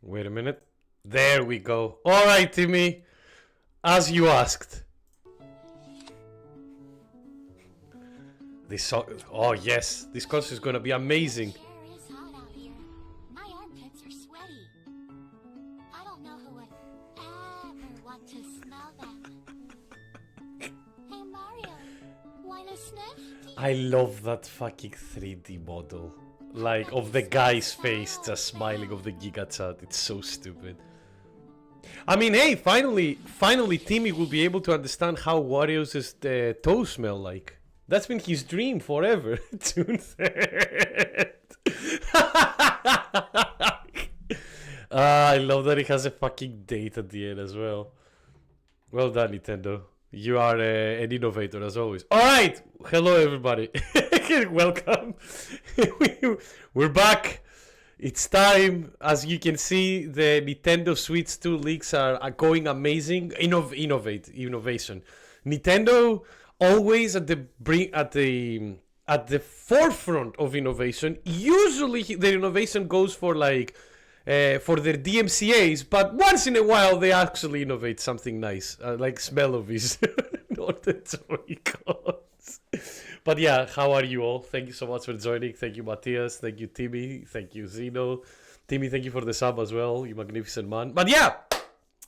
Wait a minute. There we go. Alright, Timmy. As you asked. This song. Oh, yes. This course is gonna be amazing. Sure is hot out here. My armpits are sweaty. I don't know who would ever want to smell them. Hey Mario, wanna sniff? I love that fucking 3D model. Like, of the guy's face just smiling of the Giga Chat. It's so stupid. I mean, hey, finally, Timmy will be able to understand how Wario's toes smell like. That's been his dream forever. I love that it has a fucking date at the end as well. Well done, Nintendo. You are an innovator as always. Alright! Hello, everybody. Welcome. We're back. It's time. As you can see, the Nintendo Switch 2 leaks are going amazing. Innovation. Nintendo always at the forefront of innovation. Usually their innovation goes for like for their DMCAs, but once in a while they actually innovate something nice, like Smellovis, not the Joy-Cons. But yeah, how are you all? Thank you so much for joining. Thank you, Matthias. Thank you, Timmy. Thank you, Zeno. Timmy, thank you for the sub as well, you magnificent man. But yeah,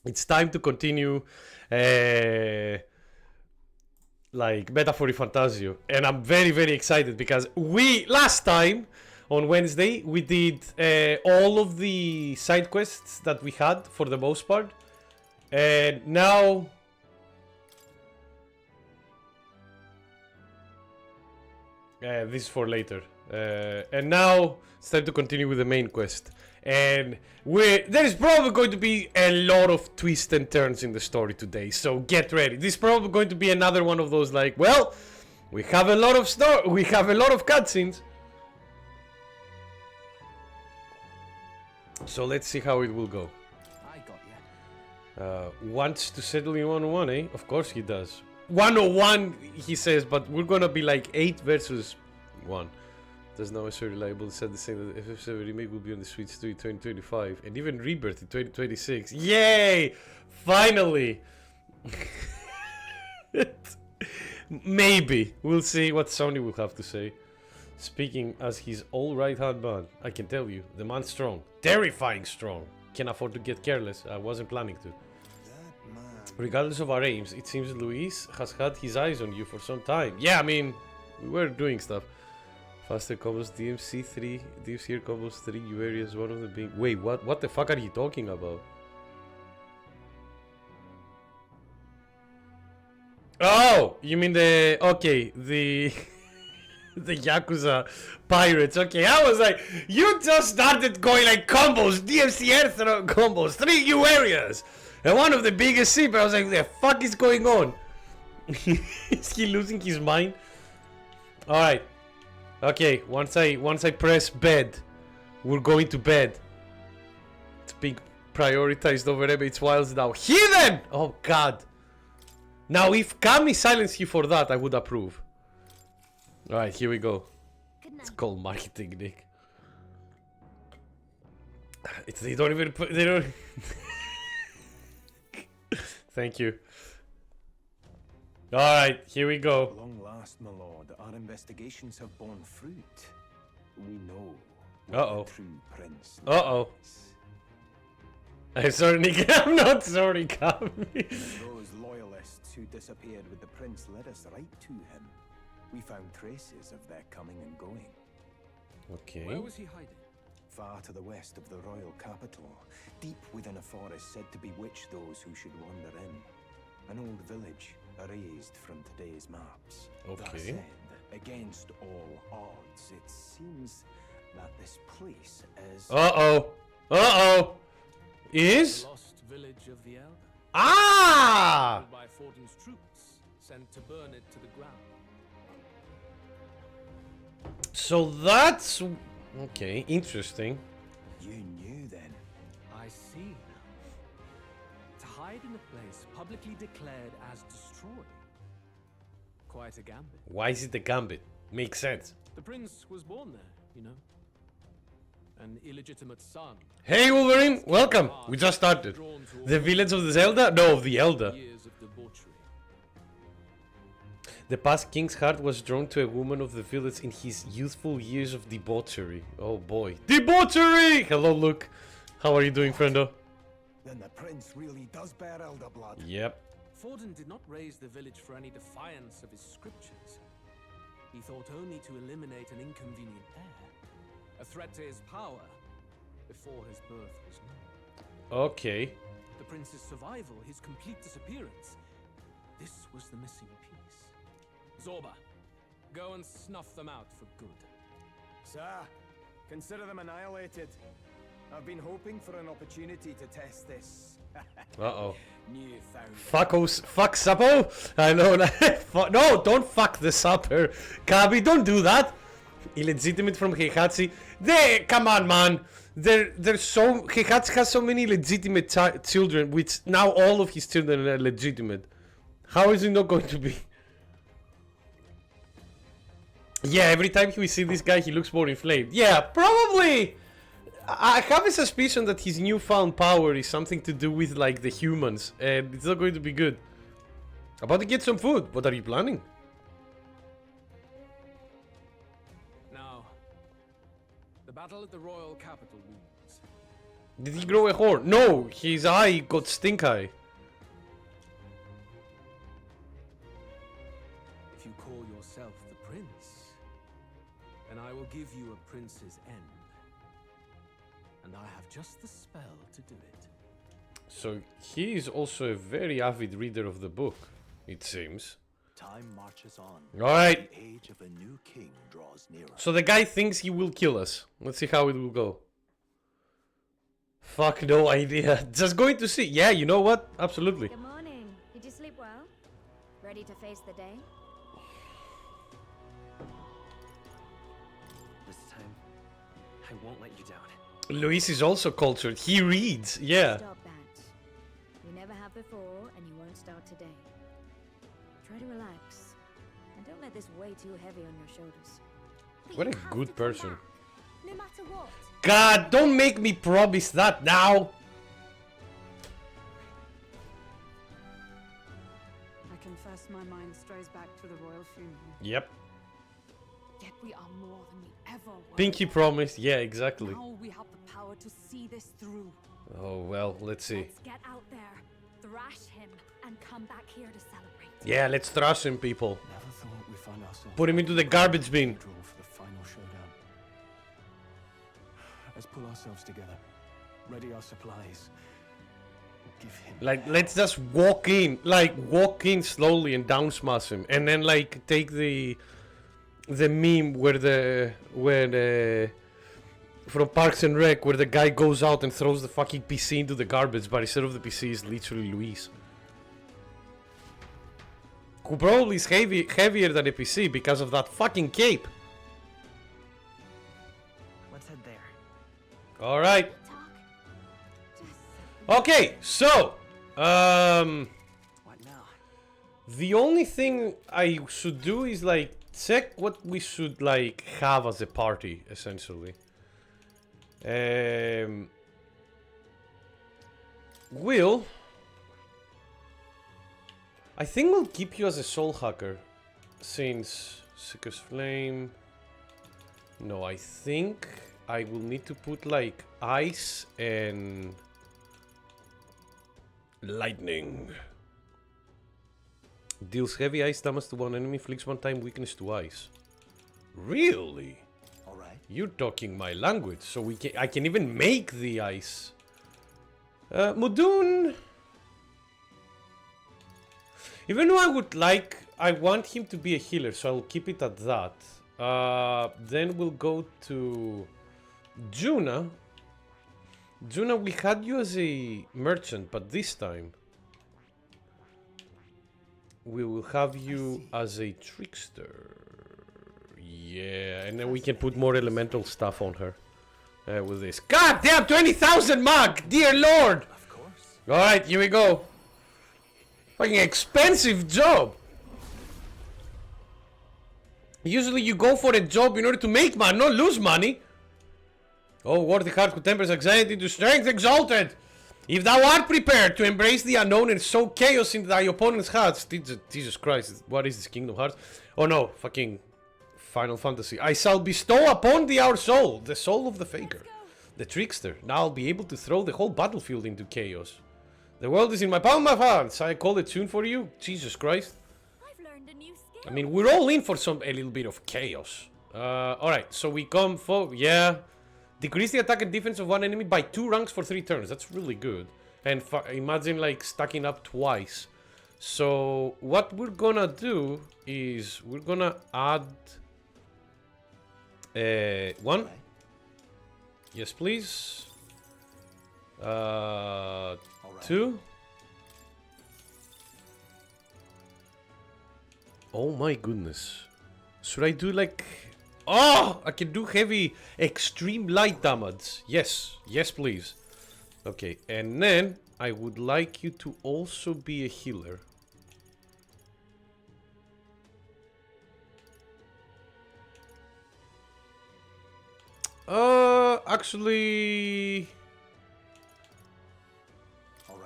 it's time to continue like Metaphor ReFantazio. And I'm very, very excited because last time, on Wednesday, we did all of the side quests that we had for the most part. And now... this is for later. And now it's time to continue with the main quest. And there is probably going to be a lot of twists and turns in the story today. So get ready. This is probably going to be another one of those like, well, we have a lot of cutscenes. So let's see how it will go. I got you. Wants to settle in 1-on-1, eh? Of course he does. 1-on-1, he says, but we're gonna be like 8 versus 1. There's no so reliable to said the same that FF7 remake will be on the Switch 2 in 2025 and even Rebirth in 2026. Yay! Finally! Maybe. We'll see what Sony will have to say. Speaking as his all right-hand man, I can tell you, the man's strong. Terrifying strong. Can't afford to get careless. I wasn't planning to. Regardless of our aims, it seems Luis has had his eyes on you for some time. Yeah, I mean, we were doing stuff. Faster combos, DMC here combos 3 new areas, one of them being... Wait, what the fuck are you talking about? Oh, you mean the... Okay, the... the Yakuza pirates. Okay, I was like, you just started going like combos, DMC Earth combos, 3 new areas. And one of the biggest ship. I was like, the fuck is going on? Is he losing his mind? Alright. Okay, once I press bed, we're going to bed. It's being prioritized over Emmett Wilds now. Heathen! Oh god. Now if Kami silenced you for that, I would approve. Alright, here we go. It's called marketing, Nick. They don't even put... They don't... Thank you. Alright, here we go. At long last, my lord, our investigations have borne fruit. We know what the true prince is. I'm sorry, Nick. I'm not sorry, Kami. Those loyalists who disappeared with the prince led us right to him. We found traces of their coming and going. Okay. Where was he hiding? Far to the west of the royal capital, deep within a forest said to bewitch those who should wander in. An old village erased from today's maps. Okay. That said, against all odds, it seems that this place is... Is? The lost village of the Elder. Ah! By Fortin's troops, sent to burn it to the ground. So that's... Okay, interesting. You knew then. I see now. To hide in a place publicly declared as destroyed. Quite a gambit. Why is it the gambit? Makes sense. The prince was born there, you know. an illegitimate son. Hey Wolverine, welcome. We just started. The village of the Zelda? No, of the Elder. Years of debauchery. The past king's heart was drawn to a woman of the village in his youthful years of debauchery. Oh boy. Debauchery! Hello, Luke. How are you doing, friendo? Then the prince really does bear elder blood. Yep. Forden did not raise the village for any defiance of his scriptures. He thought only to eliminate an inconvenient heir, a threat to his power, before his birth was known. Okay. The prince's survival, his complete disappearance, this was the missing piece. Zorba, go and snuff them out for good. Sir, consider them annihilated. I've been hoping for an opportunity to test this. Uh-oh. Newfound. Fuckos. Fuck Suppo? I know. No, don't fuck the supper. Kabi, don't do that. Illegitimate from Heihachi. Come on, man. There's so... Heihachi has so many legitimate children, which now all of his children are legitimate. How is he not going to be? Yeah, every time we see this guy, he looks more inflamed. Yeah, probably. I have a suspicion that his newfound power is something to do with, like, the humans, and it's not going to be good. About to get some food. What are you planning? Now, the battle at the royal capital looms. Did he grow a horn? No, his eye got stink eye. If you call yourself the prince, then I will give you a prince's end. And I have just the spell to do it. So he is also a very avid reader of the book, it seems. Time marches on. Alright. The age of a new king draws nearer. So the guy thinks he will kill us. Let's see how it will go. Fuck, no idea. Just going to see. Yeah, you know what? Absolutely. Good morning. Did you sleep well? Ready to face the day? This time, I won't let you down. Luis is also cultured. He reads. Yeah. Stop that. You never have before, and you won't start today. Try to relax. And don't let this weigh too heavy on your shoulders. But What you a have good to come person. back, no matter what. God, don't make me promise that now. I confess my mind strays back to the royal funeral. Yep. Yet we are more than we ever were. Pinky promised. Yeah, exactly. Now we have the power to see this through. Oh, well, let's see. Let's get out there, thrash him, and come back here to celebrate. Yeah, let's thrash him, people. Never thought we found ourselves. Put him into the garbage bin. For the final showdown. Let's pull ourselves together. Ready our supplies. Give him. Like, let's just walk in. Like, walk in slowly and down smash him. And then, like, take the meme where from Parks and Rec, where the guy goes out and throws the fucking PC into the garbage, but instead of the PC is literally Luis. Who probably is heavier than a PC because of that fucking cape. Let's head there. Alright. Talk. Just Okay, so What now? the only thing I should do is like check what we should like have as a party, essentially. Will, I think we'll keep you as a soul hacker, since Seeker's Flame. No, I think I will need to put like ice and lightning. Deals heavy ice damage to one enemy, inflicts one time weakness to ice. Really? All right. You're talking my language, so I can even make the ice. Mudun. Even though I want him to be a healer, so I'll keep it at that. Then we'll go to Juna. Juna, we had you as a merchant, but this time we will have you as a trickster. Yeah, and then we can put more elemental stuff on her with this. God damn, 20,000 mark! Dear Lord! Of course. Alright, here we go. Fucking expensive job! Usually you go for a job in order to make money, not lose money. Oh, worthy heart who tempers anxiety to strength exalted! If thou art prepared to embrace the unknown and sow chaos into thy opponent's hearts. Jesus Christ, what is this, Kingdom Hearts? Oh no, fucking Final Fantasy. I shall bestow upon thee our soul, the soul of the faker, the trickster. Now I'll be able to throw the whole battlefield into chaos. The world is in my palm of hands. I call it soon for you. Jesus Christ. I've learned a new skill. I mean, we're all in for a little bit of chaos. Alright, so we come for... Yeah. Decrease the attack and defense of one enemy by 2 ranks for 3 turns. That's really good. And imagine, like, stacking up twice. So, what we're gonna do is... We're gonna add... 1. Yes, please. 2. Oh my goodness. Should I do like... Oh! I can do heavy extreme light damage. Yes. Yes, please. Okay. And then I would like you to also be a healer. Actually...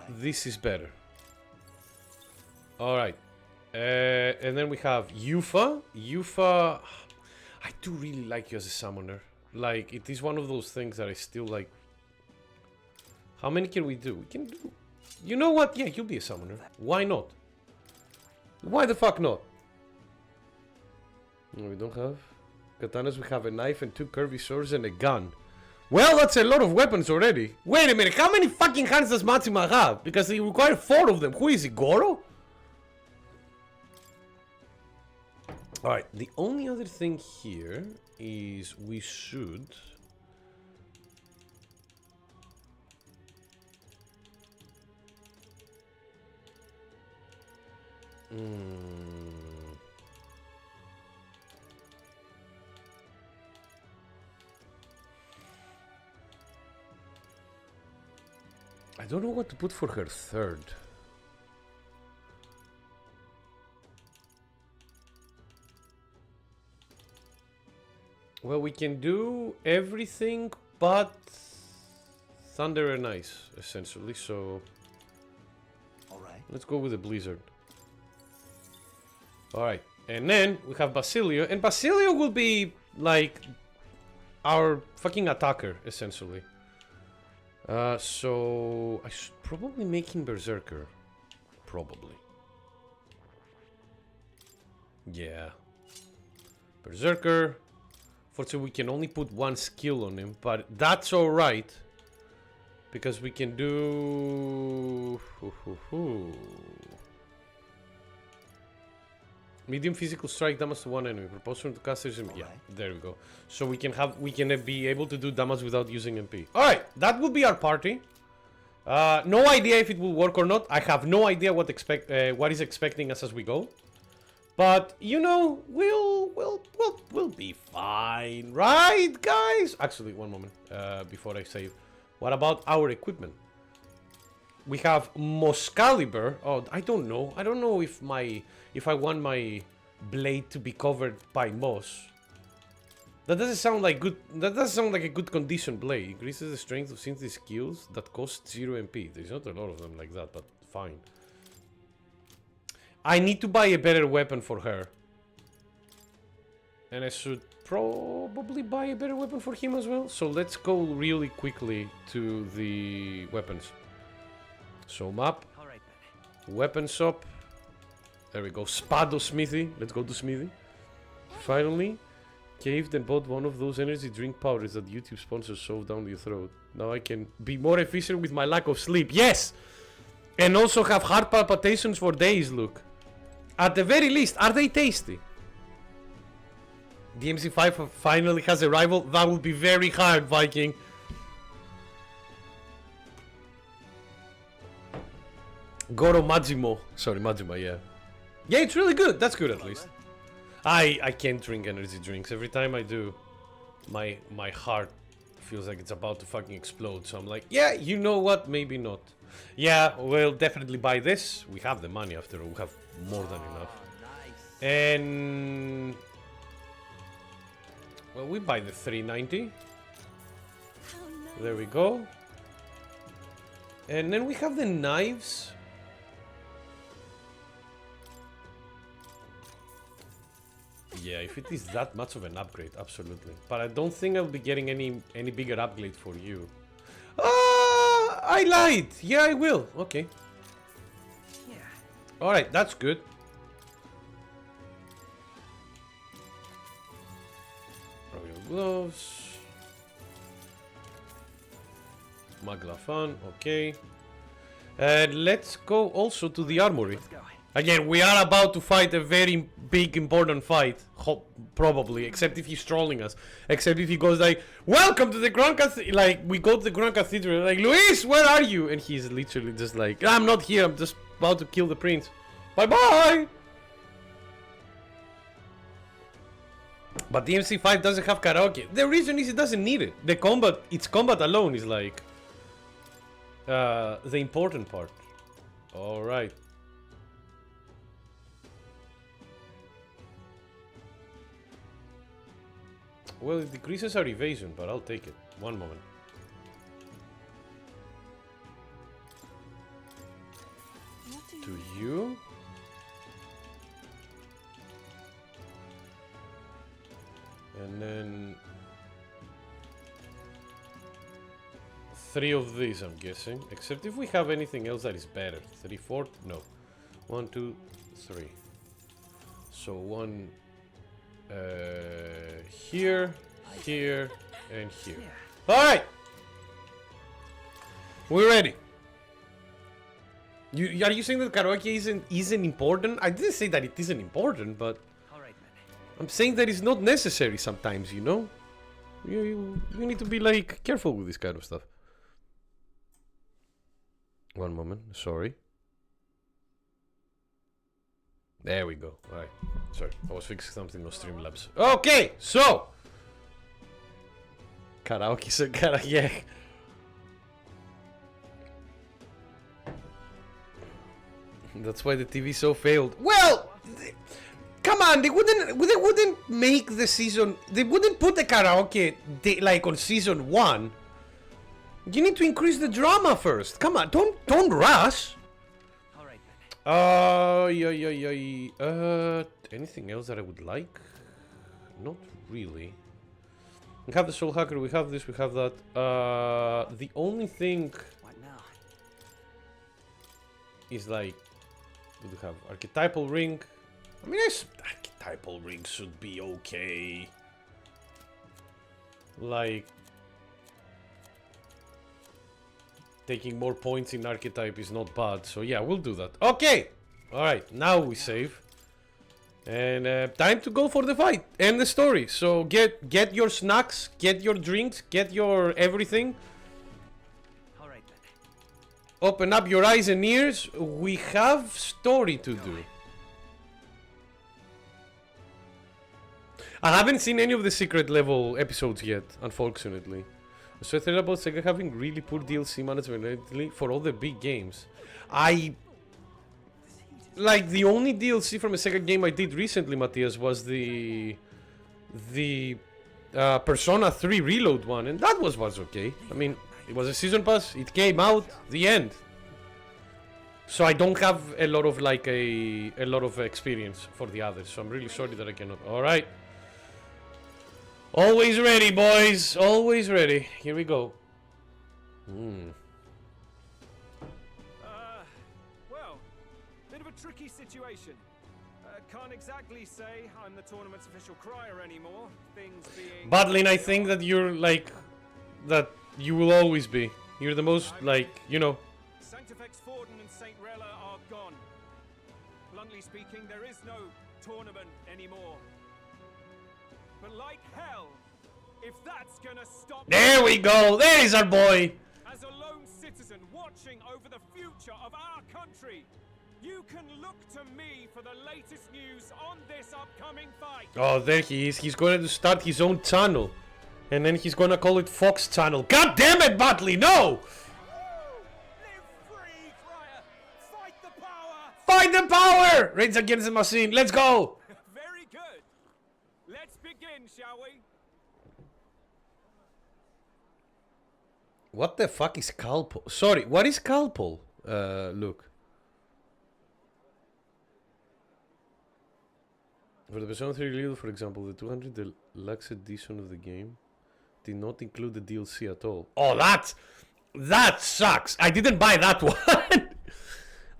This is better. Alright. And then we have Yufa. Yufa... I do really like you as a summoner. Like, it is one of those things that I still like. How many can we do? We can do... You know what? Yeah, you'll be a summoner. Why not? Why the fuck not? No, we don't have katanas. We have a knife and 2 curvy swords and a gun. Well, that's a lot of weapons already. Wait a minute, how many fucking hands does Matsima have? Because he requires 4 of them. Who is he, Goro? Alright, the only other thing here is we should... I don't know what to put for her third. Well, we can do everything but thunder and ice, essentially, so... Alright. Let's go with the blizzard. Alright, and then we have Basilio, and Basilio will be, like, our fucking attacker, essentially. So... I should probably make him Berserker. Probably. Yeah. Berserker. Fortunately, we can only put 1 skill on him, but that's alright. Because we can do... Medium physical strike damage to one enemy. Proportional to casters. Yeah, there we go. So we can be able to do damage without using MP. Alright, that will be our party. No idea if it will work or not. I have no idea what is expecting us as we go. But you know, we'll be fine, right, guys? Actually, one moment before I save. What about our equipment? We have Moscaliber. Oh, I don't know. I don't know if I want my blade to be covered by moss. That doesn't sound like good. That doesn't sound like a good condition blade. Increases the strength of synthetic skills that cost 0 MP. There's not a lot of them like that, but fine. I need to buy a better weapon for her. And I should probably buy a better weapon for him as well. So let's go really quickly to the weapons. So map. Alright then. Weapon shop. There we go. Spado Smithy. Let's go to Smithy. Finally. Caved and bought one of those energy drink powders that YouTube sponsors shove down your throat. Now I can be more efficient with my lack of sleep. Yes! And also have heart palpitations for days, look. At the very least, are they tasty? DMC5 finally has a rival. That will be very hard, Viking. Goro Majimo. Sorry, Majima, yeah. Yeah, it's really good. That's good at least. I can't drink energy drinks. Every time I do, my heart feels like it's about to fucking explode. So I'm like, yeah, you know what? Maybe not. Yeah, we'll definitely buy this. We have the money after all. We have more than enough. Nice. And... well, we buy the 390. There we go. And then we have the knives. Yeah, if it is that much of an upgrade, absolutely. But I don't think I'll be getting any bigger upgrade for you. Ah, I lied. Yeah, I will. Okay. Yeah. All right, that's good. Royal gloves. Maglafan, okay. And let's go also to the armory. Let's go. Again, we are about to fight a very big, important fight. Probably, except if he's trolling us. Except if he goes like, "Welcome to the Grand Cathedral." Like, we go to the Grand Cathedral, like, "Luis, where are you?" And he's literally just like, "I'm not here, I'm just about to kill the prince. Bye-bye!" But the MC5 doesn't have karaoke. The reason is it doesn't need it. The combat, its combat alone is like the important part. Alright. Well, it decreases our evasion, but I'll take it. One moment. To you. And then 3 of these, I'm guessing. Except if we have anything else that is better. 3, 4, no. 1, 2, 3. So 1 here, here, and here. Alright! We're ready. Are you saying that karaoke isn't important? I didn't say that it isn't important, but I'm saying that it's not necessary sometimes, you know? You need to be, like, careful with this kind of stuff. One moment, sorry. There we go. Alright. Sorry, I was fixing something on Streamlabs. Okay, so! Karaoke, so yeah. That's why the TV show failed. Well! Come on, they wouldn't make the season. They wouldn't put the karaoke like on season 1. You need to increase the drama first. Come on, don't rush. All right. Anything else that I would like? Not really. We have the Soul Hacker. We have this. We have that. The only thing What now? is like we do have archetypal ring. I mean, archetypal ring should be okay. Like, taking more points in archetype is not bad. So yeah, we'll do that. Okay. All right. Now we save. And time to go for the fight and the story. So get your snacks, get your drinks, get your everything. All right then. Open up your eyes and ears. We have story to do. I haven't seen any of the secret level episodes yet, unfortunately. So I thought about Sega having really poor DLC management lately for all the big games. Like, the only DLC from a Sega game I did recently, Matthias, was the Persona 3 Reload one, and that was okay. I mean, it was a season pass, it came out, the end. So I don't have a lot of a lot of experience for the others, so I'm really sorry that I cannot. Alright. Always ready, boys. Always ready. Here we go. Well, bit of a tricky situation. Can't exactly say I'm the tournament's official crier anymore. Things being... Badlin, I think that you're that you will always be. You're the most, you know. Sanctifex Forden and St. Rella are gone. Bluntly speaking, there is no tournament anymore. But like hell, if that's gonna stop... There we go! There is our boy! As a lone citizen watching over the future of our country, you can look to me for the latest news on this upcoming fight. Oh, there he is. He's going to start his own channel. And then he's going to call it Fox Channel. God damn it, Butley, no! Live free, Crier! Fight the power! Fight the power! Rage Against the Machine, let's go! Very good. Let's begin, shall we? What the fuck is Calpol? Sorry, what is Calpol? Look. For the Persona 3 Reveal, for example, the 200 deluxe edition of the game did not include the DLC at all. Oh, that sucks. I didn't buy that one.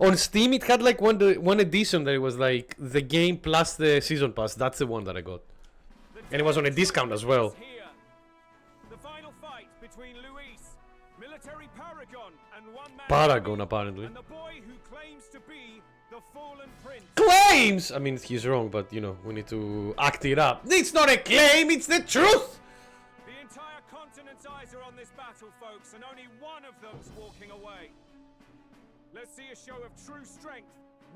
On Steam, it had like one edition that it was like the game plus the season pass. That's the one that I got, and it was on a discount as well. The final fight between Luis, military paragon, and one man Paragon, apparently. and the boy who claims to be the fallen prince. Claims! I mean, he's wrong, but you know, we need to act it up. It's not a claim, it's the truth! The entire continent's eyes are on this battle, folks, and only one of them's walking away. Let's see a show of true strength,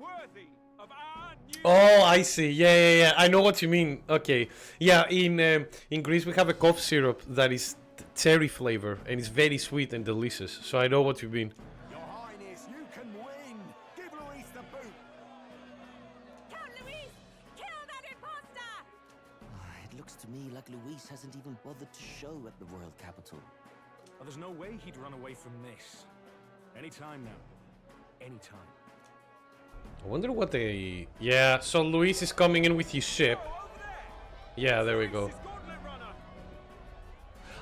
worthy of our new... Oh, I see. Yeah. I know what you mean. Okay. Yeah, in Greece we have a cough syrup that is cherry flavor, and it's very sweet and delicious. So I know what you mean. Your Highness, you can win! Give Luis the boot! Count Luis! Kill that imposter! It looks to me like Luis hasn't even bothered to show at the royal capital. Well, there's no way he'd run away from this. Any time now. Any time. I wonder what they... Yeah, so Luis is coming in with his ship. Yeah, there we go.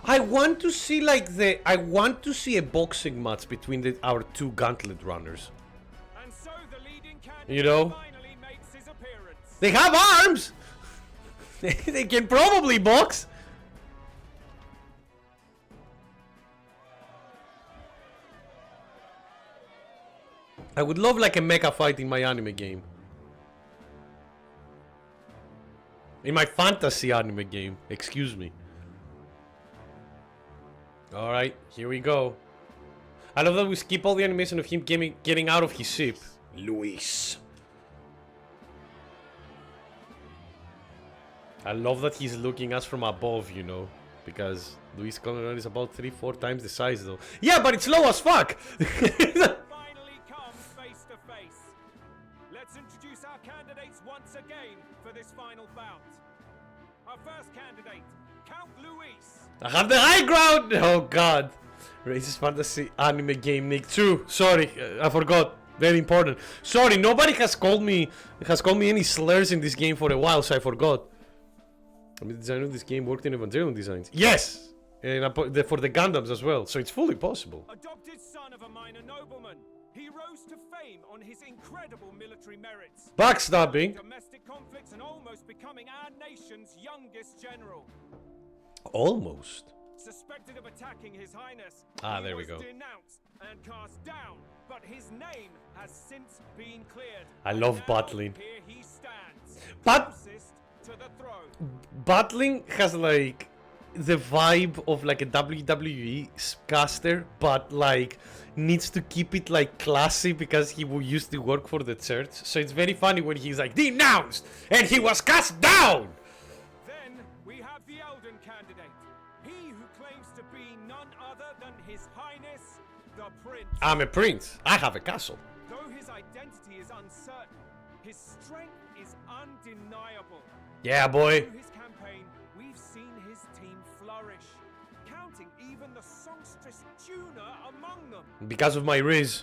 I want to see like I want to see a boxing match between our two gauntlet runners. And so the leading candidate You know? finally makes his appearance. They have arms! They can probably box! I would love like a mecha fight in my anime game. In my fantasy anime game, excuse me. Alright, here we go. I love that we skip all the animation of him getting out of his ship. Luis. I love that he's looking us from above, you know. Because Luis Conrad is about 3-4 times the size though. Yeah, but it's low as fuck! Finally come face to face. Let's introduce our candidates once again for this final bout. Our first candidate, Count Luis. I have the high ground! Oh god. Racist fantasy anime game Nick. True. Sorry, I forgot. Very important. Sorry, nobody has called me any slurs in this game for a while, so I forgot. I mean, the designer of this game worked in Evangelion Designs. Yes! And for the Gundams as well, so it's fully possible. Adopted son of a minor nobleman, he rose to fame on his incredible military merits. Backstabbing. Domestic conflicts and almost becoming our nation's youngest general. Almost. Suspected of attacking His Highness, Ah, he there we was go. denounced and cast down, but his name has since been cleared. I love Now, battling. Here he stands, But- closest to the throne. Battling has like the vibe of like a WWE caster, but like needs to keep it like classy because he used to work for the church. So it's very funny when he's like denounced and he was cast down. Then we have the Elden candidate, he who claims to be none other than His Highness, the Prince. I'm a prince. I have a castle. Though his identity is uncertain, his strength is undeniable. Yeah, boy. Through his campaign, we've seen his team flourish, counting even the songstress tuner among them. Because of my Riz.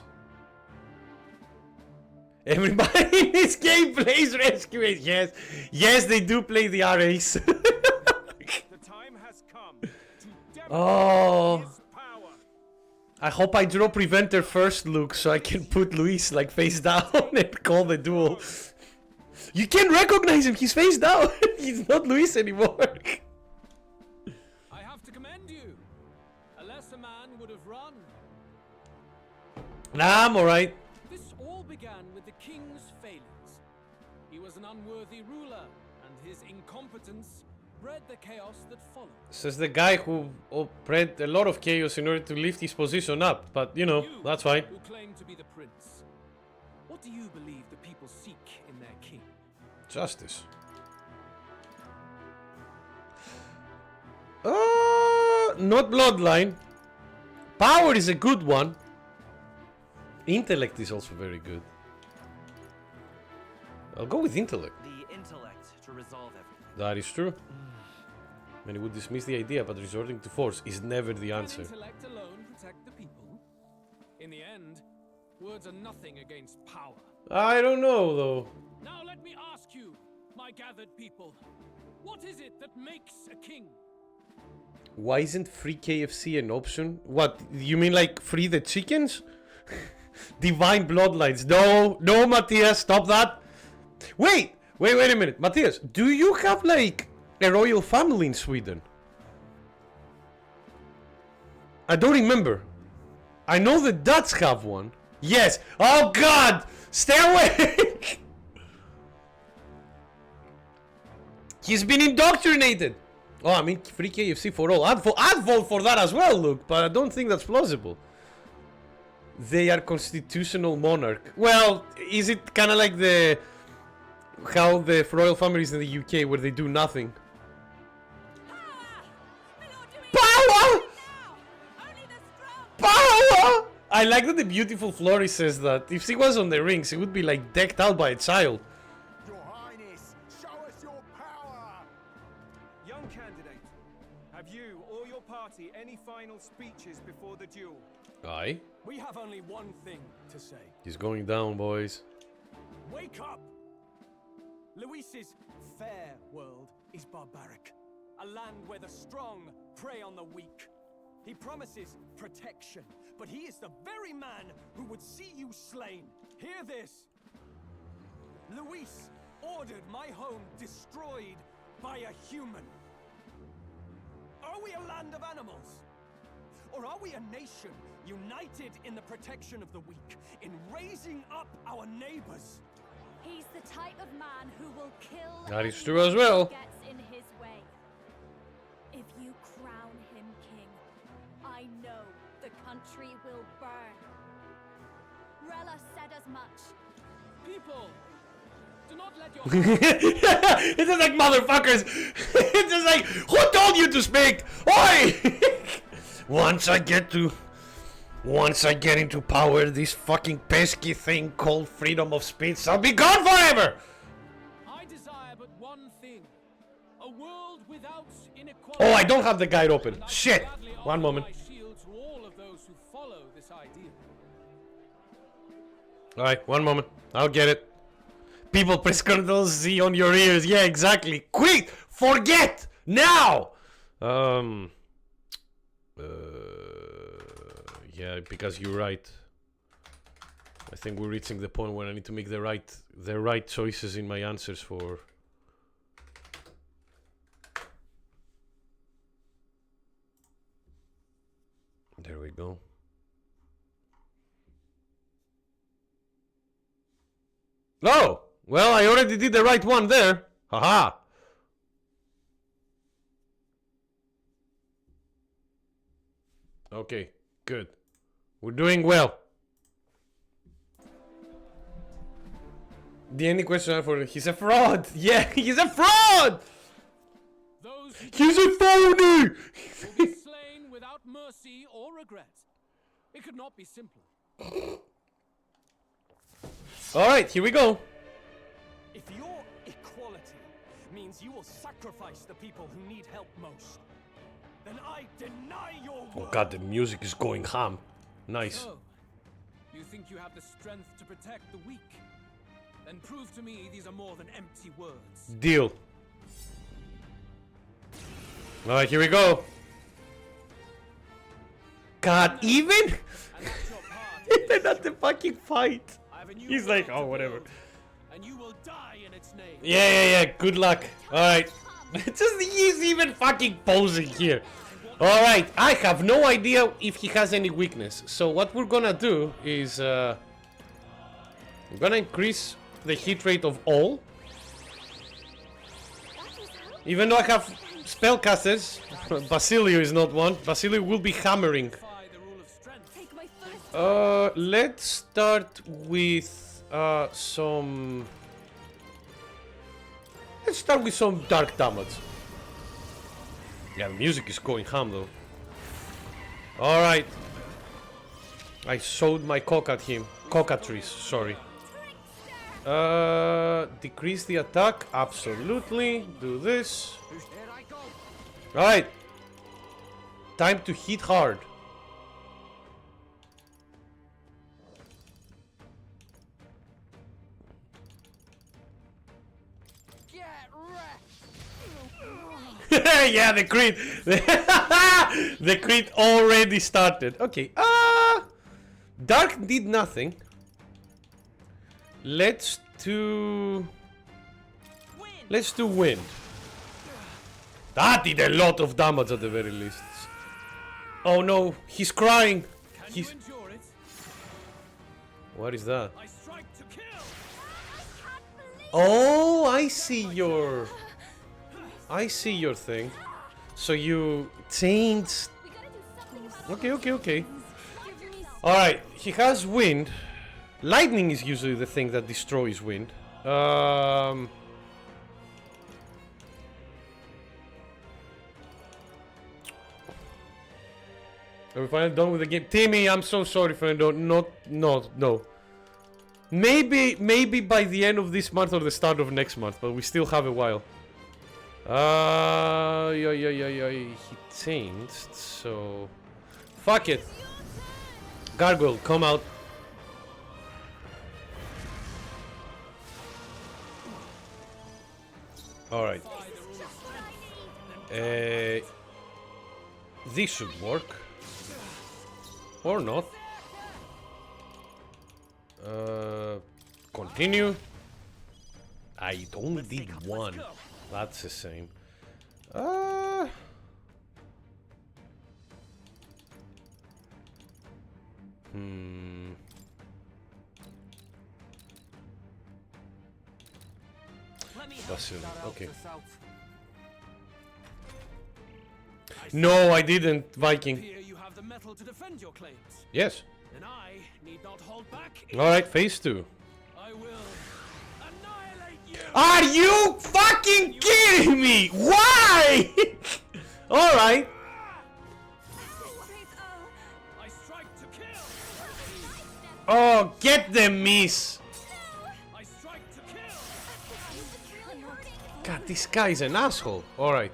Everybody in this game plays Rescue Ace. Yes. Yes, they do play the RAs. The time has come to demonstrate Oh. his power. I hope I draw Preventer first, Luke, so I can put Luis like face down and call the duel. You can't recognize him, he's face down. He's not Luis anymore. I have to commend you. A lesser man would have run. Nah, I'm alright. This all began with the king's failures. He was an unworthy ruler, and his incompetence bred the chaos that followed. Says the guy who bred a lot of chaos in order to lift his position up. But, you know, You, that's fine. who claim to be the prince, what do you believe the people seek in their king? Justice. Not bloodline. Power is a good one. Intellect is also very good. I'll go with intellect. The intellect to resolve everything. That is true. Many would dismiss the idea, but resorting to force is never the answer. Intellect alone protect the people? In the end, words are nothing against power. I don't know though. Now let me ask you, my gathered people, what is it that makes a king? Why isn't free KFC an option? What, you mean like free the chickens? Divine bloodlines. No, no, Matthias, stop that. Wait a minute. Matthias, do you have like a royal family in Sweden? I don't remember. I know the Dutch have one. Yes. Oh God! Stay away! He's been indoctrinated. Oh, I mean, free KFC for all. I'd vote for that as well, look, but I don't think that's plausible. They are constitutional monarch. Well, is it kind of like how the royal families in the UK where they do nothing? Power! Power! I like that the beautiful Flory says that. If she was on the ring, she would be like decked out by a child. Your Highness, show us your power! Young candidate, have you or your party any final speeches before the duel? Aye. We have only one thing to say. He's going down, boys. Wake up! Luis's fair world is barbaric. A land where the strong prey on the weak. He promises protection, but he is the very man who would see you slain. Hear this. Luis ordered my home destroyed by a human. Are we a land of animals? Or are we a nation united in the protection of the weak, in raising up our neighbors? He's the type of man who will kill That is true as well. anyone who gets in his way. If you crown him king, I know the country will burn. Rella said as much. People, do not let your It's just like motherfuckers. It's just like, who told you to speak? Oi! Once I get into power, this fucking pesky thing called freedom of speech, I'll be gone forever. I desire but one thing. A world without inequality. Oh, I don't have the guide open. And I Shit. gladly One offer moment. my shield to all of those who follow this ideal. Alright, one moment. I'll get it. People, press Ctrl Z on your ears. Yeah, exactly. Quick! Forget! Now! Yeah, because you're right. I think we're reaching the point where I need to make the right choices in my answers for... There we go. Oh! Well, I already did the right one there. Haha! Okay, good. We're doing well. The only question I have for him, he's a fraud! Yeah, he's a fraud! Those who He's a phony! will be slain without mercy or regret. It could not be simpler. Alright, here we go. If your equality means you will sacrifice the people who need help most, then I deny your Oh word. god, the music is going ham. Nice. So, you think you have the strength to protect the weak? Then prove to me these are more than empty words. Deal. Alright, here we go. God, even? And that's your part. Even at the fucking fight. I have a new He's like, world oh, to whatever. build, and you will die in its name. Yeah, good luck. Alright. Just he's even fucking posing here. Alright, I have no idea if he has any weakness. So what we're gonna do is I'm gonna increase the hit rate of all. Even though I have spellcasters, Basilio is not one. Basilio will be hammering. Defy the rule of strength. Let's start with some. Let's start with some dark damage. Yeah, the music is going ham though. Alright. I showed my cock at him. Cockatrice, sorry. Decrease the attack. Absolutely. Do this. Alright. Time to hit hard. Yeah, the crit. The crit already started. Okay. Dark did nothing. Let's do wind. That did a lot of damage at the very least. Oh no, he's crying. He's... Endure it. What is that? I strike to kill. Oh, I see your thing. So you changed. Okay. Alright, he has wind. Lightning is usually the thing that destroys wind. Are we finally done with the game? Timmy, I'm so sorry for no. Maybe by the end of this month or the start of next month, but we still have a while. He changed, so fuck it. Gargoyle, come out. Alright. This should work. Or not. Continue. I only did one. That's the same. Vasily, okay. No, I didn't, Viking. Here you have the metal to defend your claims. Yes. Then I need not hold back. Alright, phase 2. I will annihilate you. Are you fucking kidding me? Why? Alright. I strike to kill. Oh, get the miss. I strike to kill. God, this guy is an asshole. Alright.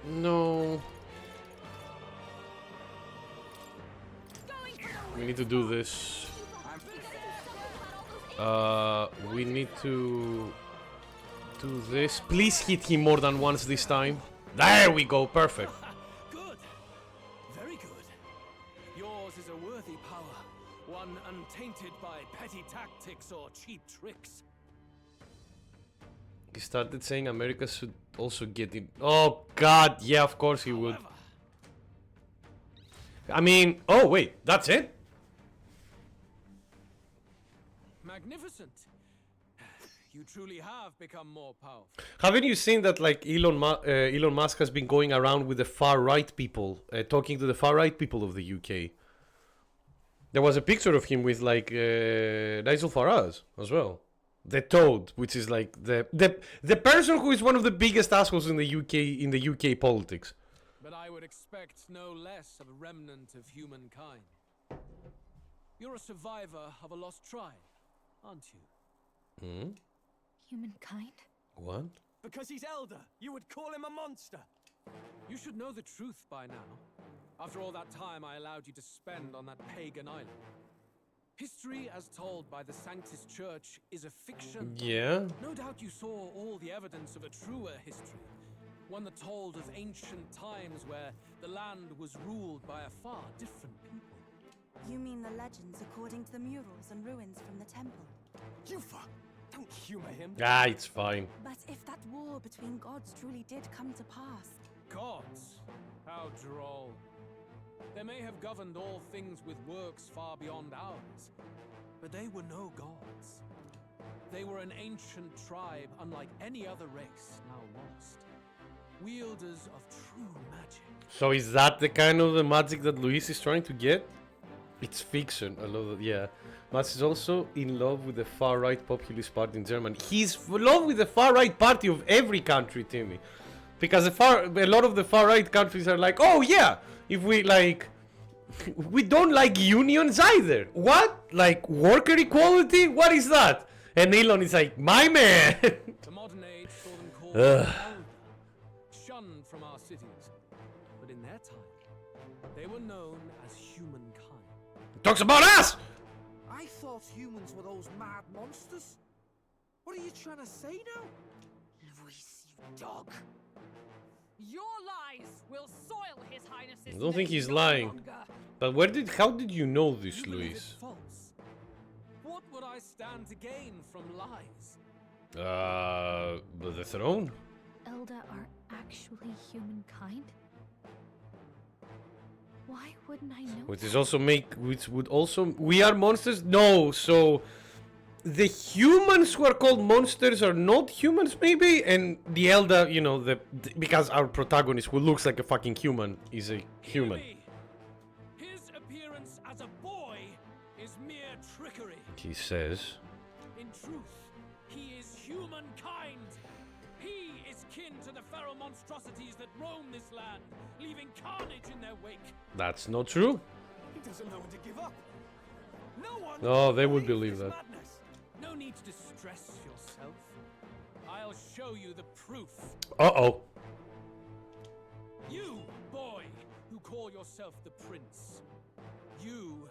No. We need to do this. We need to do this. Please hit him more than once this time. There we go, perfect. Good. Very good. Yours is a worthy power, one untainted by petty tactics or cheap tricks. He started saying America should also get in. Oh god, yeah, of course he would. I mean, oh wait, that's it? Magnificent. You truly have become more powerful. Haven't you seen that like Elon Musk has been going around with the far right people, talking to the far right people of the UK? There was a picture of him with like Nigel Farage as well. The Toad, which is like the person who is one of the biggest assholes in the UK politics. But I would expect no less of a remnant of humankind. You're a survivor of a lost tribe, aren't you? Hmm? Humankind? What? Because he's elder, you would call him a monster. You should know the truth by now. After all that time I allowed you to spend on that pagan island. History, as told by the Sanctus Church, is a fiction. Yeah. No doubt you saw all the evidence of a truer history. One that told of ancient times where the land was ruled by a far different people. You mean the legends according to the murals and ruins from the temple? Yufa, don't humor him. Ah, it's fine. But if that war between gods truly did come to pass... Gods? How droll. They may have governed all things with works far beyond ours, but they were no gods. They were an ancient tribe unlike any other race now lost. Wielders of true magic. So is that the kind of the magic that Luis is trying to get? It's fiction, I love that, yeah. Max is also in love with the far-right populist party in Germany. He's in love with the far-right party of every country, Timmy. Because a lot of the far-right countries are like, oh yeah, if we like... we don't like unions either. What? Like worker equality? What is that? And Elon is like, my man! The modern age saw them called elder, shunned from our cities. But in their time, they were known as humankind. Talks about us! I thought humans were those mad monsters. What are you trying to say now? Luis, you dog. Your lies will soil His Highness's I don't think name he's no lying. longer. But how did you know this, You believe it's Luis? false? What would I stand to gain from lies? The throne? Elda are actually humankind? Why wouldn't I know? Which would also, we are monsters? No, so the humans who are called monsters are not humans, maybe, and the Elder, you know, because our protagonist, who looks like a fucking human, is a human. His appearance as a boy is mere trickery. He says. In truth, he is humankind. He is kin to the feral monstrosities that roam this land, leaving carnage in their wake. That's not true. He doesn't know when to give up. No one. No, they would believe that. Madness. No need to distress yourself. I'll show you the proof. Uh-oh. You, boy, who call yourself the prince. You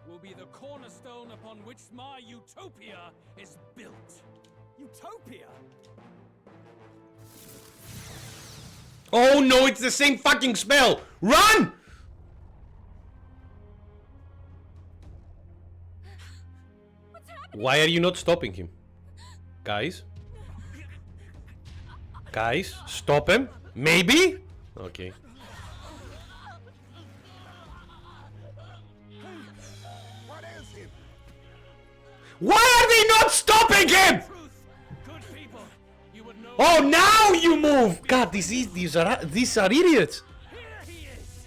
will be the cornerstone upon which my utopia is built. Utopia. Oh no, it's the same fucking spell! Run! What's happening? Why are you not stopping him? Guys? Guys, stop him. Maybe? Okay. What ails him? Why are they not stopping him? Truth, good people, you would know. Oh, now you move! God, these are idiots. Here he is.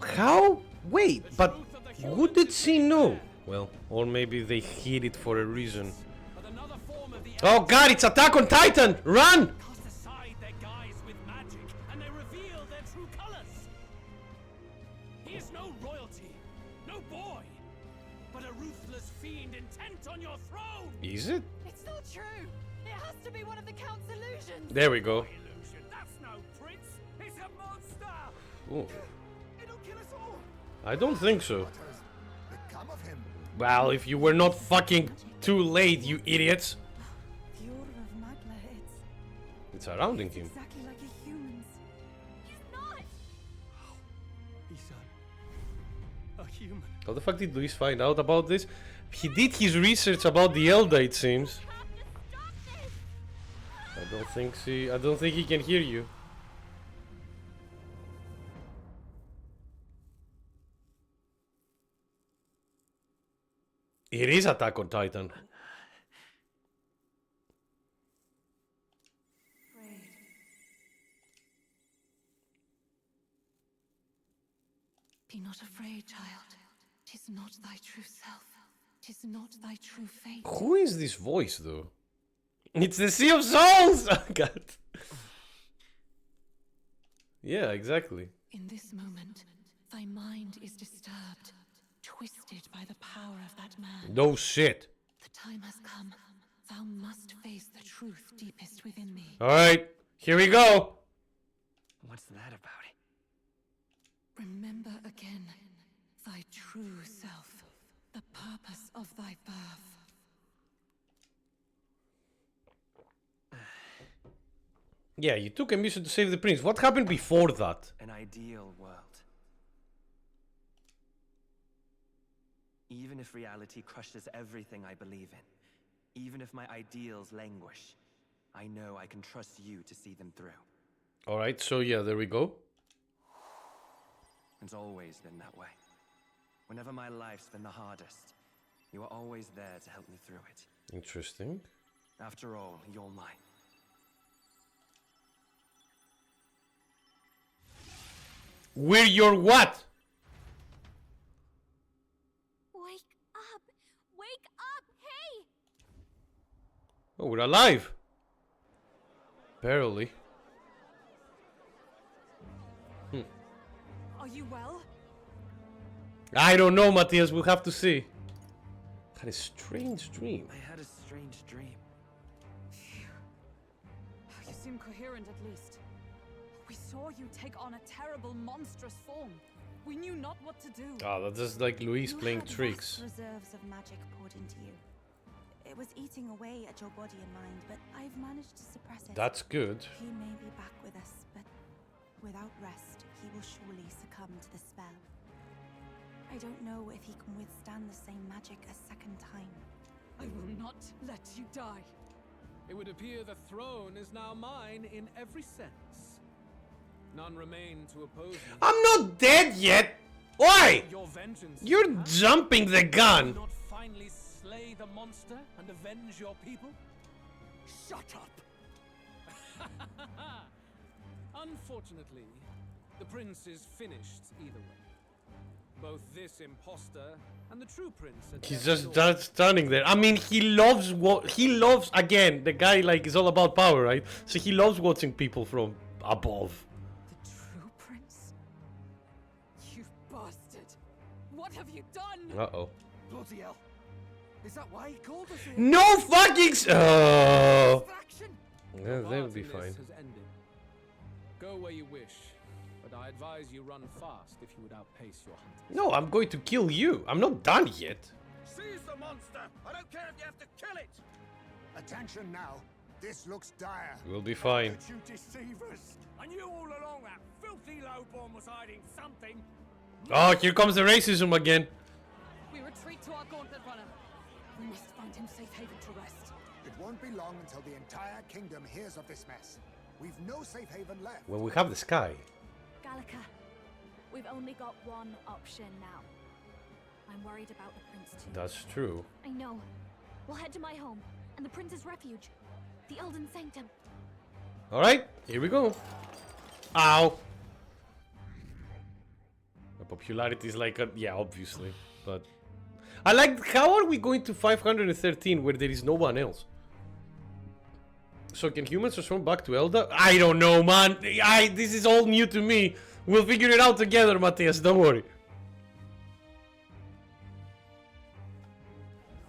How? Wait, but who did she know? Well, or maybe they hid it for a reason. But another form of the Oh god, it's Attack on Titan! Run! cast aside their guise with magic, and they reveal their true colors. He is no royalty, no boy, but a ruthless fiend intent on your throne. Is it? It's not true. It has to be one of the Count's illusions. There we go. Illusion, that's no prince. It's a monster. Ooh, It'll kill us all. I don't think so. What has become of him? Well, if you were not fucking too late, you idiots. The Order of Magla, It's surrounding him. exactly like a human's. He's not. He's a human. How the fuck did Luis find out about this? He did his research about the Elder, it seems. We have to stop this. I don't think he can hear you. It is Attack on Titan. Be not afraid, child. 'Tis not thy true self. 'Tis not thy true fate. Who is this voice, though? It's the Sea of Souls! Oh, God. Yeah, exactly. In this moment, thy mind is disturbed, twisted by the power of that man. No shit. The time has come. Thou must face the truth deepest within thee. Alright, here we go. What's that about? Remember again thy true self, the purpose of thy birth. Yeah, you took a mission to save the prince. What happened before that? An ideal world. Even if reality crushes everything I believe in, even if my ideals languish, I know I can trust you to see them through. Alright, so yeah, there we go. It's always been that way. Whenever my life's been the hardest, you are always there to help me through it. Interesting. After all, you're mine. We're your what? Wake up! Wake up! Hey! Oh, we're alive. Barely. Are you well? I don't know, Matthias. We'll have to see. Had a strange dream. I had a strange dream. You seem coherent at least. We saw you take on a terrible, monstrous form. We knew not what to do. Ah, that's just like Luis playing tricks. Reserves of magic poured into you. It was eating away at your body and mind, but I've managed to suppress it. That's good. He may be back with us, but without rest, he will surely succumb to the spell. I don't know if he can withstand the same magic a second time. I will not let you die. It would appear the throne is now mine in every sense. None remain to oppose me. I'm not dead yet. Why? Your vengeance. You're jumping the gun. Not finally slay the monster and avenge your people? Shut up! Unfortunately, the prince is finished either way. Both this imposter and the true prince are He's dead just standing there. I mean, he loves what he loves. Again, the guy like is all about power, right? So he loves watching people from above. The true prince? You bastard! What have you done? Uh-oh. Bloody hell. Is that why he called us here? No fucking. Oh. Distraction? Yeah, Your they'll part be in this fine. has ended. Go where you wish, but I advise you run fast if you would outpace your hunters. No, I'm going to kill you. I'm not done yet. Seize the monster! I don't care if you have to kill it! Attention now. This looks dire. We'll be fine. Did you deceive us? I knew all along that filthy lowborn was hiding something. Oh, here comes the racism again. We retreat to our gauntlet runner. We must find him safe haven to rest. It won't be long until the entire kingdom hears of this mess. We've no safe haven left. Well, we have the sky. Gallica, we've only got one option now. I'm worried about the prince too. That's true. I know. We'll head to my home and the prince's refuge, the Elden Sanctum. All right, here we go. Ow. The popularity is like a, yeah, obviously, but I like. How are we going to 513 where there is no one else? So can humans transform back to Elda? I don't know, man. This is all new to me. We'll figure it out together, Matthias. Don't worry.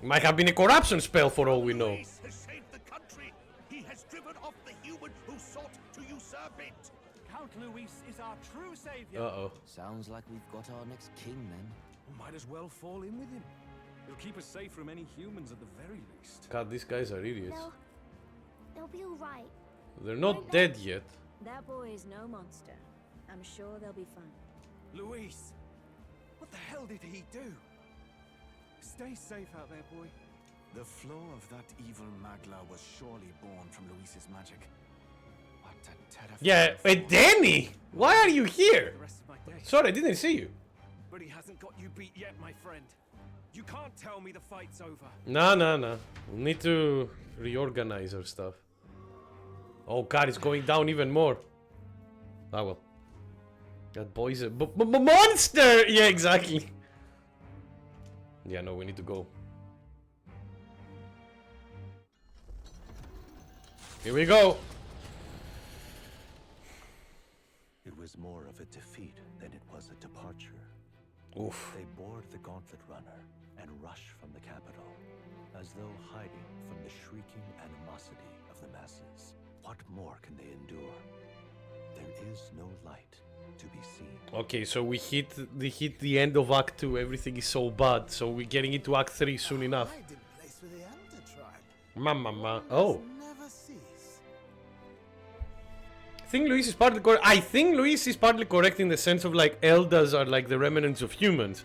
Might have been a corruption spell for all we know. Luis has saved the country. He has driven off the human who sought to usurp it. Count Luis is our true savior. Uh-oh. Sounds like we've got our next king then. Might as well fall in with him. He'll keep us safe from any humans at the very least. God, these guys are idiots. They'll be alright. They're not dead yet. That boy is no monster. I'm sure they'll be fine. Luis, what the hell did he do? Stay safe out there, boy. The flow of that evil Magla was surely born from Luis's magic. What a terrifying... Yeah, Danny! Why are you here? The rest of my day. Sorry, I didn't see you. But he hasn't got you beat yet, my friend. You can't tell me the fight's over. No. We need to reorganize our stuff. Oh god, it's going down even more. Ah well. That boy's a monster! Yeah, exactly. Yeah, no, we need to go. Here we go. It was more of a defeat than it was a departure. Oof. They board the gauntlet runner and rush from the capital, as though hiding from the shrieking animosity of the masses. What more can they endure? There is no light to be seen. Okay, so we hit the end of Act 2. Everything is so bad. So we're getting into Act 3 soon enough. I did place with the Elder tribe. Mama. Oh. Never cease. I think Luis is partly correct. I think Luis is partly correct in the sense of like Eldas are like the remnants of humans.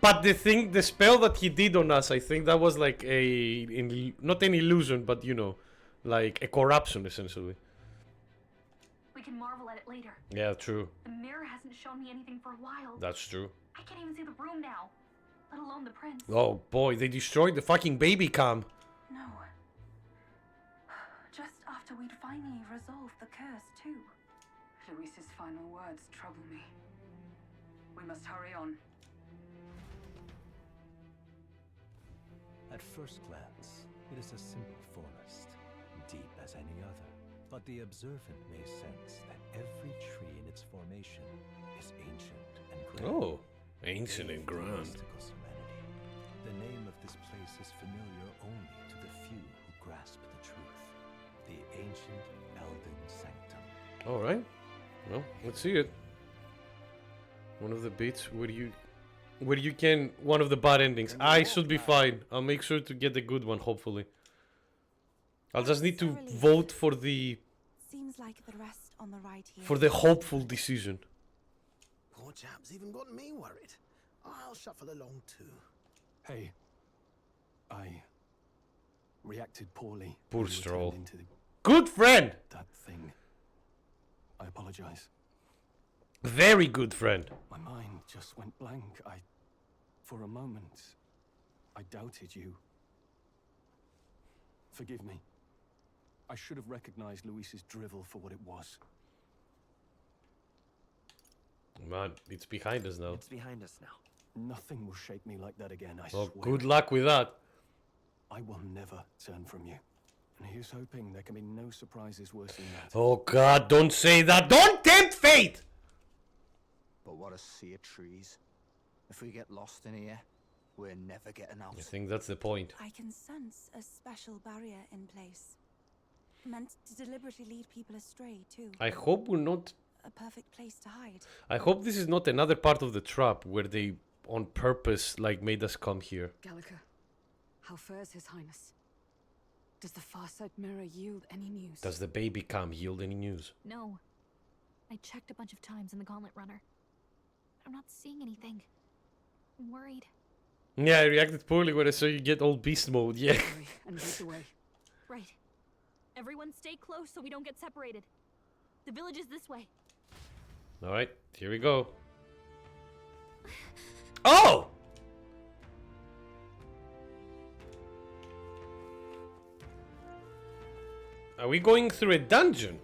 But the spell that he did on us, I think that was like not an illusion, but you know, like a corruption essentially. We can marvel at it later. Yeah, true. The mirror hasn't shown me anything for a while. That's true. I can't even see the room now, let alone the prince. Oh boy, they destroyed the fucking baby cam. No. Just after we'd finally resolved the curse, too. Luis's final words trouble me. We must hurry on. At first glance, it is a simple forest, deep as any other. But the observant may sense that every tree in its formation is ancient and Oh, ancient and grand. Mystical serenity. The name of this place is familiar only to the few who grasp the truth. The ancient Elven Sanctum. All right. Well, let's see it. One of the bits where you can, one of the bad endings. I should be fine. I'll make sure to get the good one, hopefully. I'll just need to vote for the Seems like the rest on the right here. for the hopeful decision. Poor chap's even got me worried. I'll shuffle along too. Hey, I reacted poorly. Poor when you were Stroll. turned into Good friend. that thing. I apologize. Very good friend. My mind just went blank. For a moment, I doubted you. Forgive me. I should have recognized Luis's drivel for what it was. Man, it's behind us now. It's behind us now. Nothing will shake me like that again, I Well, swear. good luck with that. I will never turn from you. And here's hoping there can be no surprises worse than that. Oh God, don't say that. Don't tempt fate. But what a sea of trees. If we get lost in here, we're never getting out. I think that's the point. I can sense a special barrier in place. Meant to deliberately lead people astray, too. I hope we're not. A perfect place to hide. I hope this is not another part of the trap where they, on purpose, like made us come here. Gallica, how fares His Highness? Does the Farsight mirror yield any news? Does the baby cam yield any news? No. I checked a bunch of times in the Gauntlet Runner. I'm not seeing anything. I'm worried. Yeah, I reacted poorly when I saw you get old beast mode. Yeah. Hurry and lead the way. Right. Everyone stay close so we don't get separated. The village is this way. All right, here we go. Oh! Are we going through a dungeon?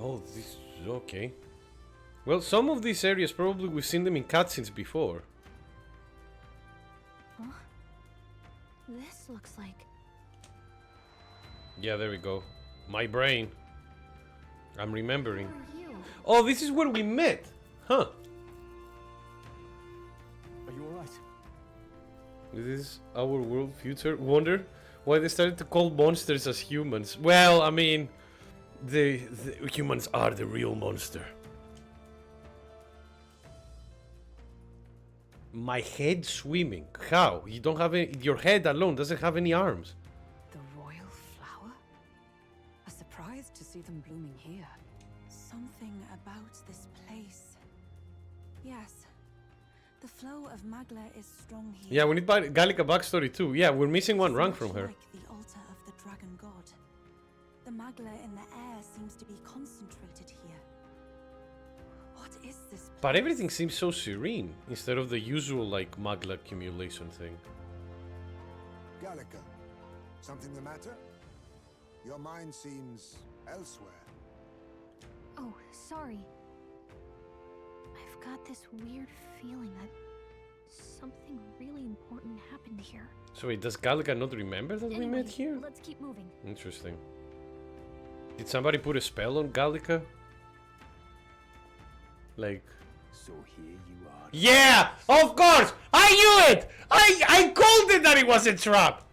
Oh, this is okay. Well, some of these areas probably we've seen them in cutscenes before. Huh? This looks like... Yeah, there we go. My brain. I'm remembering. Who are you? Oh, this is where we met. Huh. Are you alright? This is our world future. Wonder why they started to call monsters as humans. Well, I mean, the humans are the real monster. My head swimming. How? You don't have any, your head alone doesn't have any arms. The royal flower? A surprise to see them blooming here. Something about this place. Yes. The flow of Magla is strong here. Yeah, we need Gallica backstory too. Yeah, we're missing one It's rank much from her. like the altar of the dragon god. The Magla in the air seems to be concentrated here. What is this place? But everything seems so serene instead of the usual like Magla accumulation thing. Gallica, something the matter? Your mind seems elsewhere. Oh, sorry. I've got this weird feeling that something really important happened here. So wait, does Gallica not remember that we Anyway, met here? let's keep moving. Interesting. Did somebody put a spell on Gallica? Like... So here you are. Yeah! Of course! I knew it! I called it that it was a trap!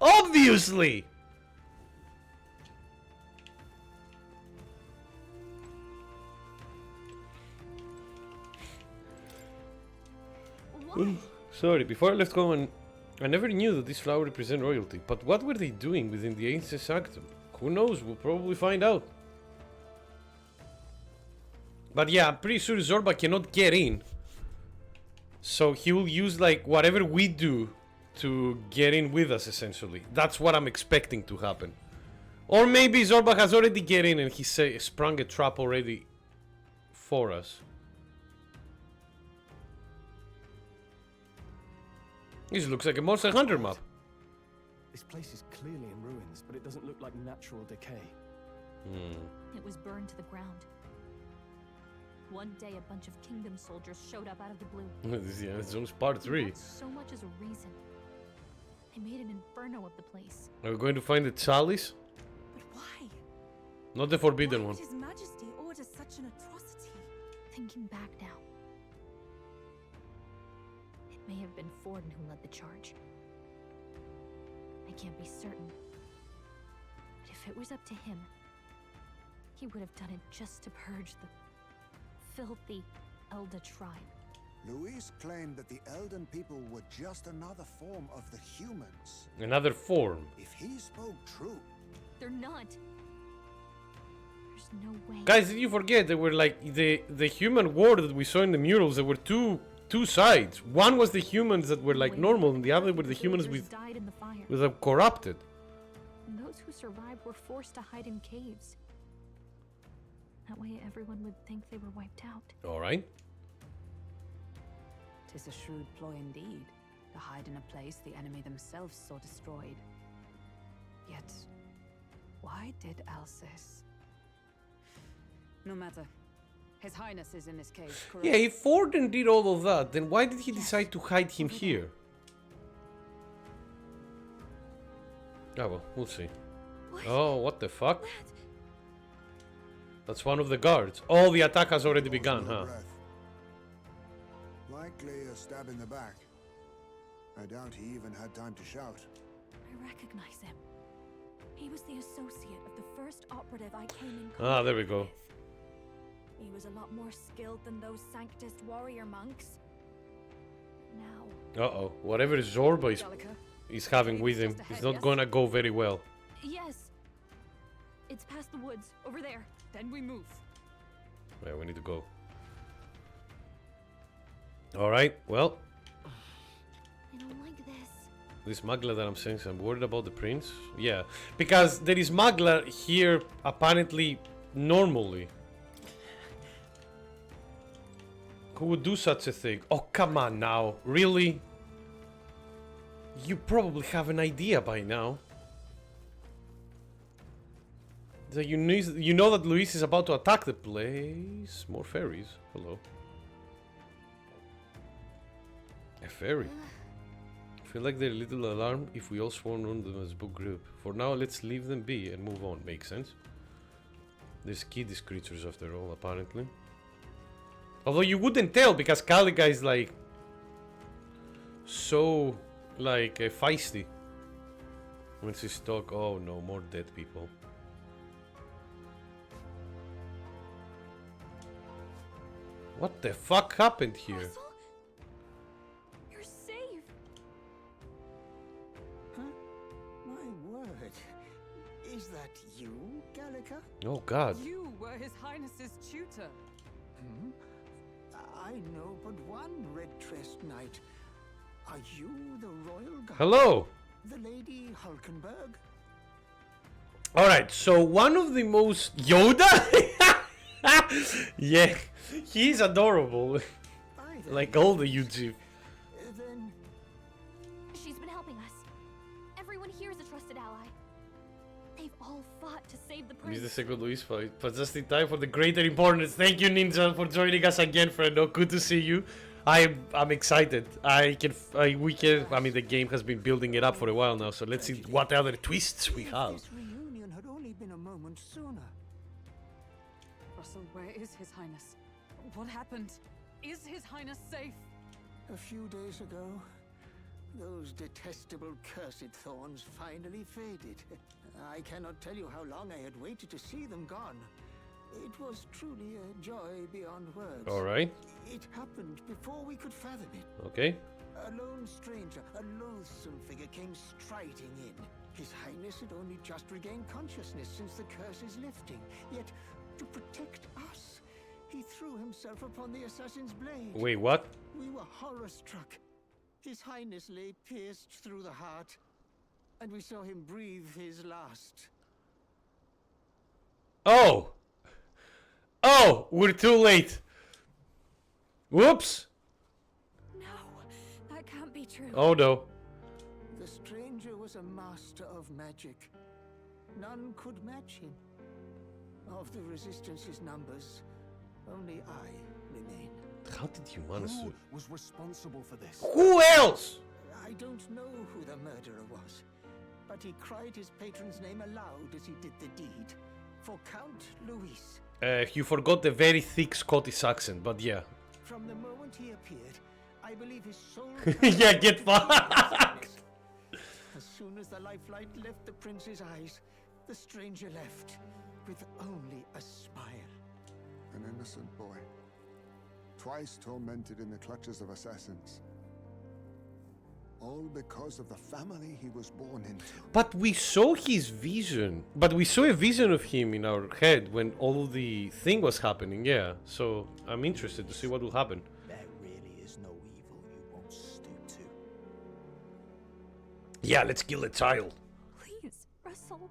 Obviously! What? Sorry, before I left home, I never knew that this flower represents royalty. But what were they doing within the ancient sanctum? Who knows? We'll probably find out. But yeah, I'm pretty sure Zorba cannot get in. So he will use like whatever we do to get in with us, essentially. That's what I'm expecting to happen. Or maybe Zorba has already get in and he sprung a trap already for us. This looks like a Monster Hunter map. This place is clearly in ruins, but it doesn't look like natural decay. It was burned to the ground. One day, a bunch of kingdom soldiers showed up out of the blue. This is almost part 3. Without so much as a reason. They made an inferno of the place. Are we going to find the chalice? But why? Not the forbidden Why one. would His Majesty order such an atrocity? Thinking back now, it may have been Forden who led the charge. I can't be certain. But if it was up to him, he would have done it just to purge the filthy Elda tribe. Luis claimed that the Elden people were just another form of the humans. Another form. If he spoke true... They're not. There's no way. Guys, did you forget there were like the human war that we saw in the murals? There were two sides. One was the humans that were like normal, and the other were the humans with died in the fire. with them corrupted. And those who survived were forced to hide in caves. That way everyone would think they were wiped out. All right. 'Tis a shrewd ploy indeed, to hide in a place the enemy themselves saw destroyed. Yet, why did Alcest? No matter. His Highness is in this cave, correct? Yeah, if Forden did all of that, then why did he decide to hide him here? Oh well, we'll see. What? Oh, what the fuck? That's one of the guards. Oh, the attack has already begun, huh? Likely a stab in the back. I doubt he even had time to shout. I recognize him. He was the associate of the first operative I came in contact Ah, there we go. with. He was a lot more skilled than those Sanctist warrior monks. Now... Uh-oh. Whatever Zorba is having with him is not gonna go very well. Yes. It's past the woods, over there. Then we move. Yeah, we need to go. Alright, well. I don't like this. This Magla that I'm saying, so I'm worried about the prince. Yeah, because there is Magla here apparently normally. Who would do such a thing? Oh, come on now. Really? You probably have an idea by now. That you know that Luis is about to attack the place. More fairies. Hello. A fairy. I feel like they're a little alarmed if we all swarm on them as book group. For now, let's leave them be and move on. Makes sense. There's kiddish creatures after all, apparently. Although you wouldn't tell because Calica is like so like feisty when she's talk. Oh no, more dead people. What the fuck happened here? Russell? You're safe. Huh? My word. Is that you, Gallica? Oh god. You were His Highness's tutor. Hmm? I know but one red-tressed knight. Are you the royal guard? Hello. The Lady Hulkenberg? Alright, so one of the most Yoda? Yeah, he's adorable. Like all the YouTube. Then She's been helping us. Everyone here is a trusted ally. They've all fought to save the This prince. is the second Luis fight, but just in time for the greater importance. Thank you, Ninja, for joining us again, friendo. Good to see you. I'm excited. I mean, the game has been building it up for a while now, so let's see what other twists we have. this reunion had only been a moment sooner. Russell, where is His Highness? What happened? Is His Highness safe? A few days ago, those detestable cursed thorns finally faded. I cannot tell you how long I had waited to see them gone. It was truly a joy beyond words. Alright. It happened before we could fathom it. Okay. A lone stranger, a loathsome figure came striding in. His Highness had only just regained consciousness since the curse's lifting. Yet, to protect us, he threw himself upon the assassin's blade. Wait, what? We were horror-struck. His Highness lay pierced through the heart, and we saw him breathe his last. Oh! Oh! We're too late! Whoops! No, that can't be true. Oh no. The stranger was a master of magic. None could match him. Of the Resistance's numbers, only I remain. How did you manage to... Who was responsible for this? Who else? I don't know who the murderer was, but he cried his patron's name aloud as he did the deed. For Count Luis. You forgot the very thick Scottish accent, but yeah. From the moment he appeared, I believe his soul... Yeah, get fucked! As soon as the lifelight left the prince's eyes, the stranger left, with only a smile. An innocent boy. Twice tormented in the clutches of assassins. All because of the family he was born into. But we saw his vision. But we saw a vision of him in our head when all the thing was happening, yeah. So I'm interested to see what will happen. There really is no evil you won't stoop to. Yeah, let's kill a child. Please, Russell.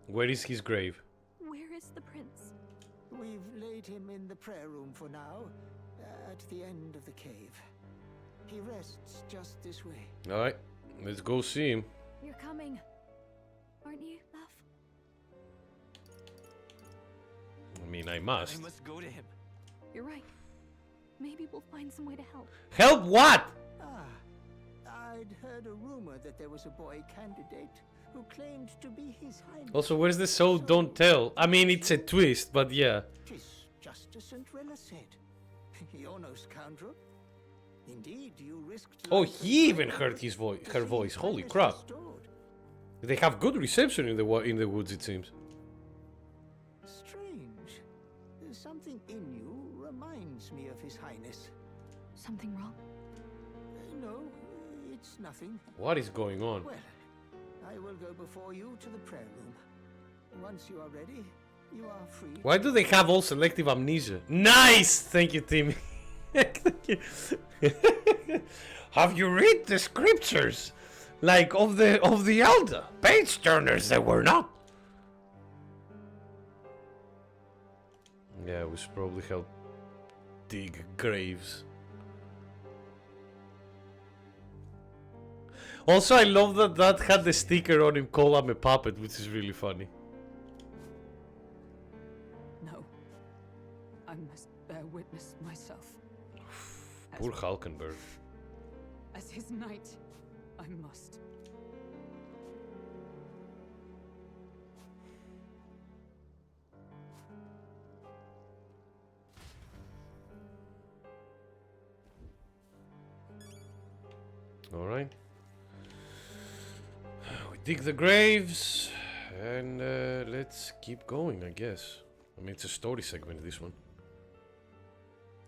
Where is his grave? Where is the prince? We've laid him in the prayer room for now, at the end of the cave. He rests just this way. Alright, let's go see him. You're coming, aren't you, love? I mean, I must. I must go to him. You're right. Maybe we'll find some way to help. Help what? I'd heard a rumor that there was a boy candidate who claimed to be his highness. Also, where's the soul? Don't tell. I mean, it's a twist, but yeah. 'Tis just as Cinderella said. You're no scoundrel. Indeed, you risked... Oh, life he and even limb heard his to her see voice. his Holy highness crap. restored. They have good reception in the woods, it seems. Strange. Something in you reminds me of his highness. Something wrong? No, it's nothing. What is going on? Well, I will go before you to the prayer room. Once you are ready, you are free. Why do they have all selective amnesia? Nice! Thank you, Timmy. Thank you. Have you read the scriptures? Like of the elder? Page turners they were not. Yeah, we should probably help dig graves. Also, I love that had the sticker on him, call I'm a puppet, which is really funny. No. I must bear witness myself. Poor Hulkenberg. As his knight, I must. Alright. We dig the graves and let's keep going, I guess. I mean, it's a story segment, this one.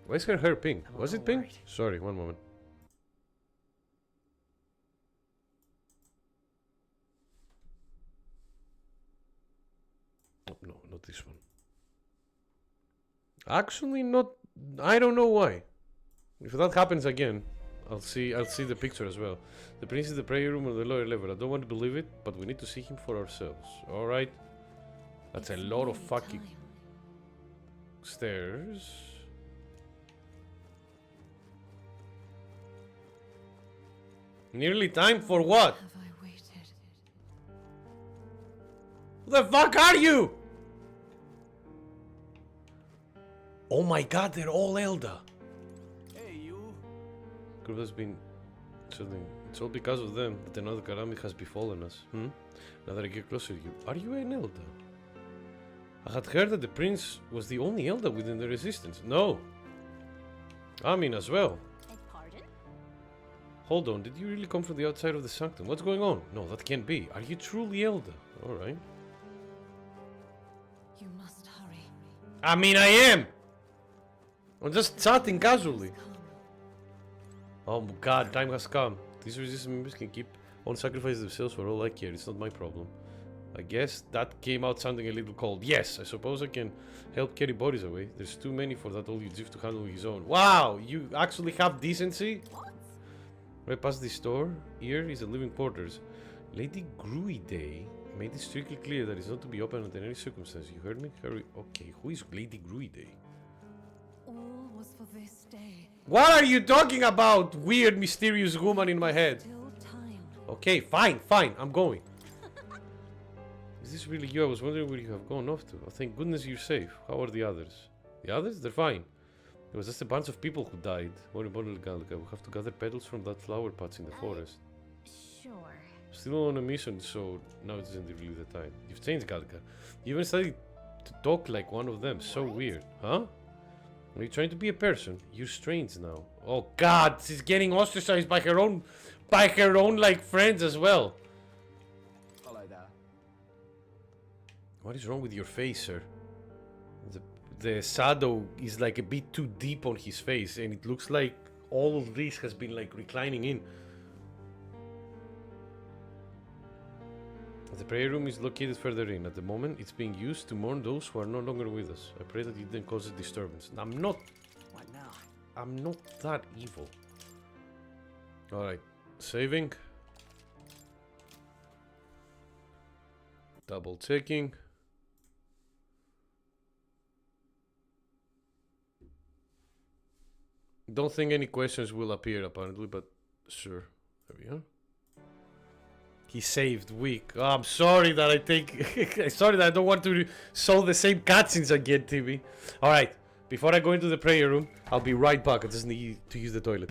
Why is her hair pink? Was it pink? Right. Sorry, one moment. Oh, no, not this one. Actually, not. I don't know why. If that happens again, I'll see the picture as well. The prince is the prayer room on the lower level. I don't want to believe it, but we need to see him for ourselves. Alright? That's a lot of fucking stairs. Nearly time for what? Have I waited? Who the fuck are you? Oh my god, they're all Elder. Hey, you. Could have been something. It's all because of them that another calamity has befallen us. Now that I get closer to you, are you an Elder? I had heard that the prince was the only Elder within the resistance. No. I mean as well. Pardon? Hold on, did you really come from the outside of the sanctum? What's going on? No, that can't be. Are you truly Elder? Alright. You must hurry. I mean, I am! I'm just chatting casually. Oh god, time has come. These resistance members can keep on sacrificing themselves for all I care. It's not my problem. I guess that came out sounding a little cold. Yes, I suppose I can help carry bodies away. There's too many for that old Yujif to handle his own. Wow, you actually have decency? Right past this door, here is a living quarters. Lady Gruide made it strictly clear that it's not to be opened under any circumstance. You heard me? Hurry. Okay, who is Lady Gruide? All was for this day. What are you talking about, weird, mysterious woman in my head? Still time. Okay, fine, fine, I'm going. Is this really you? I was wondering where you have gone off to. Oh, thank goodness you're safe. How are the others? The others? They're fine. It was just a bunch of people who died. More importantly, Galga, we have to gather petals from that flower patch in the forest. Sure. Still on a mission, so now it isn't really the time. You've changed, Galga. You even studied to talk like one of them. So weird. Huh? Are you trying to be a person? You're strange now. Oh god, she's getting ostracized by her own like friends as well. Hello there. What is wrong with your face, sir? The shadow is like a bit too deep on his face, and it looks like all of this has been like reclining in. The prayer room is located further in. At the moment, it's being used to mourn those who are no longer with us. I pray that you didn't cause a disturbance. I'm not... What now? I'm not that evil. Alright. Saving. Double checking. Don't think any questions will appear apparently, but sure. There we are. He saved weak. Oh, I'm sorry that I take... sorry that I don't want to show the same cutscenes again, TV. Alright, before I go into the prayer room, I'll be right back. I just need to use the toilet.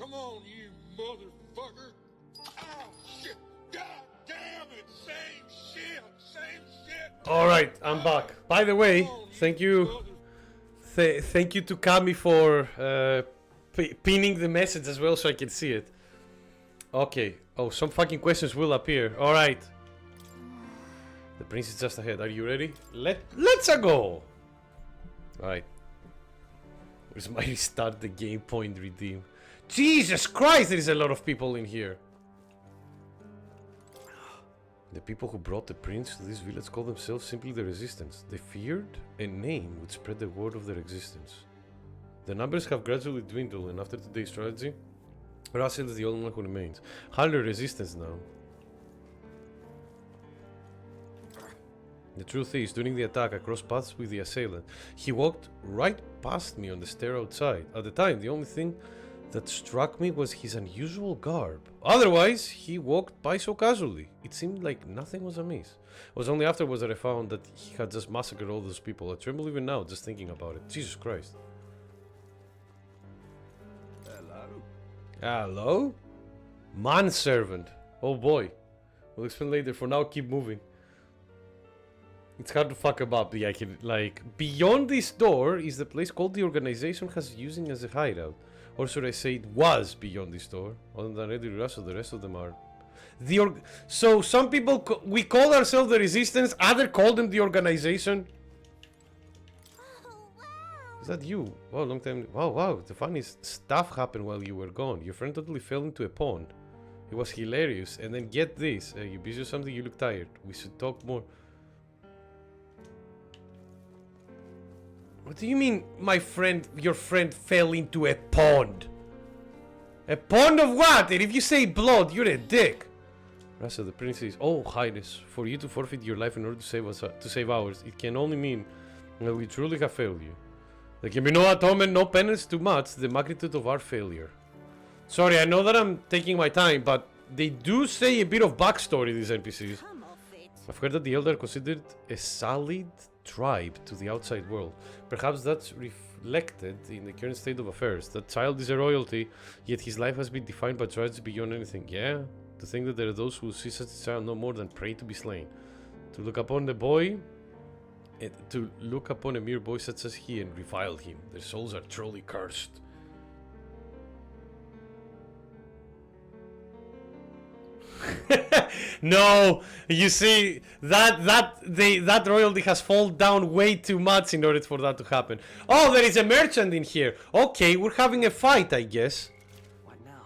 Come on, you motherfucker! Oh, shit! God damn it! Same shit! Alright, I'm back. By the way, thank you. Thank you to Kami for pinning the message as well so I can see it. Okay. Oh, some fucking questions will appear. Alright. The prince is just ahead. Are you ready? Let's go! Alright. Where's my restart the game point redeem? Jesus Christ, there is a lot of people in here. The people who brought the prince to this village call themselves simply the Resistance. They feared a name would spread the word of their existence. The numbers have gradually dwindled, and after today's tragedy, Russell is the only one who remains. Hardly Resistance now. The truth is, during the attack, I crossed paths with the assailant. He walked right past me on the stair outside. At the time, the only thing that struck me was his unusual garb. Otherwise, he walked by so casually. It seemed like nothing was amiss. It was only afterwards that I found that he had just massacred all those people. I tremble even now just thinking about it. Jesus Christ. Hello? Hello? Manservant. Oh boy. We'll explain later. For now, keep moving. It's hard to fuck him up. Yeah, I can, like, beyond this door is the place called the organization has using as a hideout. Or should I say it was beyond this door? Other than Eddie Russell, the rest of them are... So some people, we call ourselves the Resistance, others call them the organization. Is that you? Wow, long time... Wow, the funniest stuff happened while you were gone. Your friend totally fell into a pond. It was hilarious. And then get this. You busy or something? You look tired. We should talk more. What do you mean, your friend fell into a pond? A pond of what? And if you say blood, you're a dick. Russell, the prince says, "Oh, Highness, for you to forfeit your life in order to save ours, it can only mean that we truly have failed you. There can be no atonement, no penance to match the magnitude of our failure." Sorry, I know that I'm taking my time, but they do say a bit of backstory, these NPCs. I've heard that the Elder are considered a solid tribe to the outside world. Perhaps that's reflected in the current state of affairs. That child is a royalty, yet his life has been defined by tragedy beyond anything. Yeah, to think that there are those who see such a child no more than prey to be slain. To look upon the boy, to look upon a mere boy such as he and revile him. Their souls are truly cursed. No, you see that royalty has fallen down way too much in order for that to happen. Oh, there is a merchant in here. Okay, we're having a fight, I guess. What now?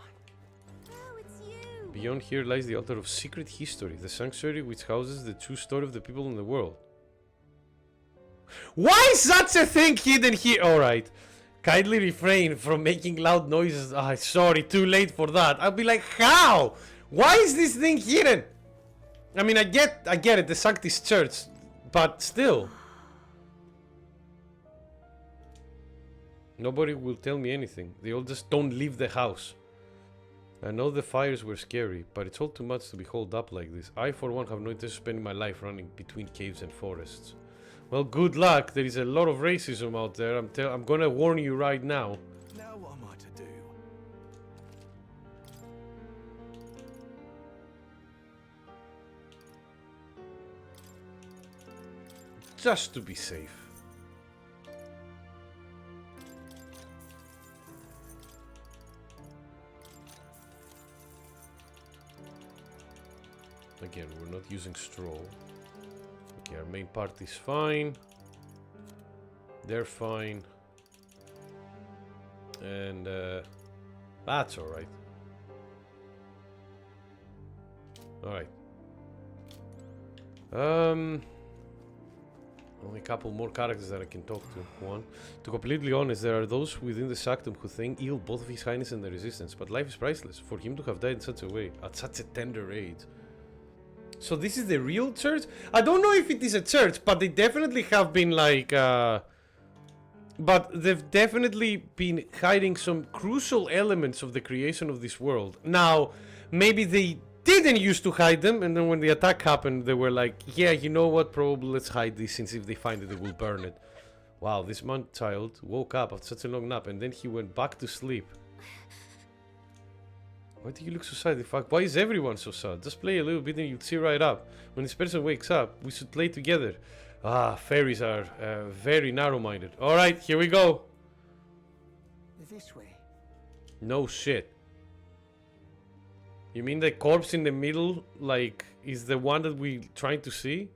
Oh, it's you! Beyond here lies the altar of secret history, the sanctuary which houses the true story of the people in the world. Why is such a thing hidden here? Alright. Kindly refrain from making loud noises. Ah, sorry, too late for that. I'll be like, how? Why is this thing hidden? I mean, I get it, the Sanctis Church, but still. Nobody will tell me anything. They all just don't leave the house. I know the fires were scary, but it's all too much to be holed up like this. I, for one, have no intention of spending my life running between caves and forests. Well, good luck. There is a lot of racism out there. I'm gonna warn you right now. Now what am I to do? Just to be safe. Again, we're not using straw. Okay, our main party's fine. They're fine. And that's alright. Alright. Only a couple more characters that I can talk to. One. To completely honest, there are those within the Sanctum who think ill both of His Highness and the Resistance, but life is priceless. For him to have died in such a way, at such a tender age. So this is the real church? I don't know if it is a church, but they definitely have been like... but they've definitely been hiding some crucial elements of the creation of this world. Now, maybe they didn't used to hide them, and then when the attack happened, they were like, yeah, you know what, probably let's hide this, since if they find it, they will burn it. Wow, this man-child woke up after such a long nap, and then he went back to sleep. Why do you look so sad? Fuck, why is everyone so sad? Just play a little bit and you'll see right up. When this person wakes up, we should play together. Ah, fairies are very narrow-minded. Alright, here we go. This way. No shit. You mean the corpse in the middle, like, is the one that we trying to see?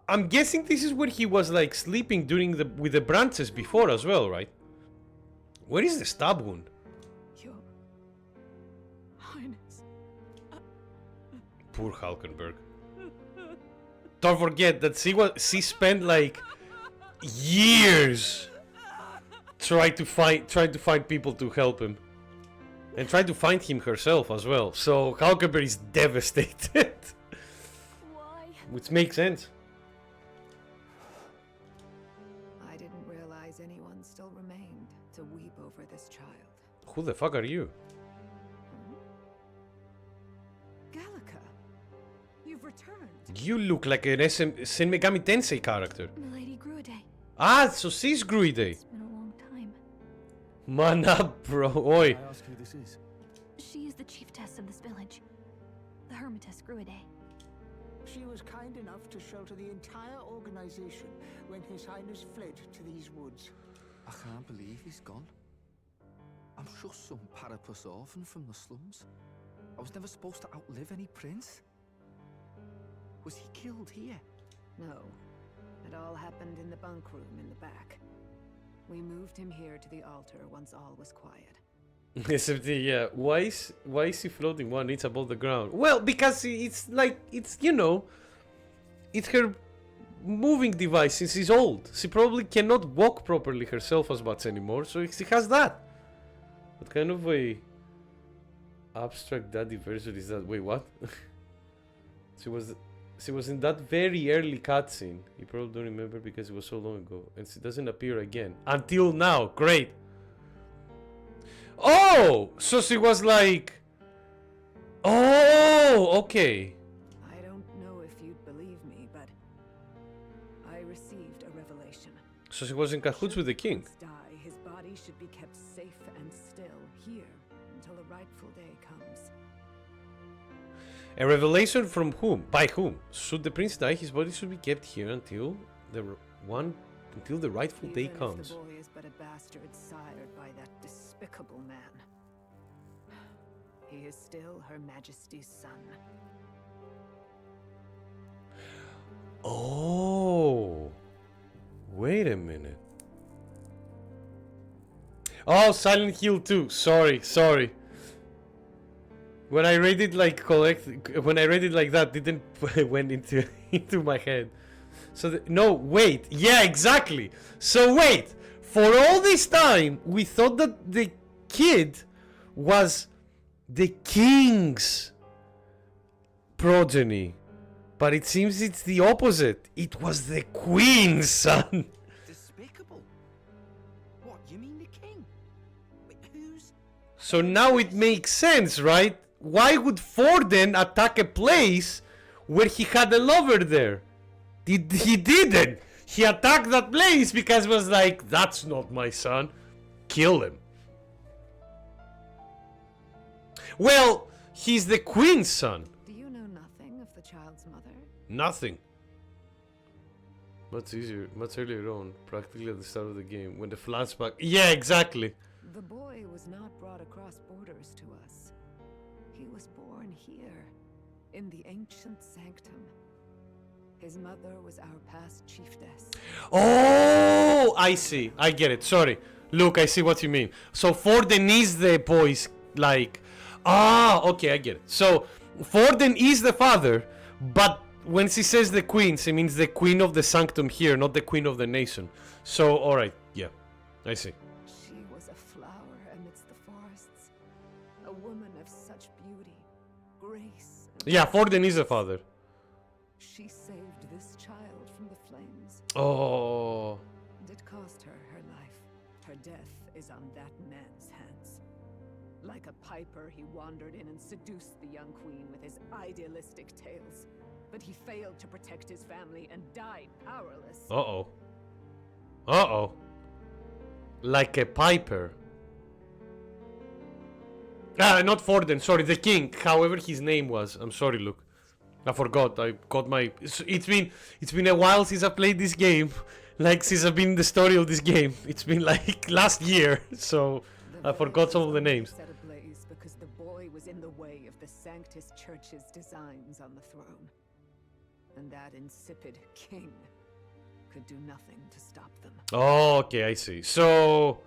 I'm guessing this is where he was, like, sleeping during with the branches before as well, right? Where is the stab wound? Poor Hulkenberg. Don't forget that she spent like years trying to find people to help him, and tried to find him herself as well. So Hulkenberg is devastated. Why? Which makes sense. I didn't realize anyone still remained to weep over this child. Who the fuck are you? Returned. You look like an Shin Megami Tensei character. Milady Gruide. Ah, so she's Gruide. It's been a long time. Man up, bro. Oi. Can I ask who this is? She is the chiefess of this village. The Hermitess Gruide. She was kind enough to shelter the entire organization when His Highness fled to these woods. I can't believe he's gone. I'm just some parapus orphan from the slums. I was never supposed to outlive any prince. Was he killed here? No. It all happened in the bunk room in the back. We moved him here to the altar once all was quiet. Yeah, why is he floating 1 inch above the ground? Well, because it's like, it's, you know, it's her moving device since she's old. She probably cannot walk properly herself as much anymore, so she has that. What kind of a abstract daddy version is that? Wait, what? She was in that very early cutscene. You probably don't remember because it was so long ago. And she doesn't appear again. Until now. Great. Oh! So she was like... Oh! Okay. I don't know if you'd believe me, but I received a revelation. So she was in cahoots with the king. Should Prince die, his body should be kept safe and still here until the rightful day comes. A revelation from whom? By whom? Should the prince die, his body should be kept here until the rightful day comes. Even if the boy is but a bastard sired by that despicable man, he is still Her Majesty's son. Oh, wait a minute. Oh, Silent Hill 2. Sorry. When I read it like that, didn't went into my head. So no, wait. Yeah, exactly. So wait. For all this time, we thought that the kid was the king's progeny. But it seems it's the opposite. It was the queen's son. Despicable. What, you mean the king? Wait, who's... So now it makes sense, right? Why would Forden attack a place where he had a lover there? He didn't. He attacked that place because it was like, that's not my son. Kill him. Well, he's the queen's son. Do you know nothing of the child's mother? Nothing. Much easier, much earlier on, practically at the start of the game, when the flashback... Yeah, exactly. The boy was not brought across borders to us. He was born here, in the ancient sanctum. His mother was our past chiefess. Oh, I see. I get it. Sorry. Look, I see what you mean. So Forden is the boy's, like... Ah, okay, I get it. So Forden is the father, but when she says the queen, she means the queen of the sanctum here, not the queen of the nation. So, alright, yeah. I see. She was a flower amidst the forests. A woman of such beauty, grace... Yeah, Forden is the father. She saved this child from the flames. Oh. And it cost her her life. Her death is on that man's hands. Like a piper, he wandered in and seduced the young queen with his idealistic tales. But he failed to protect his family and died powerless. Uh-oh. Uh-oh. Like a piper. Ah, not Forden, sorry, the king. However his name was. I'm sorry, Luke. I forgot. I got my... It's been a while since I played this game. Like, since I've been in the story of this game. It's been like last year. So, I forgot some of the names. Set ablaze because the boy was in the way of the Sanctus Church's designs on the throne. And that insipid king could do nothing to stop them. Oh, okay, I see. So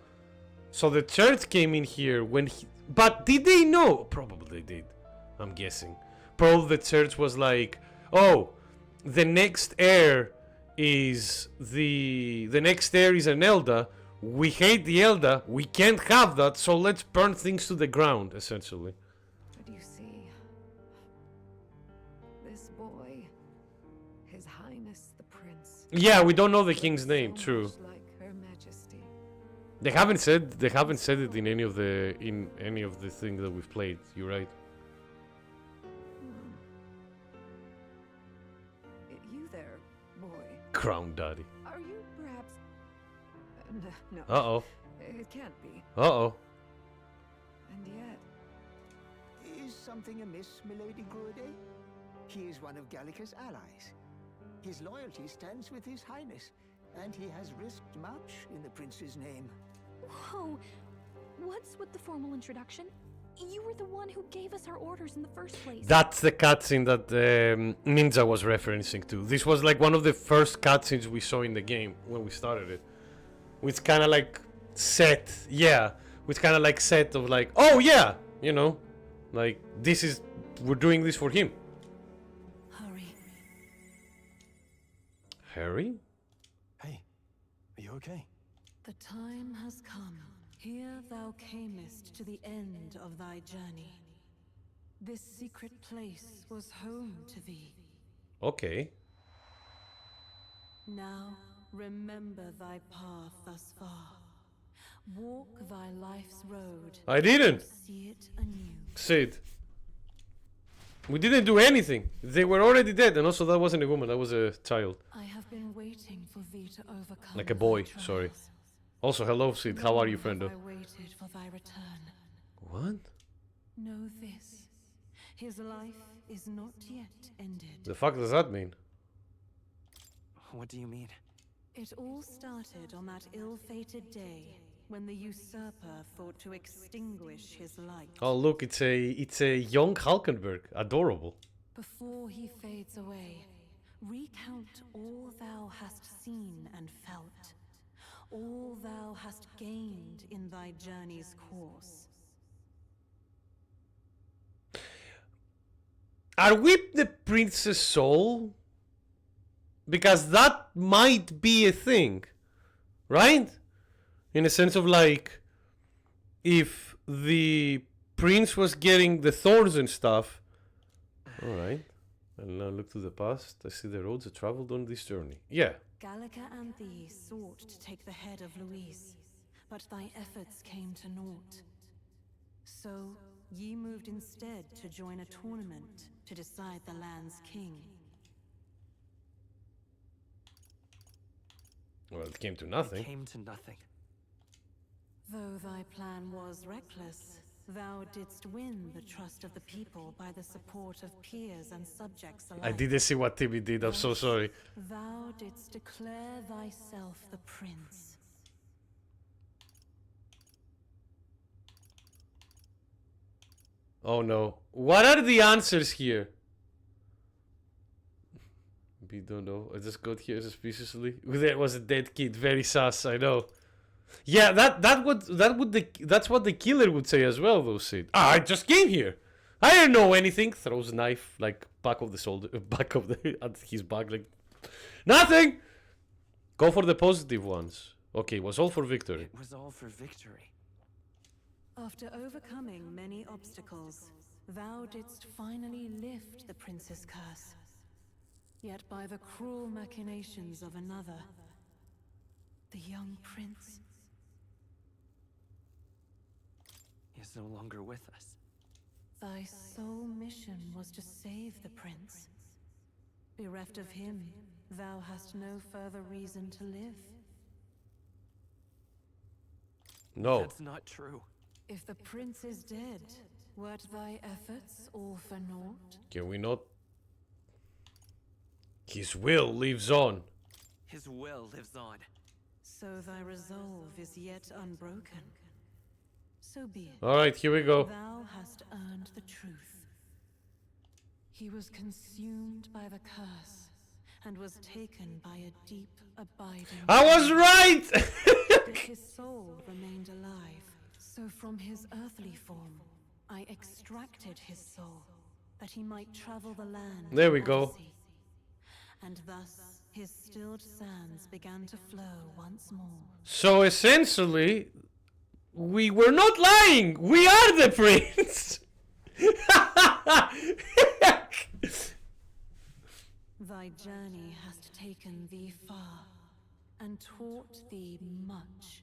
the church came in here when he... But did they know? Probably they did. I'm guessing. Probably the church was like, oh, the next heir is an elder. We hate the elder. We can't have that. So let's burn things to the ground, essentially. But you see, this boy, His Highness the Prince. Yeah, we don't know the king's name. So True. much like Her Majesty. They haven't said it in any of the things that we've played. You're right. You there, boy. Crown Daddy. Are you perhaps... no. Uh-oh. It can't be. Uh-oh. And yet... Is something amiss, milady Grude? He is one of Gallica's allies. His loyalty stands with His Highness, and he has risked much in the prince's name. Whoa! What's with the formal introduction? You were the one who gave us our orders in the first place. That's the cutscene that Ninja was referencing to. This was like one of the first cutscenes we saw in the game when we started it. Which kind of like set, yeah. Which kind of like set of like, oh yeah, you know, like this is, we're doing this for him. Hurry. Harry? Hey, are you okay? The time has come. Here thou camest to the end of thy journey. This secret place was home to thee. Okay. Now remember thy path thus far. Walk thy life's road. I didn't. See it anew. Sid. We didn't do anything. They were already dead, and also that wasn't a woman, that was a child. I have been waiting for thee to overcome. Like a boy, thy sorry. trials. Also, hello Sid, how are you, friendo? I waited for thy return. What? Know this. His life is not yet ended. The fuck does that mean? What do you mean? It all started on that ill-fated day when the usurper thought to extinguish his light. Oh look, it's a young Hulkenberg. Adorable. Before he fades away, recount all thou hast seen and felt, all thou hast gained in thy journey's course. Are we the Princess Soul? Because that might be a thing, right? In a sense of like, if the prince was getting the thorns and stuff. Alright. I'll now look to the past. I see the roads I traveled on this journey. Yeah. Gallica and thee sought to take the head of Luis, but thy efforts came to naught. So, ye moved instead to join a tournament to decide the land's king. Well, it came to nothing. It came to nothing. Though thy plan was reckless, thou didst win the trust of the people by the support of peers and subjects alike. I didn't see what Timmy did, I'm so sorry. Thou didst declare thyself the prince. Oh no. What are the answers here? We don't know. I just got here suspiciously. There was a dead kid. Very sus, I know. Yeah, that's what the killer would say as well, though, Sid. Ah, I just came here. I didn't know anything. Throws a knife like back of the shoulder, back of the at his back, like nothing. Go for the positive ones. Okay, it was all for victory. It was all for victory. After overcoming many obstacles, thou didst finally lift the prince's curse. Yet by the cruel machinations of another, the young prince is no longer with us. Thy sole mission was to save the prince. Bereft of him, thou hast no further reason to live. No. That's not true. If the prince is dead, wert thy efforts all for naught? Can we not? His will lives on. His will lives on. So thy resolve is yet unbroken. So be it. Alright, here we go. Thou hast earned the truth. He was consumed by the curse, and was taken by a deep, abiding... I was right! Yet his soul remained alive. So from his earthly form, I extracted his soul, that he might travel the land. There we go. And thus, his stilled sands began to flow once more. So essentially, we were not lying. We are the prince. Thy journey hast taken thee far, and taught thee much.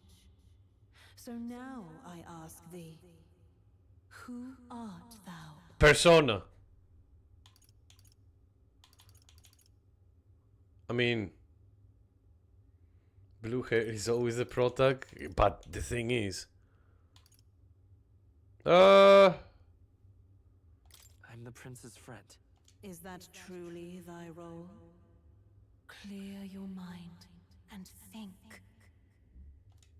So now I ask thee, who art thou? Persona. I mean, blue hair is always the protag, but the thing is, I'm the prince's friend. Is that truly thy role? Clear your mind and think.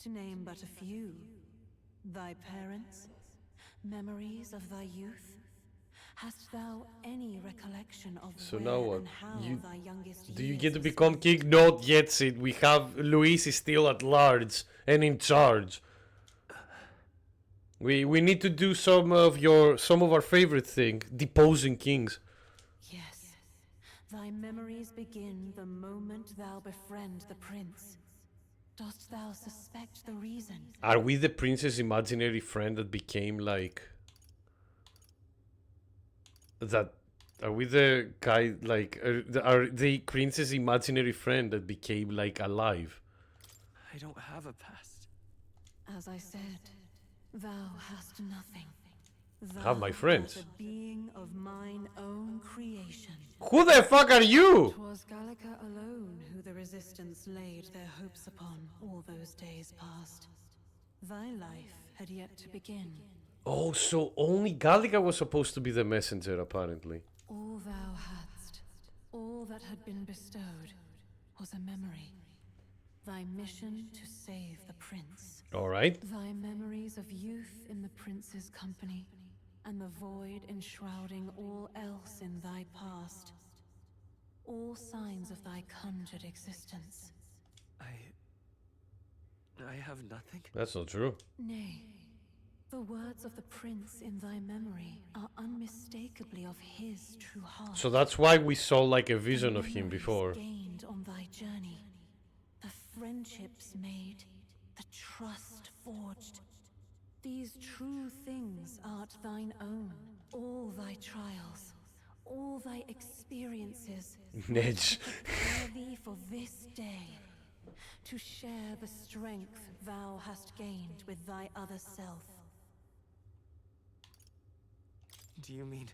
To name but a few, thy parents, memories of thy youth. Hast thou any recollection of so where now what? and how thy youngest Do you years get to were become spent? king? Not yet, Sid. We have Luis is still at large and in charge. We need to do some of our favorite thing, deposing kings. Yes, thy memories begin the moment thou befriend the prince. Dost thou suspect the reason? Are we the prince's imaginary friend that became like that? Are we the guy like are the prince's imaginary friend that became like alive? I don't have a past. As I said, thou hast nothing. Thou Have my friends. art a being of mine own creation. Who the fuck are you? 'Twas Gallica alone who the resistance laid their hopes upon all those days past. Thy life had yet to begin. Oh, so only Gallica was supposed to be the messenger, apparently. All thou hadst, all that had been bestowed, was a memory. Thy mission to save the prince. Alright. Thy memories of youth in the prince's company, and the void enshrouding all else in thy past. All signs of thy conjured existence. I have nothing. That's not true. Nay, the words of the prince in thy memory are unmistakably of his true heart. So that's why we saw like a vision of him before. Gained on thy journey, the friendships made, the trust forged. These true things art thine own. All thy trials, all thy experiences. Nedge. Prepare thee for this day, to share the strength thou hast gained with thy other self. Do you mean?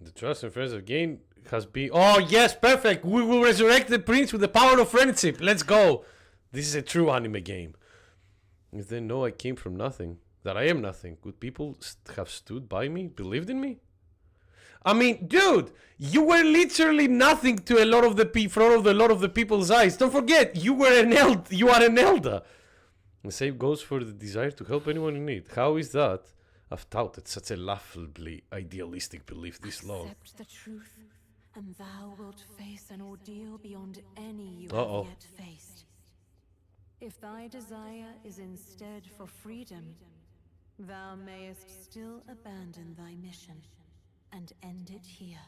The trust and friends of gain has been... Oh, yes, perfect! We will resurrect the prince with the power of friendship. Let's go! This is a true anime game. If they know I came from nothing, that I am nothing, could people have stood by me, believed in me? I mean, dude, you were literally nothing to a lot of the people's eyes. Don't forget, you are an elder. The same goes for the desire to help anyone in need. How is that? I've doubted such a laughably idealistic belief this long. Accept the truth, and thou wilt face an ordeal beyond any you Uh-oh. have yet faced. If thy desire is instead for freedom, thou mayest still abandon thy mission and end it here.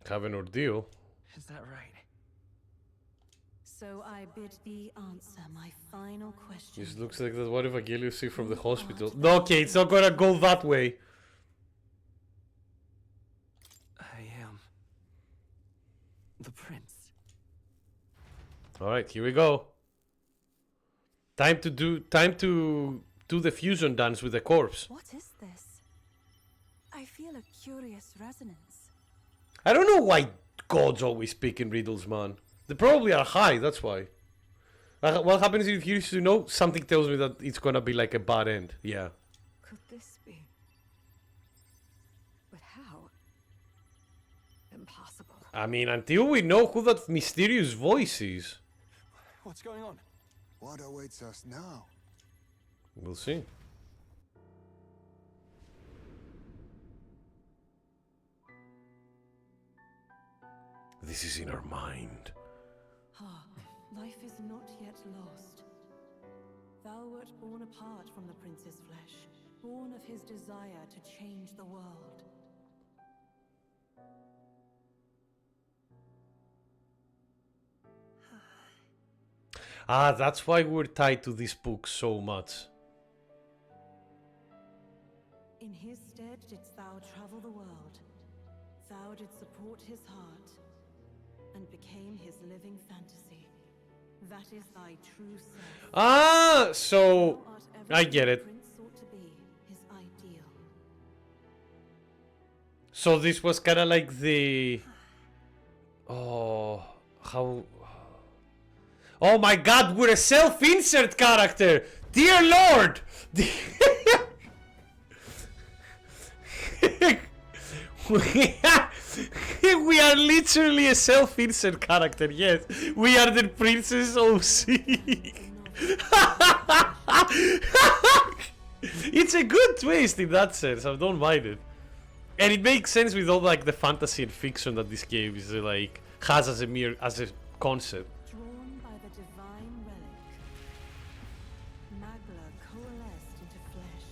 Have an ordeal? Is that right? So I bid thee answer my final question. This looks like that what if Agelio see from the hospital. No, okay, it's not gonna go that way. I am the prince. Alright, here we go. Time to do the fusion dance with the corpse. What is this? I feel a curious resonance. I don't know why gods always speak in riddles, man. They probably are high, that's why. What happens if you used to know? Something tells me that it's gonna be like a bad end. Yeah. Could this be? But how? Impossible. I mean, until we know who that mysterious voice is. What's going on? What awaits us now? We'll see. This is in our mind. Ah, life is not yet lost. Thou wert born apart from the prince's flesh, born of his desire to change the world. Ah, that's why we're tied to this book so much. In his stead didst thou travel the world. Thou didst support his heart, and became his living fantasy. That is thy true self. Ah, so I get it. Prince sought to be his ideal. So this was kind of like the... Oh, how... Oh my god, we're a self-insert character! Dear Lord! We are literally a self-insert character, yes. We are the Princess OC. It's a good twist in that sense, I don't mind it. And it makes sense with all like the fantasy and fiction that this game is like has as a concept. Drawn by the divine relic, Magla coalesced into flesh,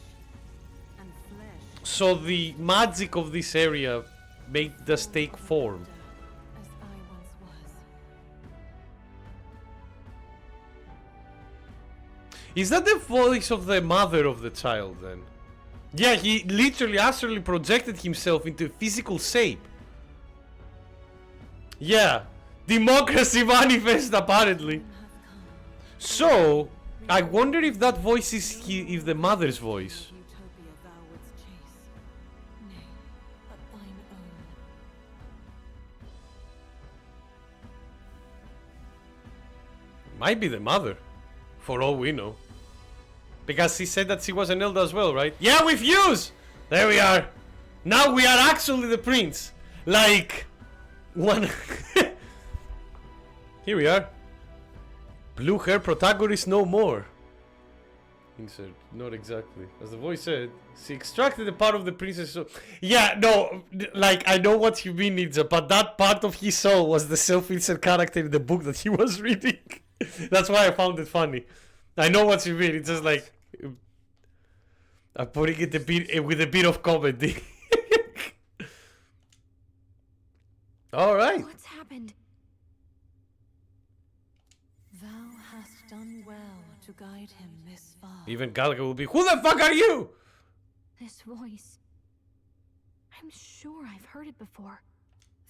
and flesh So the magic of this area made the stake form. as I once was. Is that the voice of the mother of the child then? Yeah, he literally astrally projected himself into a physical shape. Yeah, democracy manifest apparently. So, I wonder if that voice is if the mother's voice. Utopia thou wouldst chase, nay, but thine own. Might be the mother, for all we know. Because he said that she was an elder as well, right? Yeah, we fuse! There we are. Now we are actually the prince. Like, one... Here we are. Blue hair protagonist no more. Insert. Not exactly. As the voice said, she extracted a part of the princess soul. Yeah, no, like, I know what you mean, Ninja, but that part of his soul was the self-insert character in the book that he was reading. That's why I found it funny. I know what you mean, it's just like... I'm putting it with a bit of comedy. Alright. What's happened? Thou hast done well to guide him this far. Even Gallagher will be, who the fuck are you? This voice. I'm sure I've heard it before.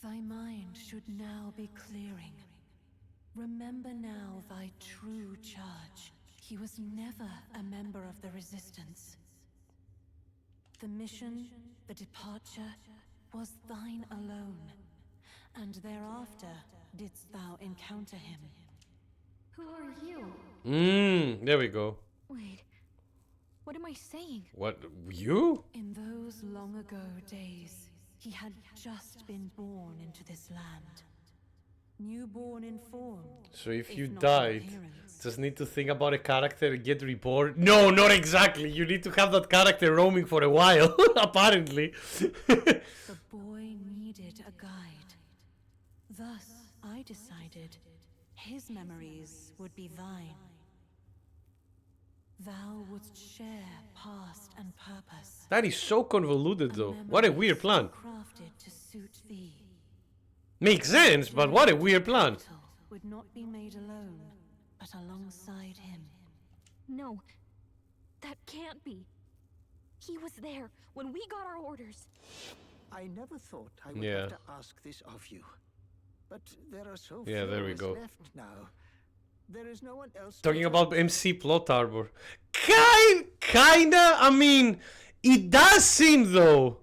Thy mind should now be clearing. Remember now thy true charge. He was never a member of the Resistance. The mission, the departure, was thine alone. And thereafter didst thou encounter him. Who are you? There we go. Wait, what am I saying? What, you? In those long ago days, he had just been born into this land. Newborn in form. So if you not in died, appearance. just need to think about a character and get reborn? No, not exactly. You need to have that character roaming for a while, apparently. The boy needed a guide. Thus, I decided his memories would be thine. Thou wouldst share past and purpose. That is so convoluted though. What a weird plan. Crafted to suit thee. Makes sense, but what a weird plan. Would not be made alone, but alongside him. No, that can't be. He was there when we got our orders. I never thought I would Yeah. have to ask this of you. But there are so Yeah, few there we of us go. left now. There is no one else. Talking about MC plot arbor. Kinda, I mean, it does seem though.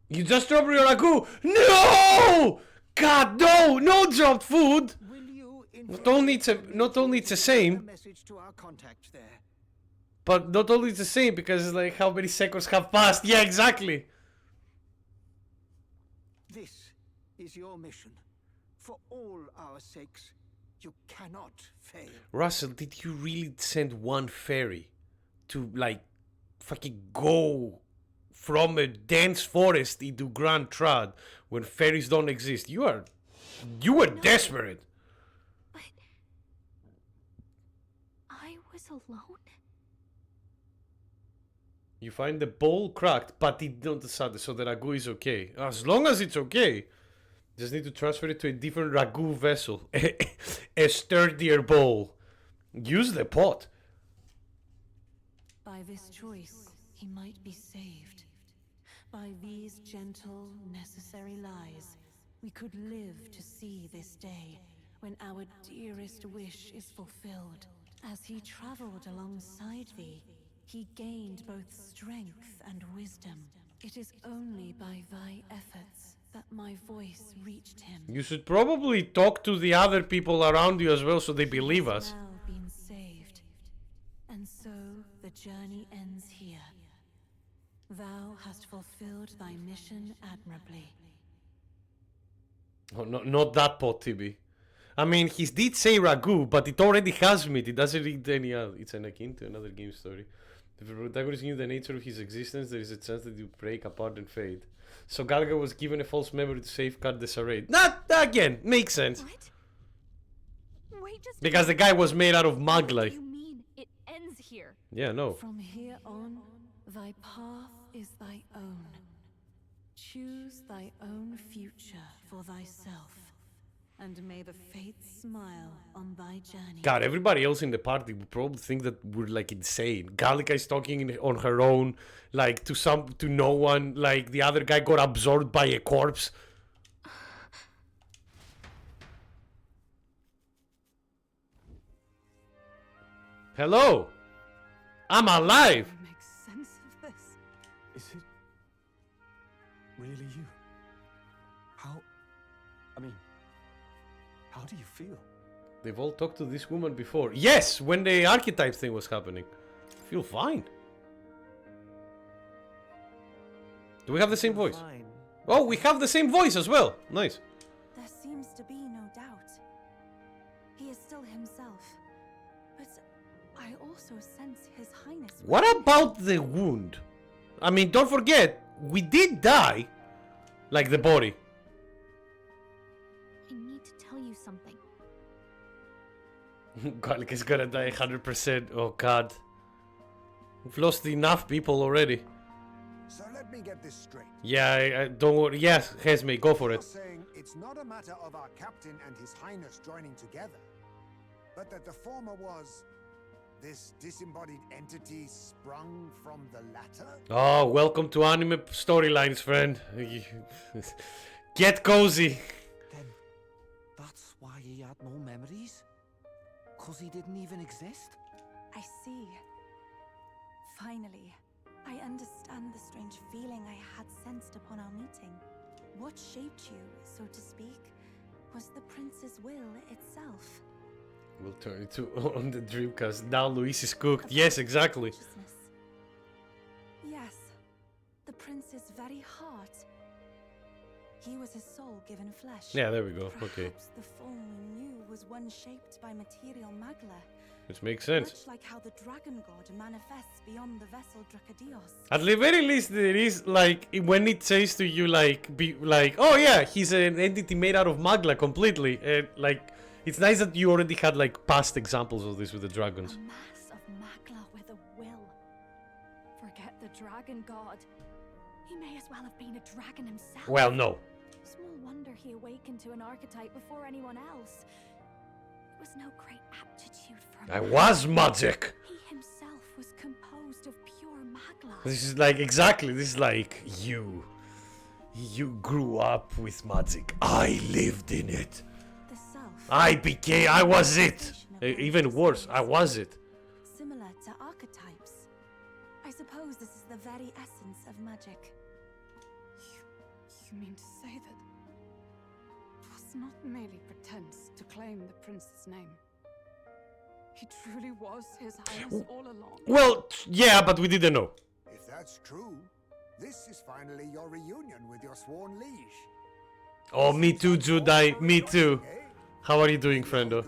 You just dropped your ragu. No! God, no! No dropped food! Not only it's the same, Message to our contact there. but not only it's the same because it's like how many seconds have passed. Yeah, exactly. This is your mission. For all our sakes, you cannot fail. Russell, did you really send one ferry to like fucking go from a dense forest into Grand Trad when ferries don't exist? You were desperate. I was alone? You find the bowl cracked, but it don't decide, so the ragu is okay. As long as it's okay, just need to transfer it to a different ragu vessel, a sturdier bowl. Use the pot. By this choice, he might be saved. By these gentle, necessary lies, we could live to see this day when our dearest wish is fulfilled. As he traveled alongside thee, he gained both strength and wisdom. It is only by thy efforts that my voice reached him. You should probably talk to the other people around you as well so they believe us. Now been saved, and so the journey ends here. Thou hast fulfilled thy mission admirably. Oh, not that pot, Tibi. I mean, he did say ragu, but it already has meat. It doesn't need any other. It's an akin to another game story. If the protagonist knew the nature of his existence, there is a chance that you break apart and fade. So Gallagher was given a false memory to safeguard the charade. That, again, makes sense. Wait, just Because the guy was made out of mug, What like. do you mean it ends here? Yeah, no. From here on, thy path is thy own. Choose thy own future for thyself, and may the fates smile on thy journey. God, everybody else in the party would probably think that we're like insane. Gallica is talking on her own, like to no one. Like the other guy got absorbed by a corpse. Hello, I'm alive. Make sense of this. Is it really you? How do you feel? They've all talked to this woman before. Yes, when the archetype thing was happening. I feel fine. Do we have the same voice? Fine. Oh, we have the same voice as well. Nice. There seems to be no doubt. He is still himself. But I also sense His Highness. What about the wound? I mean, don't forget, we did die. Like the body. I need to tell you something. Garlic is gonna die 100%. Oh god. We've lost enough people already. So let me get this straight. Yeah, I don't worry. Yes, Hesme, go for You're it. saying it's not a matter of our captain and His Highness joining together, but that the former was this disembodied entity sprung from the latter? Oh, welcome to anime storylines, friend. Get cozy. Then that's why he had no memories? 'Cause he didn't even exist? I see. Finally, I understand the strange feeling I had sensed upon our meeting. What shaped you, so to speak, was the prince's will itself. We'll turn it to on the Dreamcast. Now Luis is cooked. Yes, exactly. Yes, the prince's very heart. He was his soul given flesh. Yeah, there we go. Okay. Perhaps the form we knew was one shaped by material magla. Which makes sense. Much like how the dragon god manifests beyond the vessel Dracadios. At the very least, there is like when it says to you like, be like, oh yeah, he's an entity made out of magla completely. Like, it's nice that you already had like past examples of this with the dragons. A mass of magla with a will. Forget the dragon god. He may as well have been a dragon himself. Well, no. Small wonder he awakened to an archetype before anyone else. It was no great aptitude for I was magic. He himself was composed of pure magla. This is like exactly. This is like you. You grew up with magic. I lived in it. The self. I was it. Even worse, I was it. Similar to archetypes. I suppose this is the very essence of magic. You mean to say that it was not merely pretense to claim the prince's name? He truly was His Highness all along. Well, yeah, but we didn't know. If that's true, this is finally your reunion with your sworn liege. Oh, me too, Judai. Me too. How are you doing, friendo?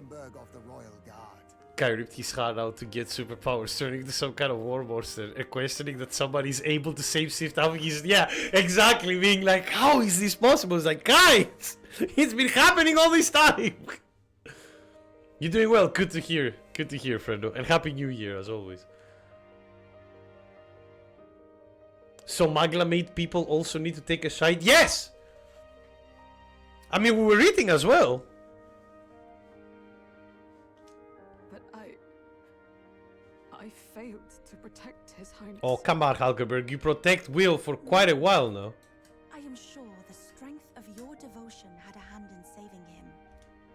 Guy ripped his heart out to get superpowers, turning into some kind of war monster, and questioning that somebody is able to save Swift having his... Yeah, exactly, being like, how is this possible? It's like, guys, it's been happening all this time. You're doing well. Good to hear. Good to hear, friendo. And Happy New Year, as always. So Magla made people also need to take a side? Yes! I mean, we were eating as well. But I failed to protect His Highness. Oh, come on, Halkeberg. You protect Will for quite a while now. I am sure the strength of your devotion had a hand in saving him.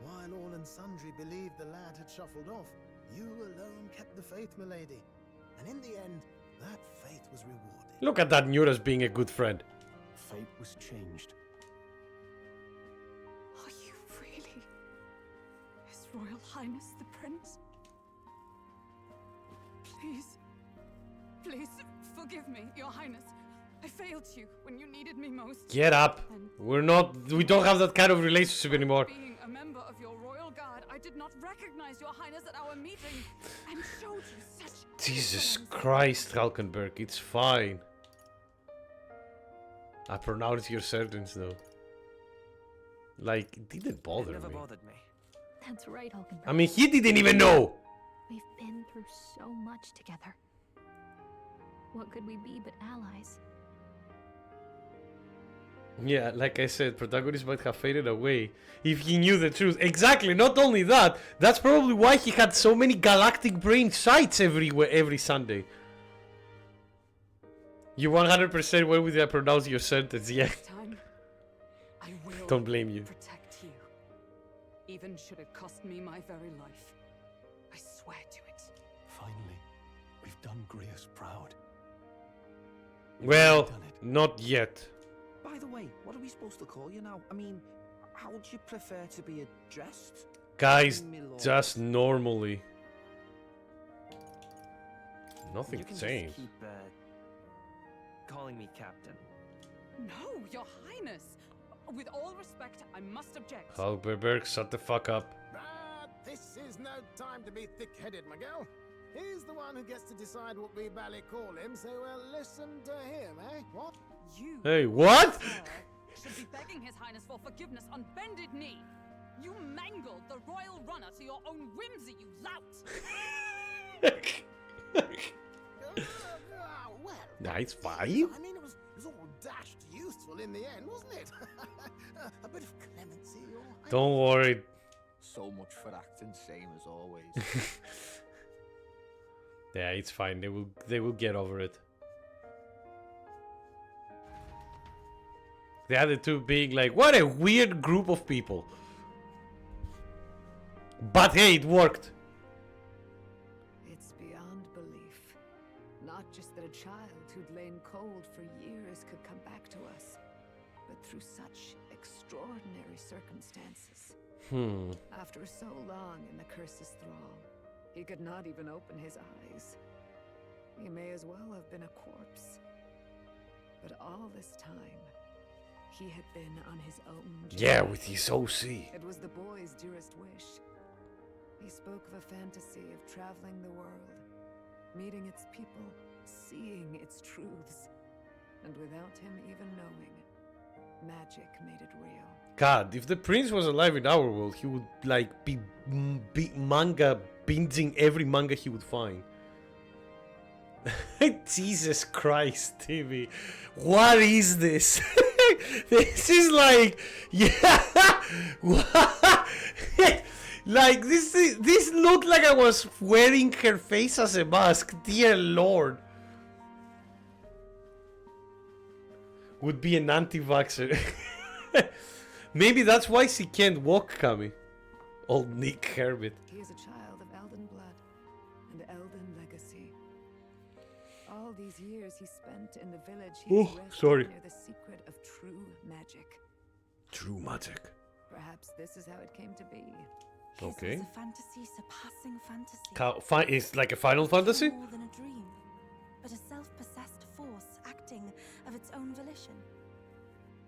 While all and sundry believed the lad had shuffled off, you alone kept the faith, milady. And in the end, that faith was rewarded. Look at that Nuras being a good friend. Fate was changed. Are you really His Royal Highness the Prince? Please forgive me, Your Highness. I failed you when you needed me most. Get up. We don't have that kind of relationship anymore. Being a member of your royal guard, I did not recognize Your Highness at our meeting and showed you such... Jesus Christ, Halkenberg, it's fine. I pronounced your sentence though. Like, it didn't bother It never me. bothered me. That's right, Hulkenberg. I mean, he didn't even know. We've been through so much together. What could we be but allies? Yeah, like I said, protagonist might have faded away if he knew the truth. Exactly, not only that, that's probably why he had so many galactic brain sites every Sunday. You 100% went with I pronounce your sentence, yeah. This time, I will Don't blame you. protect you. Even should it cost me my very life. I swear to it. Finally, we've done Grius proud. Well, not yet. By the way, what are we supposed to call you now? I mean, how would you prefer to be addressed? Guys, Milord? just normally. Nothing You can changed. just keep calling me Captain. No, Your Highness. With all respect, I must object. Halberberg, shut the fuck up. This is no time to be thick-headed, Miguel. He's the one who gets to decide what we bally call him, so we'll listen to him, eh? What? You, Hey, what? should be begging His Highness for forgiveness on bended knee. You mangled the royal runner to your own whimsy, you lout. Well, Nice, fine. I mean, it was all dashed useful in the end, wasn't it? A bit of clemency, or... Don't worry. So much for acting, same as always. Yeah, it's fine. They will get over it. The other two being like, what a weird group of people. But hey, it worked. It's beyond belief. Not just that a child who'd lain cold for years could come back to us, but through such extraordinary circumstances. After so long in the curse's thrall, he could not even open his eyes. He may as well have been a corpse. But all this time, he had been on his own journey. Yeah, with his OC. It was the boy's dearest wish. He spoke of a fantasy of traveling the world, meeting its people, seeing its truths. And without him even knowing, magic made it real. God, if the prince was alive in our world, he would like be manga binging every manga he would find. Jesus Christ, TV. What is this? This is like, yeah. Like this looked like I was wearing her face as a mask. Dear Lord. Would be an anti-vaxxer. Maybe that's why she can't walk, Kami. Old Nick Herbert. He is a child of Elden blood and Elden legacy. All these years he spent in the village, he Oh, sorry. near the secret of true magic. True magic. Perhaps this is how it came to be. Okay. His was a fantasy surpassing fantasy. It's like a Final Fantasy? More than a dream, but a self-possessed force acting of its own volition.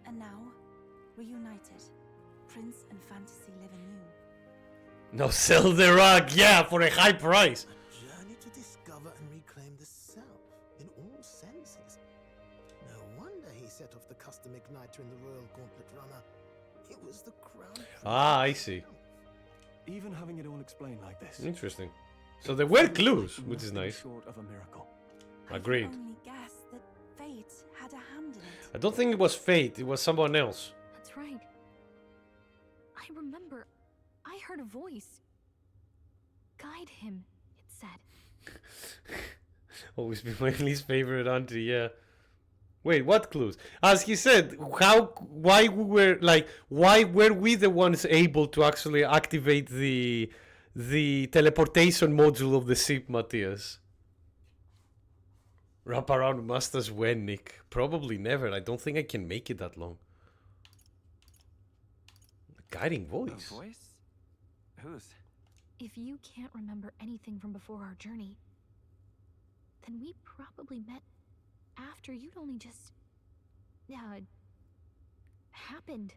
And now, reunited, Prince and Fantasy live anew. No, sell the rug, yeah, for a high price. Journey to discover and reclaim the self in all senses. No wonder he set off the custom igniter in the Royal Gauntlet Runner. It was the crown. Ah, I see. Even having it all explained like this. Interesting. So there were clues, which is nice. Short of a miracle. Agreed. I could only guess that fate had a hand in it. I don't think it was fate, it was someone else. That's right. I remember. I heard a voice. Guide him, it said. Always been my least favorite auntie, yeah. Wait, what clues? As he said, why were we the ones able to actually activate the teleportation module of the ship, Matthias? Wrap around masters when, Nick? Probably never. I don't think I can make it that long. Guiding voice. A voice? Whose? If you can't remember anything from before our journey, then we probably met after you'd only just happened,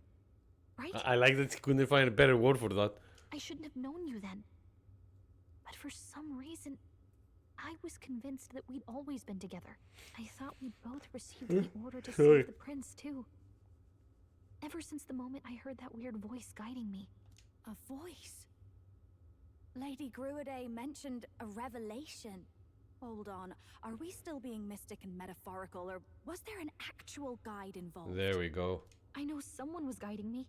right? I like that he couldn't find a better word for that. I shouldn't have known you then. But for some reason, I was convinced that we'd always been together. I thought we'd both received the order to Sorry. save the prince too. Ever since the moment I heard that weird voice guiding me. A voice? Lady Gruaday mentioned a revelation. Hold on, are we still being mystic and metaphorical, or was there an actual guide involved? There we go. I know someone was guiding me.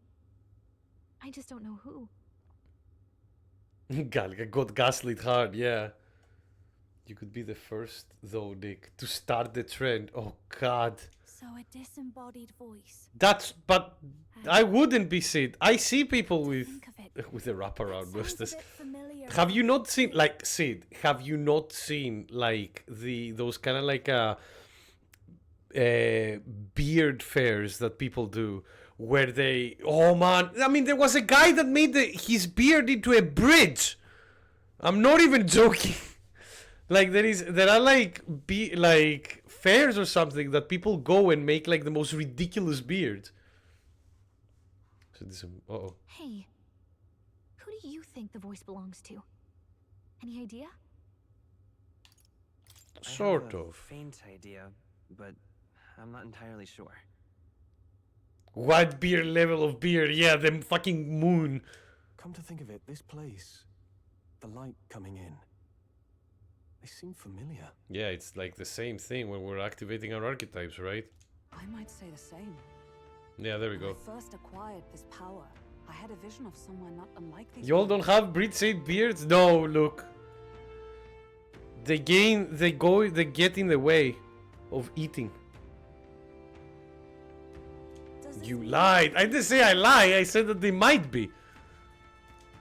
I just don't know who. God, I got gaslit hard, yeah. You could be the first, though, Nick, to start the trend. Oh, God. So a disembodied voice. But I wouldn't be Sid. I see people with a wraparound mustache. Have you not seen, like, Sid, have you not seen, like, those kind of, like, beard fairs that people do? Where they, oh man, I mean, there was a guy that made his beard into a bridge. I'm not even joking. Like there are like fairs or something that people go and make like the most ridiculous beards. So this, Hey, who do do you think the voice belongs to? Any idea? Sort I have a of. faint idea, but I'm not entirely sure. What beer level of beer? Yeah, the fucking moon. Come to think of it, this place, the light coming in, they seem familiar. Yeah, it's like the same thing when we're activating our archetypes, right? I might say the same. Yeah, there we go. When I first acquired this power, I had a vision of someone not unlike these. Y'all don't have breed-shaped beards? No, look. They get in the way of eating. You lied. I didn't say I lie. I said that they might be.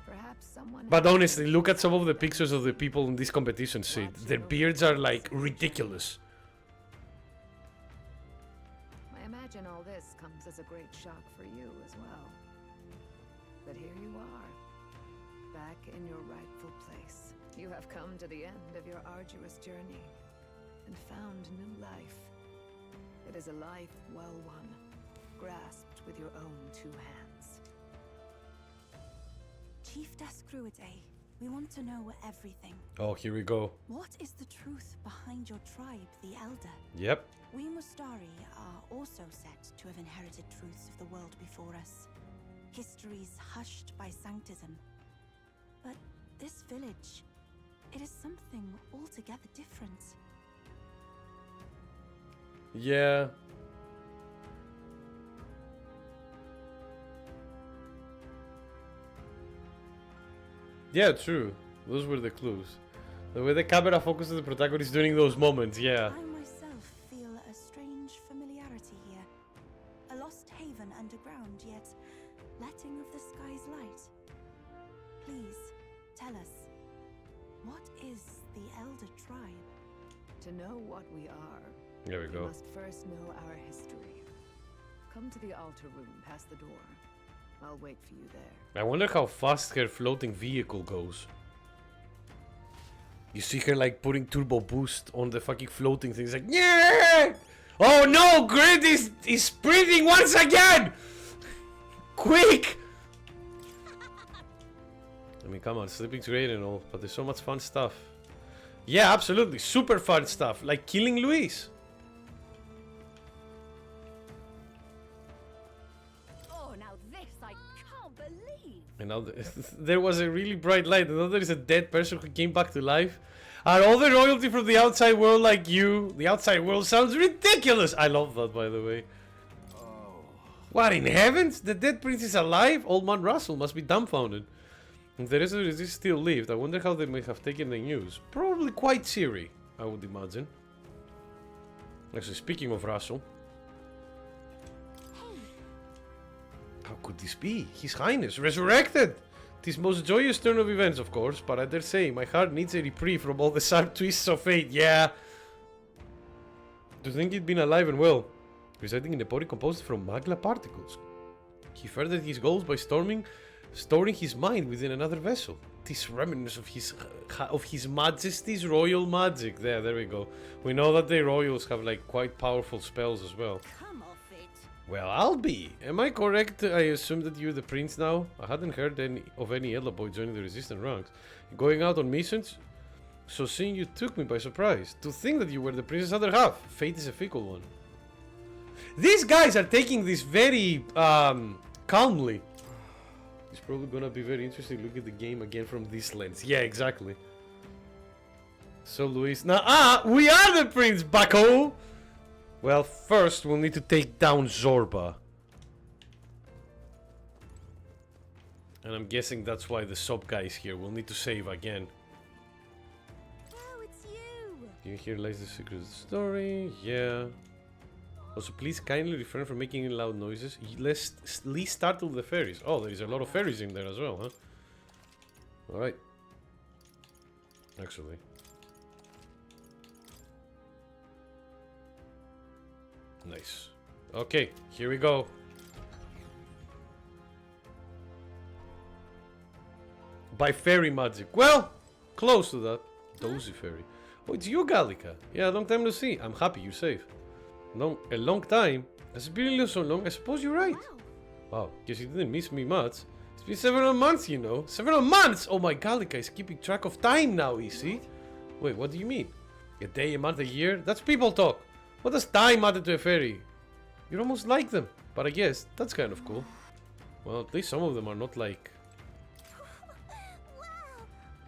Perhaps someone. But honestly, look at some of the pictures of the people in this competition shit. Their beards are like ridiculous. I imagine all this comes as a great shock for you as well. But here you are, back in your rightful place. You have come to the end of your arduous journey and found new life. It is a life well won, grasped with your own two hands. Chief Descruide, we want to know everything. Oh, here we go. What is the truth behind your tribe, the Elder? Yep. We Mustari are also said to have inherited truths of the world before us. Histories hushed by sanctism. But this village, it is something altogether different. Yeah. Yeah, true. Those were the clues. The way the camera focuses the protagonist during those moments, yeah. I myself feel a strange familiarity here. A lost haven underground, yet letting of the sky's light. Please, tell us, what is the Elder Tribe? To know what we are, There we go. must first know our history. Come to the altar room past the door. I'll wait for you there. I wonder how fast her floating vehicle goes. You see her like putting turbo boost on the fucking floating thing. It's like, yeah! Oh no, Grid is sprinting once again! Quick! I mean, come on, sleeping's great and all, but there's so much fun stuff. Yeah, absolutely, super fun stuff, like killing Luis. Oh, now this I can't believe. And now there was a really bright light, and now there is a dead person who came back to life. Are all the royalty from the outside world like you? The outside world sounds ridiculous! I love that, by the way. What, in heavens? The dead prince is alive? Old man Russell must be dumbfounded. And the rest of the resist still lived. I wonder how they may have taken the news. Probably quite cheery, I would imagine. Actually, speaking of Russell. How could this be? His Highness, resurrected! 'Tis most joyous turn of events, of course, but I dare say my heart needs a reprieve from all the sharp twists of fate. Yeah. To think he'd been alive and well, residing in a body composed from magla particles. He furthered his goals by storing his mind within another vessel. 'Tis reminiscent of his Majesty's royal magic. There we go. We know that the royals have like quite powerful spells as well. Come off it. Well, I'll be. Am I correct? I assume that you're the prince now? I hadn't heard of any Ella boy joining the resistant ranks. Going out on missions? So seeing you took me by surprise. To think that you were the prince's other half. Fate is a fickle one. These guys are taking this very calmly. It's probably gonna be very interesting to look at the game again from this lens. Yeah, exactly. So Luis, now we are the prince, bucko! Well, first we'll need to take down Zorba. And I'm guessing that's why the sub guy is here. We'll need to save again. Oh, it's you! You hear lies the secret of the story? Yeah. Also, please kindly refrain from making any loud noises. Least startle the fairies. Oh, there is a lot of fairies in there as well, huh? Alright. Actually. Nice. Okay, here we go. By fairy magic. Well, close to that. Dozy fairy. Oh, it's you, Gallica. Yeah, long time no see. I'm happy you're safe. A long time? Has it been so long? I suppose you're right. Wow, guess you didn't miss me much. It's been several months, you know. Several months! Oh my Gallica is keeping track of time now, you see? Wait, what do you mean? A day, a month, a year? That's people talk. What does time matter to a fairy? You're almost like them. But I guess that's kind of cool. Well, at least some of them are not like...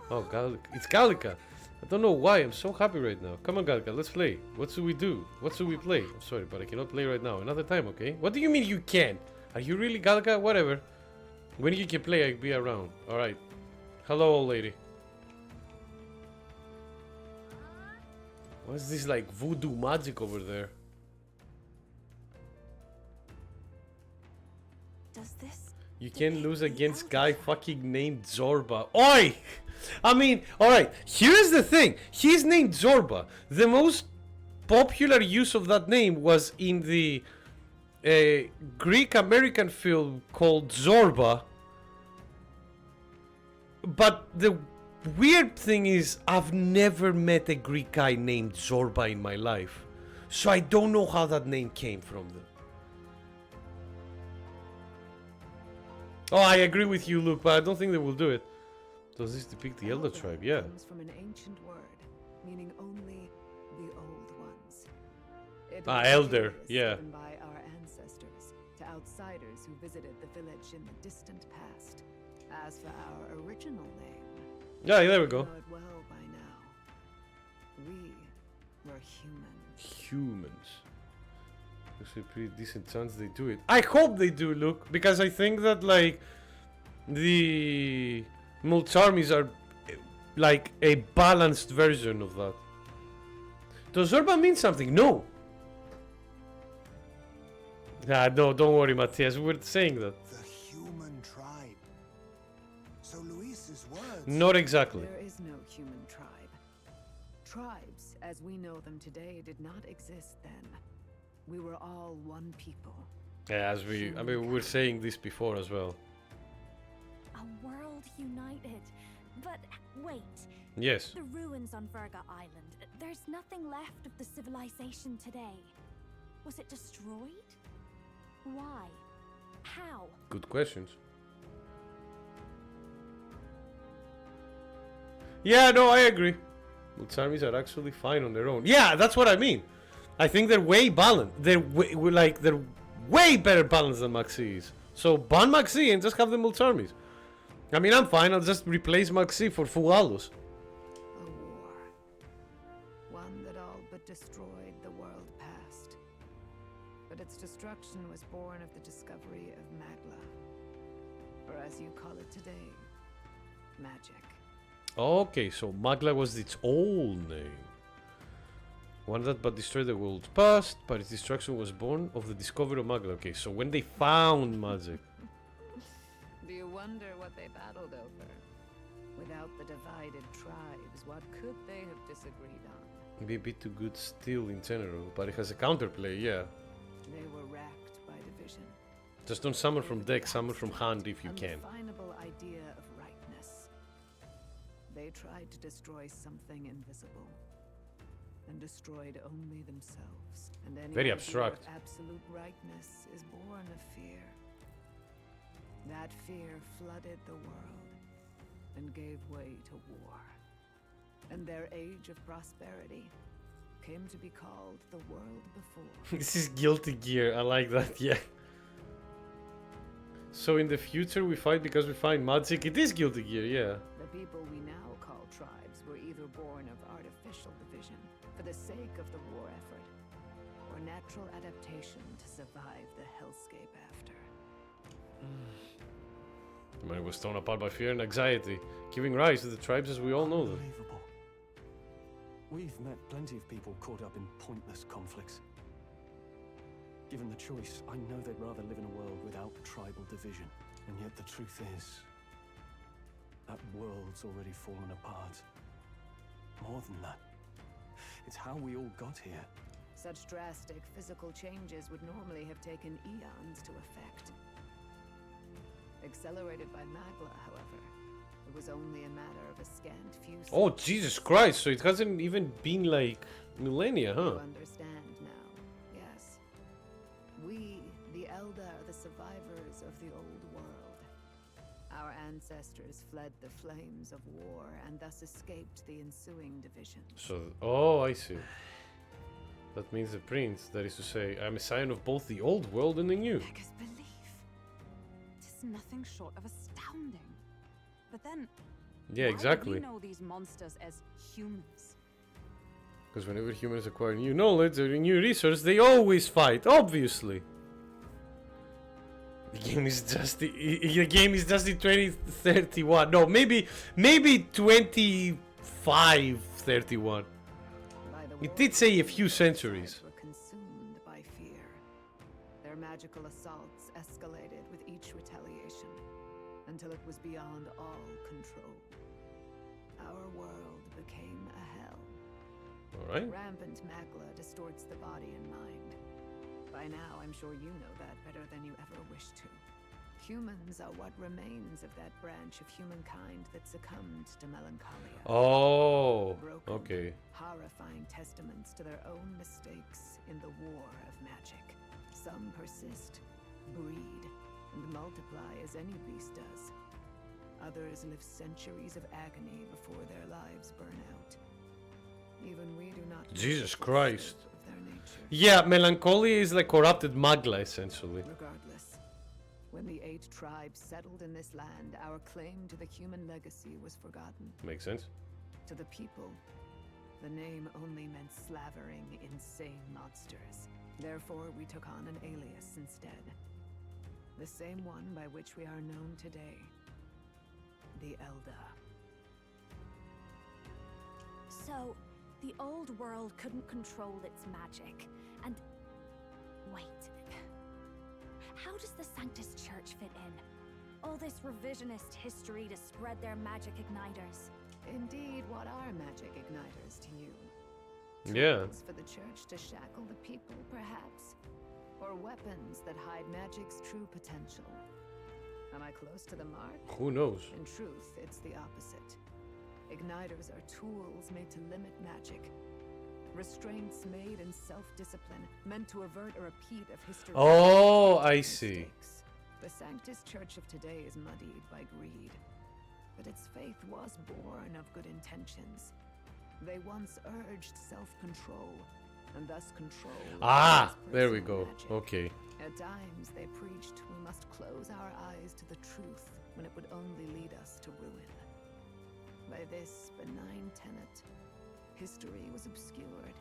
Oh, Gallica. It's Gallica. I don't know why. I'm so happy right now. Come on, Gallica. Let's play. What should we do? What should we play? I'm sorry, but I cannot play right now. Another time, okay? What do you mean you can? Are you really Gallica? Whatever. When you can play, I'll be around. Alright. Hello, old lady. What's this like voodoo magic over there? Does this? You can lose against guy fucking named Zorba. Oi! I mean, alright, here's the thing. He's named Zorba. The most popular use of that name was in the Greek-American film called Zorba. But the weird thing is, I've never met a Greek guy named Zorba in my life. So I don't know how that name came from them. Oh, I agree with you, Luke, but I don't think they will do it. Does this depict the Elder tribe? Yeah. Comes from an ancient word, meaning only the old ones. It was Elder, alias yeah. given by our ancestors to outsiders who visited the village in the distant past. As for our original name, Yeah, there we go. you know it well by now. We were humans. Humans. There's a pretty decent chance they do it. I hope they do, Luke, because I think that, like, the Mulcharmies are, like, a balanced version of that. Does Zorba mean something? No. Ah, no, don't worry, Matthias. We were saying that. The human tribe. So Luis's words... Not exactly. There is no human tribe. Tribes, as we know them today, did not exist then. We were all one people. Yeah, we were saying this before as well. A world united. But wait. Yes. The ruins on Virga Island. There's nothing left of the civilization today. Was it destroyed? Why? How? Good questions. Yeah, no, I agree. Mulcharmies are actually fine on their own. Yeah, that's what I mean. I think they're way balanced. They're way better balanced than Maxi is. So ban Maxi and just have the Mulcharmies. I mean, I'm fine. I'll just replace Maxi for Fugalos. A war. One that all but destroyed the world past. But its destruction was born of the discovery of Magla. Or as you call it today, magic. Okay, so Magla was its old name. One that but destroyed the world's past, but its destruction was born of the discovery of Magla. Okay, so when they found magic. Do you wonder what they battled over? Without the divided tribes, what could they have disagreed on? Maybe a bit too good still in general, but it has a counterplay, yeah. They were racked by division. Just don't summon from deck, summon from hand if you can. Undefinable idea of rightness. They tried to destroy something invisible, and destroyed only themselves. And any Very idea abstract. of absolute rightness is born of fear. That fear flooded the world and gave way to war. And their age of prosperity came to be called the world before. This is Guilty Gear, I like that, yeah. So in the future we fight because we find magic. It is Guilty Gear, yeah. The people we now call tribes were either born of artificial division for the sake of the war effort, or natural adaptation to survive the hellscape after. Man was torn apart by fear and anxiety, giving rise to the tribes as we all know them. Unbelievable. We've met plenty of people caught up in pointless conflicts. Given the choice, I know they'd rather live in a world without tribal division. And yet the truth is, that world's already fallen apart. More than that, it's how we all got here. Such drastic physical changes would normally have taken eons to effect. Accelerated by Magla, however, it was only a matter of a scant few seconds. Oh, Jesus Christ, so it hasn't even been like millennia, huh? You understand now, yes. We, the Elder, are the survivors of the old world. Our ancestors fled the flames of war and thus escaped the ensuing division. So, oh, I see. That means the prince, that is to say, I'm a sign of both the old world and the new. Beggars belief. Tis nothing short of astounding. But then, Yeah, exactly. why do we know these monsters as humans? Because whenever humans acquire new knowledge or new resource, they always fight, obviously. The game is just in 2031. No, maybe 2531. It did say a few centuries. Were consumed by fear. Their magical assaults escalated with each retaliation until it was beyond all control. Our world became a hell. All right. Rampant magla distorts the body and mind. By now, I'm sure you know that better than you ever wish to. Humans are what remains of that branch of humankind that succumbed to melancholia. Oh, Broken, okay. horrifying testaments to their own mistakes in the war of magic. Some persist, breed, and multiply as any beast does. Others live centuries of agony before their lives burn out. Even we do not. Jesus Christ. Yeah, melancholia is like corrupted magla, essentially. Regardless, when the 8 tribes settled in this land, our claim to the human legacy was forgotten. Makes sense. To the people, the name only meant slavering, insane monsters. Therefore, we took on an alias instead. The same one by which we are known today. The Elder. So, the old world couldn't control its magic, and... Wait. How does the Sanctus Church fit in? All this revisionist history to spread their magic igniters. Indeed, what are magic igniters to you? Yeah. Tools for the church to shackle the people, perhaps? Or weapons that hide magic's true potential? Am I close to the mark? Who knows? In truth, it's the opposite. Igniters are tools made to limit magic. Restraints made in self-discipline, meant to avert a repeat of history. Oh, I see. The Sanctus Church of today is muddied by greed. But its faith was born of good intentions. They once urged self-control, and thus control. Ah, there we go. Okay. At times, they preached we must close our eyes to the truth when it would only lead us to ruin. By this benign tenet, history was obscured,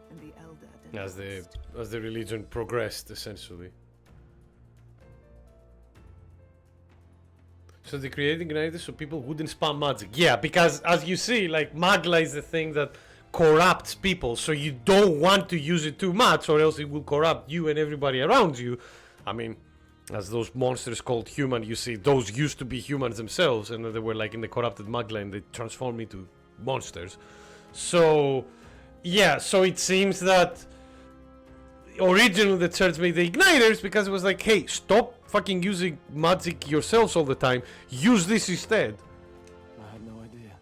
and the Elder denounced. As the religion progressed, essentially. So they created igniters so people wouldn't spam magic. Yeah, because as you see, like magla is the thing that corrupts people, so you don't want to use it too much, or else it will corrupt you and everybody around you. I mean, as those monsters called human, you see, those used to be humans themselves, and they were like in the corrupted magla, and they transformed into monsters. So, yeah, so it seems that originally the church made the igniters because it was like, hey, stop fucking using magic yourselves all the time. Use this instead. I had no idea.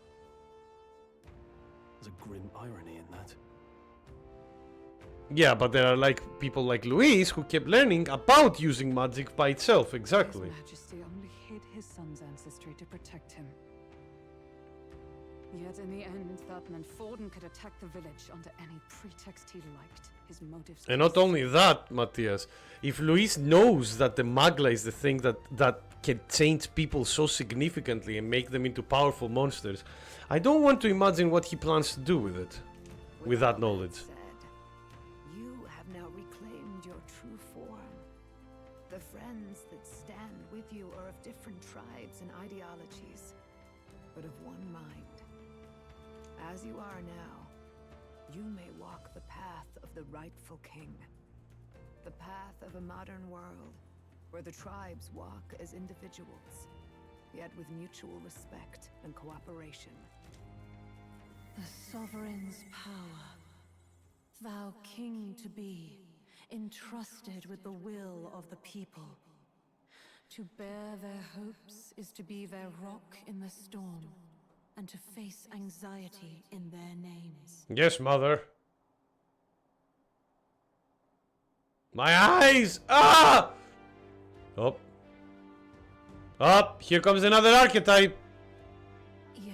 There's a grim irony in that. Yeah, but there are like people like Luis who kept learning about using magic by itself. Exactly. His Majesty only hid his son's ancestry to protect him. Yet in the end, that meant Forden could attack the village under any pretext he liked. His motives. And not only that, Matthias, if Luis knows that the magla is the thing that can change people so significantly and make them into powerful monsters, I don't want to imagine what he plans to do with it, with that knowledge. You have now reclaimed your true form. The friends that stand with you are of different tribes and ideologies, but of one mind. As you are now, you may walk the path of the rightful king. The path of a modern world, where the tribes walk as individuals, yet with mutual respect and cooperation. The sovereign's power, thou king to be, entrusted with the will of the people. To bear their hopes is to be their rock in the storm, and to face anxiety in their names. Yes, mother. My eyes! Ah! Oh. Up, here comes another archetype. Yet,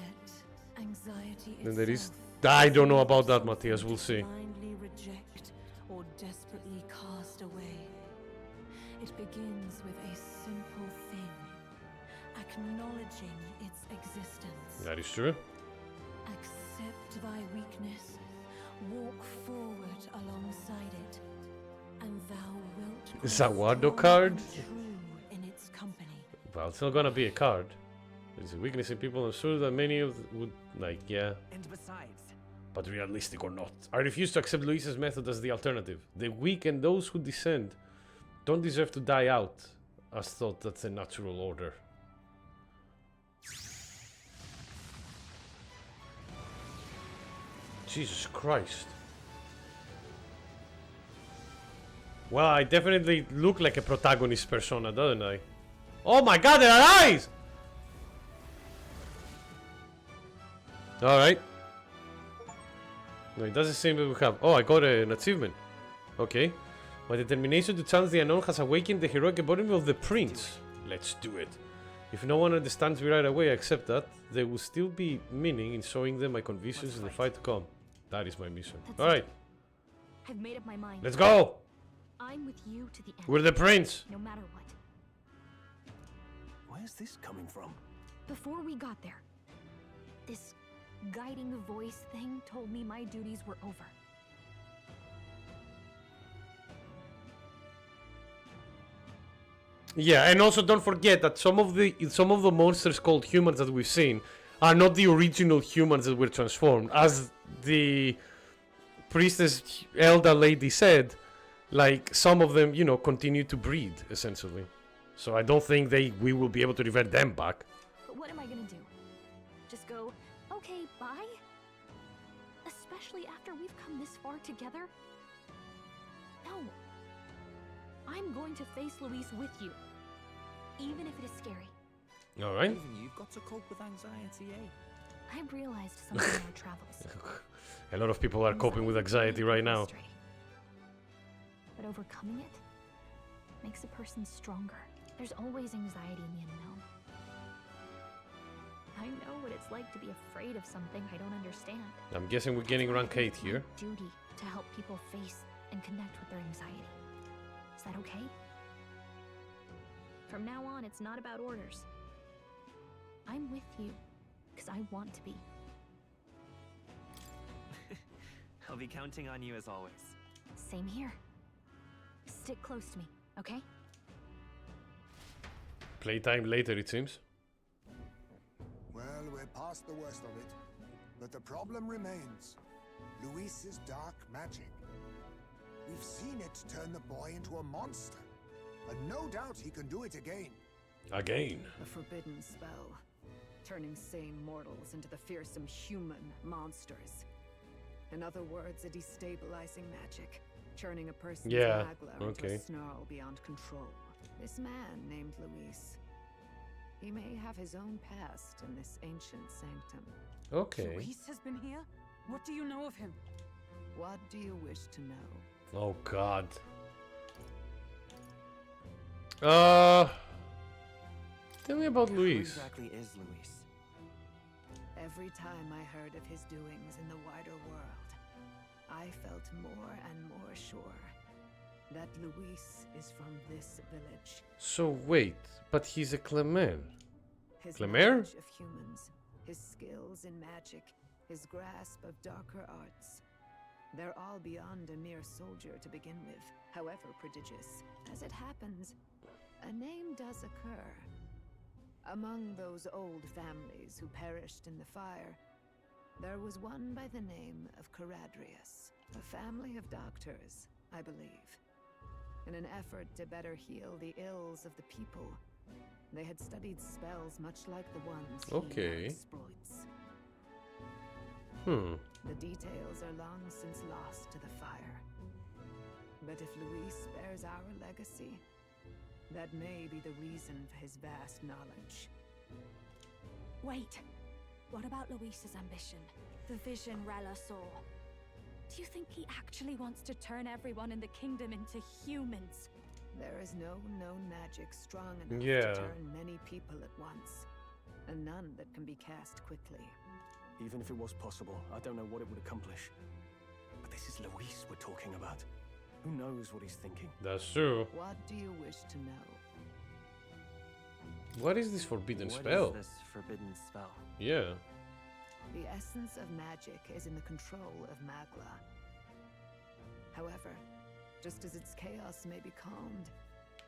anxiety Then there is. itself I don't know about that, something Matthias. We'll to see. blindly reject or desperately cast away. It begins with a simple thing, acknowledging its existence. That is true. Accept thy weakness, walk forward alongside it, and thou wilt Is that grow Wardo strong card? and true in its company. Well, it's not gonna be a card. There's a weakness in people. I'm sure that many of would like, yeah. And besides, But realistic or not, I refuse to accept Luis's method as the alternative. The weak and those who descend don't deserve to die out, as thought that's a natural order. Jesus Christ. Well, I definitely look like a protagonist persona, don't I? Oh my god, there are eyes! Alright. No, it doesn't seem that we have. Oh, I got an achievement. Okay. My determination to challenge the unknown has awakened the heroic embodiment of the prince. Let's do it. If no one understands me right away, I accept that. There will still be meaning in showing them my convictions in the fight to come. That is my mission. Alright. I've made up my mind. Let's go! I'm with you to the end. We're the prince! No matter what. Where's this coming from? Before we got there, this guiding voice thing told me my duties were over. Yeah, and also don't forget that some of the monsters called humans that we've seen are not the original humans that were transformed. As the priestess elder lady said, like some of them, you know, continue to breed essentially. So I don't think we will be able to revert them back. But what am I gonna do? Just go, okay, bye? Especially after we've come this far together? No. I'm going to face Luis with you. Even if it is scary. Alright. Even you've got to cope with anxiety, eh? I've realized something in our travels. A lot of people are coping with anxiety right now. But overcoming it makes a person stronger. There's always anxiety in the unknown. I know what it's like to be afraid of something I don't understand. I'm guessing we're getting rank 8 here. Duty to help people face and connect with their anxiety. Is that okay? From now on, it's not about orders. I'm with you because I want to be. I'll be counting on you as always. Same here. Stick close to me, okay? Playtime later, it seems. Well, we're past the worst of it. But the problem remains. Luis's dark magic. We've seen it turn the boy into a monster. And no doubt he can do it again. Again. A forbidden spell. Turning sane mortals into the fearsome human monsters. In other words, a destabilizing magic. Churning a person's magla into a snarl beyond control. This man named Luis. He may have his own past in this ancient sanctum. Okay. Luis has been here? What do you know of him? What do you wish to know? Oh god. Tell me about Luis. Who exactly is Luis? Every time I heard of his doings in the wider world, I felt more and more sure that Luis is from this village. So wait, but he's a Clement. His Clement? knowledge of humans, his skills in magic, his grasp of darker arts. They're all beyond a mere soldier to begin with, however prodigious. As it happens, a name does occur. Among those old families who perished in the fire, there was one by the name of Caradrius, a family of doctors, I believe. In an effort to better heal the ills of the people, they had studied spells much like the ones he now exploits. The details are long since lost to the fire. But if Luis bears our legacy, that may be the reason for his vast knowledge. Wait. What about Luis's ambition? The vision Rella saw. Do you think he actually wants to turn everyone in the kingdom into humans? There is no known magic strong enough Yeah. to turn many people at once, and none that can be cast quickly. Even if it was possible, I don't know what it would accomplish. But this is Luis we're talking about. Who knows what he's thinking? That's true. What do you wish to know? What is this forbidden What spell? is this forbidden spell? Yeah. The essence of magic is in the control of Magla. However, just as its chaos may be calmed,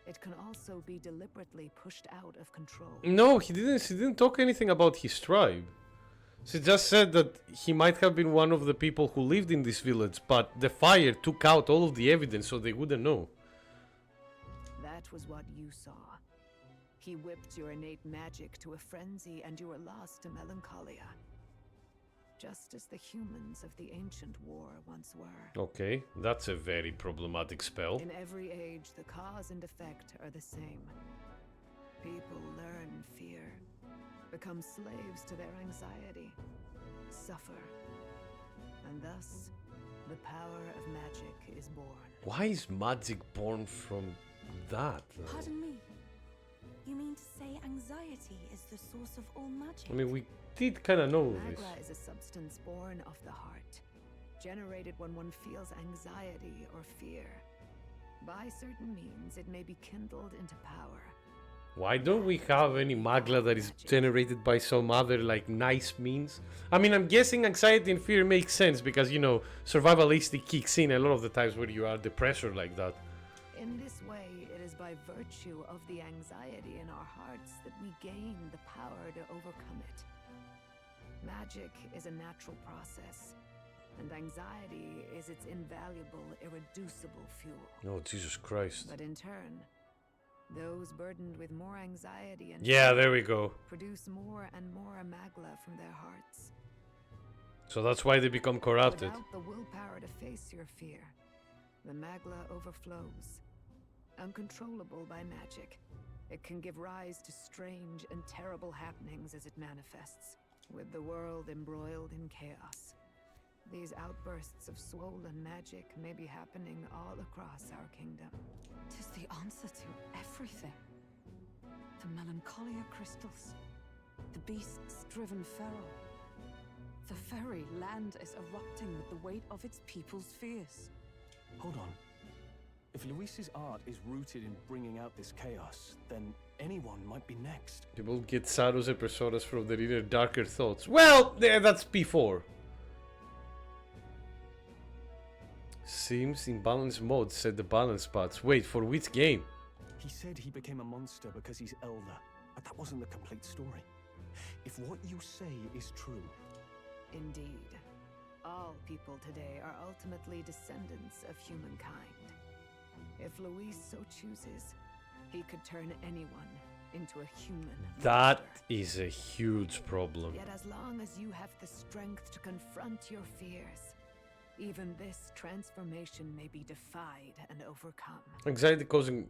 it can also be deliberately pushed out of control. No, he didn't talk anything about his tribe. She just said that he might have been one of the people who lived in this village, but the fire took out all of the evidence, so they wouldn't know. That was what you saw. He whipped your innate magic to a frenzy, and you were lost to melancholia. Just as the humans of the ancient war once were. Okay, that's a very problematic spell. In every age, the cause and effect are the same. People learn fear, become slaves to their anxiety, suffer, and thus, the power of magic is born. Why is magic born from that? Pardon me. You mean to say anxiety is the source of all magic? I mean, we did kind of know this. Magla is a substance born of the heart, generated when one feels anxiety or fear. By certain means, it may be kindled into power. Why don't we have any magla that is generated by some other, like, nice means? I mean, I'm guessing anxiety and fear makes sense because, you know, survivalistic kicks in a lot of the times where you are under pressure like that. In this way, it is by virtue of the anxiety in our hearts that we gain the power to overcome it. Magic is a natural process, and anxiety is its invaluable, irreducible fuel. Oh, Jesus Christ. But in turn, those burdened with more anxiety and Yeah, fear there we go. produce more and more amagla from their hearts. So that's why they become corrupted. Without the willpower to face your fear, the magla overflows. Uncontrollable by magic, it can give rise to strange and terrible happenings as it manifests, with the world embroiled in chaos. These outbursts of swollen magic may be happening all across our kingdom. 'Tis the answer to everything. The melancholia crystals, the beasts driven feral. The very land is erupting with the weight of its people's fears. Hold on. If Luis's art is rooted in bringing out this chaos, then anyone might be next. People get shadows and personas from their inner darker thoughts. Well, yeah, that's P4. Seems in balance mode, said the balance spots. Wait, for which game? He said he became a monster because he's elder, but that wasn't the complete story. If what you say is true... Indeed. All people today are ultimately descendants of humankind. If Luis so chooses, he could turn anyone into a human That monster. is a huge problem. Yet as long as you have the strength to confront your fears, even this transformation may be defied and overcome. Anxiety causing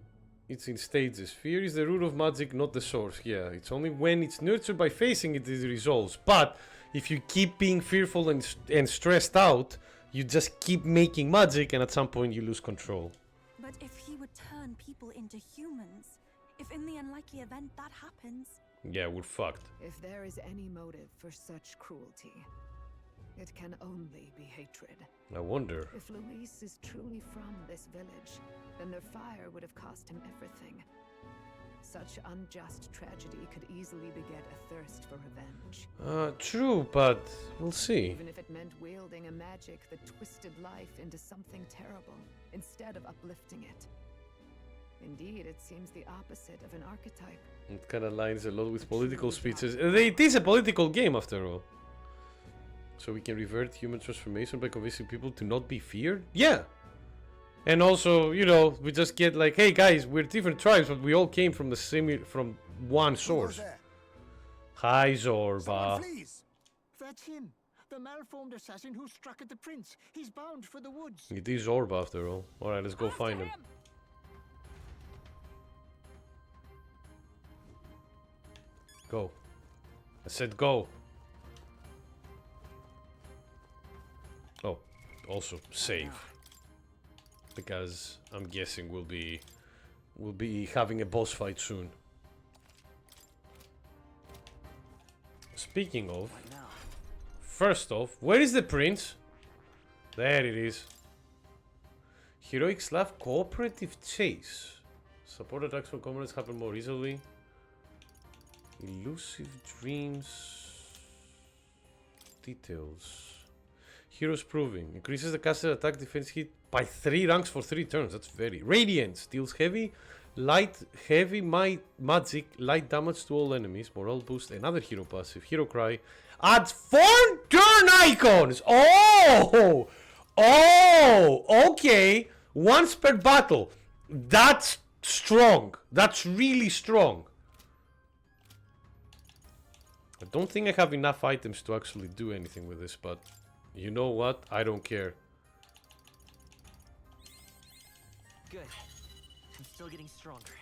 it's in stages. Fear is the root of magic, not the source. Yeah, it's only when it's nurtured by facing it resolves. But if you keep being fearful and stressed out, you just keep making magic, and at some point you lose control. But if he would turn people into humans, if in the unlikely event that happens... Yeah, we're fucked. If there is any motive for such cruelty, it can only be hatred. I wonder. If Luis is truly from this village, then their fire would have cost him everything. Such unjust tragedy could easily beget a thirst for revenge. True, but we'll see. Even if it meant wielding a magic that twisted life into something terrible, instead of uplifting it. Indeed, it seems the opposite of an archetype. It kind of lines a lot with political speeches. It is a political game, after all. So we can revert human transformation by convincing people to not be feared? Yeah! And also, you know, we just get like, hey guys, we're different tribes, but we all came from the same, from one source. Hi, Zorba. Please! That's him! The malformed assassin who struck at the prince. He's bound for the woods. It is Zorba, after all. Alright, let's go find him. Go. I said go. Oh, also save. Because I'm guessing we'll be we'll be having a boss fight soon. Speaking of, first off, where is the prince? There it is. Heroic Slav cooperative chase. Support attacks from comrades happen more easily. Elusive dreams. Details. Heroes proving. Increases the caster attack defense hit by 3 ranks for 3 turns. That's very. Radiance. Deals heavy, light, heavy magic, light damage to all enemies. Morale boost. Another hero passive. Hero cry. Adds 4 turn icons. Oh! Oh! Okay. Once per battle. That's strong. That's really strong. I don't think I have enough items to actually do anything with this, but you know what? I don't care. Good. I'm still getting stronger.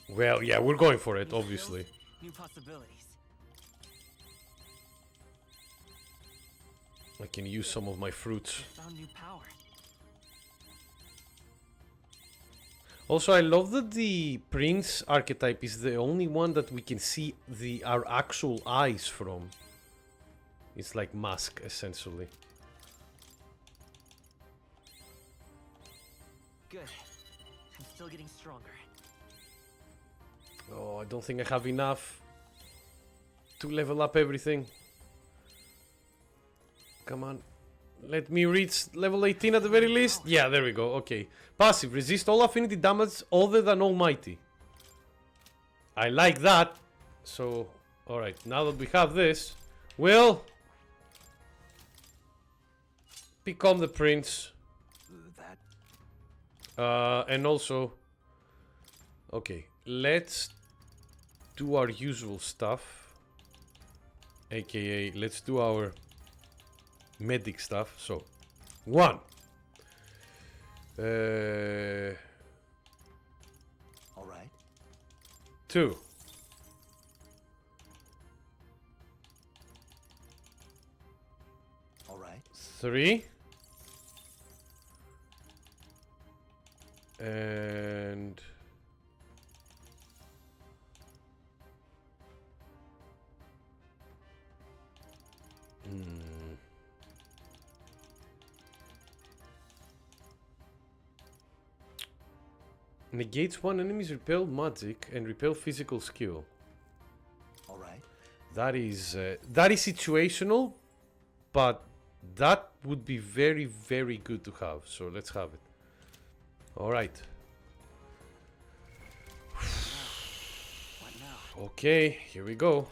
Well, yeah, we're going for it, obviously. New possibilities. I can use some of my fruits. Found new power. Also, I love that the prince archetype is the only one that we can see our actual eyes from. It's like mask, essentially. Good. I'm still getting stronger. Oh, I don't think I have enough to level up everything. Come on. Let me reach level 18 at the very least. Yeah, there we go. Okay. Passive. Resist all affinity damage other than Almighty. I like that. So, alright. Now that we have this, we'll become the prince. And also, okay, let's do our usual stuff. AKA, let's do our medic stuff. So, 1. All right. 2. All right. 3. And negates one enemy's repel magic and repel physical skill. All right. That is situational, but that would be very, very good to have. So let's have it. All right. Okay, here we go.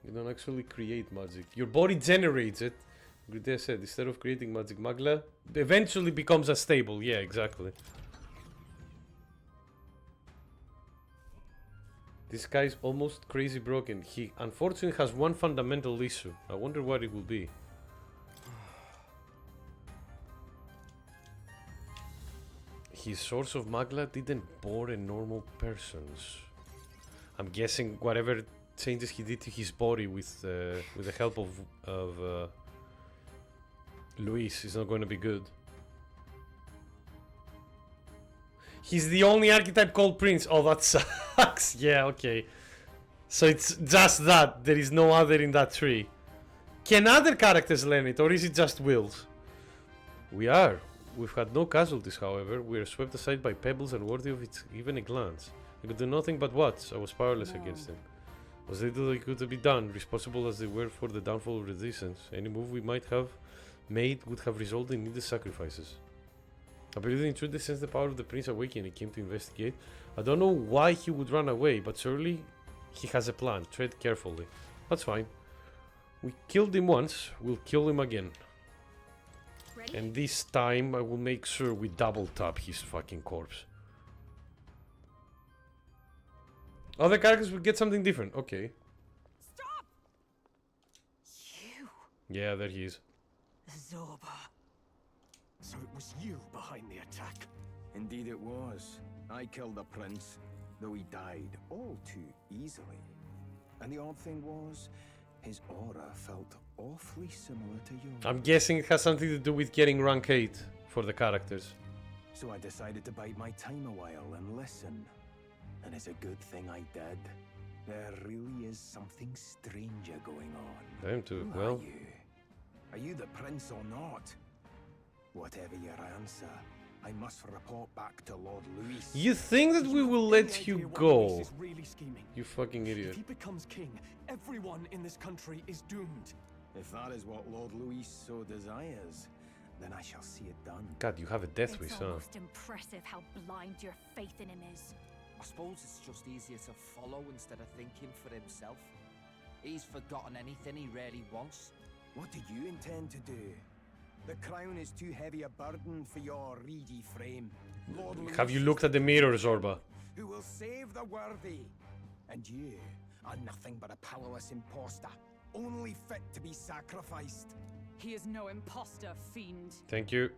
You don't actually create magic. Your body generates it. Gridea said, instead of creating magic, Magla eventually becomes unstable. Yeah, exactly. This guy's almost crazy broken. He unfortunately has one fundamental issue. I wonder what it will be. His source of Magla didn't bore a normal person's. I'm guessing whatever changes he did to his body with the help of Luis is not going to be good. He's the only archetype called Prince. Oh, that sucks. Yeah, okay. So it's just that. There is no other in that tree. Can other characters learn it, or is it just Wills? We are. We've had no casualties, however. We are swept aside by pebbles unworthy of its even a glance. I could do nothing but watch. I was powerless against them. Was little that could be done, responsible as they were for the downfall of resistance. Any move we might have made would have resulted in needless sacrifices. I believe the intruder sensed the power of the prince awakening and came to investigate. I don't know why he would run away, but surely he has a plan. Tread carefully. That's fine. We killed him once, we'll kill him again. Ready? And this time I will make sure we double tap his fucking corpse. Other characters will get something different. Okay. Stop! You. Yeah, there he is. Zorba. So it was you behind the attack? Indeed it was. I killed the prince, though he died all too easily. And the odd thing was, his aura felt awfully similar to yours. I'm guessing it has something to do with getting rank 8 for the characters. So I decided to bide my time a while and listen. And it's a good thing I did. There really is something stranger going on. Them too, Who well. Are you? Are you the prince or not? Whatever your answer, I must report back to Lord Louis. You think that we will let you go? Really scheming. You fucking idiot. If he becomes king, everyone in this country is doomed. If that is what Lord Louis so desires, then I shall see it done. God, you have a death wish, It's huh? almost impressive how blind your faith in him is. I suppose it's just easier to follow instead of thinking for himself. He's forgotten anything he really wants. What do you intend to do? The crown is too heavy a burden for your reedy frame. Lord Have you Louis looked at the mirror, Zorba? who will save the worthy. And you are nothing but a powerless imposter, only fit to be sacrificed. He is no imposter, fiend. Thank you.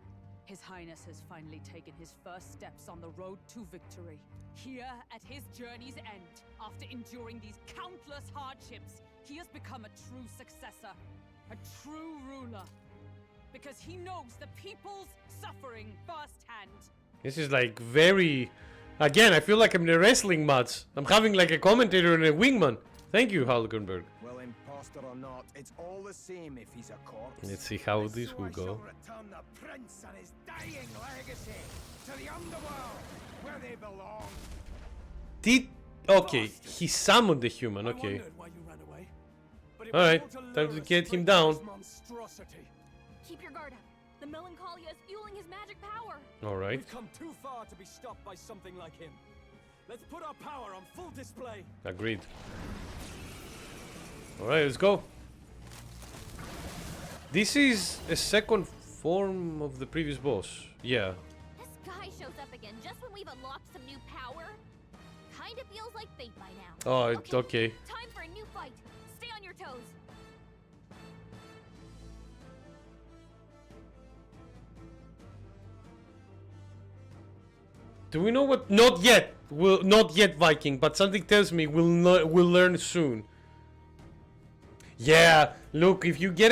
His Highness has finally taken his first steps on the road to victory. Here, at his journey's end, after enduring these countless hardships, he has become a true successor, a true ruler. Because he knows the people's suffering firsthand. This is like very... Again, I feel like I'm in a wrestling match. I'm having like a commentator and a wingman. Thank you, Halgenberg. Well, imposter or not, it's all the same if he's a corpse. Let's see how this will I shall go. return the prince and his dying legacy to the underworld, where they belong. Did... Okay, he summoned the human, okay. Alright, time to get him down. Keep your guard up. The Melancholia is fueling his magic power. Alright. We've come too far to be stopped by something like him. Let's put our power on full display. Agreed. Alright, let's go. This is a second form of the previous boss. Yeah. This guy shows up again just when we've unlocked some new power. Kinda feels like fate by now. Oh, okay. Time for a new fight. Stay on your toes. Do we know what? Not yet. Not yet, Viking. But something tells me we'll learn soon. Yeah. Look, if you get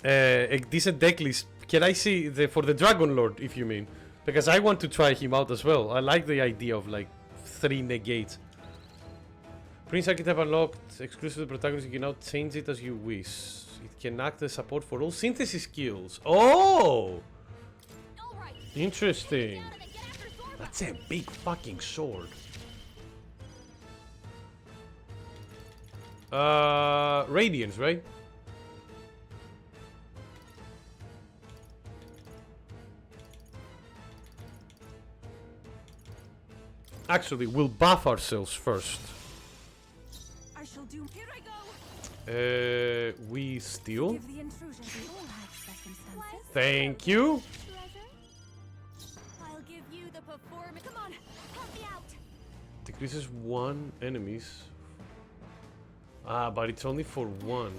a decent deck list, can I see for the Dragon Lord? If you mean, because I want to try him out as well. I like the idea of like 3 negates. Prince Archetype unlocked, exclusive to the protagonist. You can now change it as you wish. It can act as support for all synthesis skills. Oh! Interesting. That's a big fucking sword. Radiance, right? Actually, we'll buff ourselves first. I shall do. Here I go. We steal. Give the intrusion to all have circumstances. Thank you. I'll give you the performance. Come on, help me out. Decreases 1 enemies. Ah, but it's only for 1.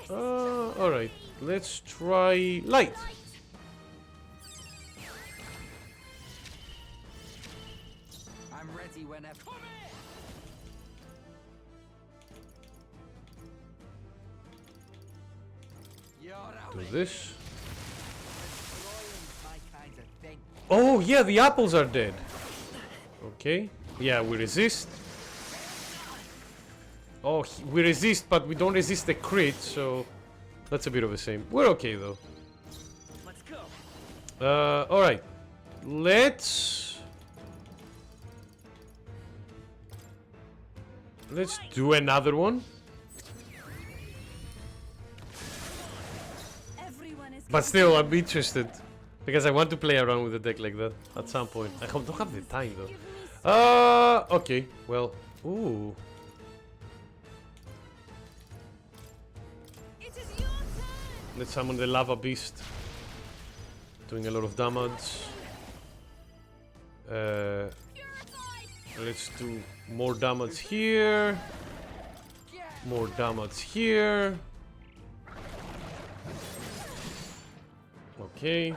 Alright. Let's try light. I'm ready whenever. Do this. My kind of thing. Oh, yeah, the apples are dead. Okay. Yeah, we resist. Oh, we resist, but we don't resist the crit, so that's a bit of a shame. We're okay, though. Let's go. Alright. Let's do another one. But still, I'm interested. Because I want to play around with a deck like that at some point. I don't have the time, though. Okay. Well, ooh. Let's summon the Lava Beast. Doing a lot of damage. Let's do more damage here. More damage here. Okay.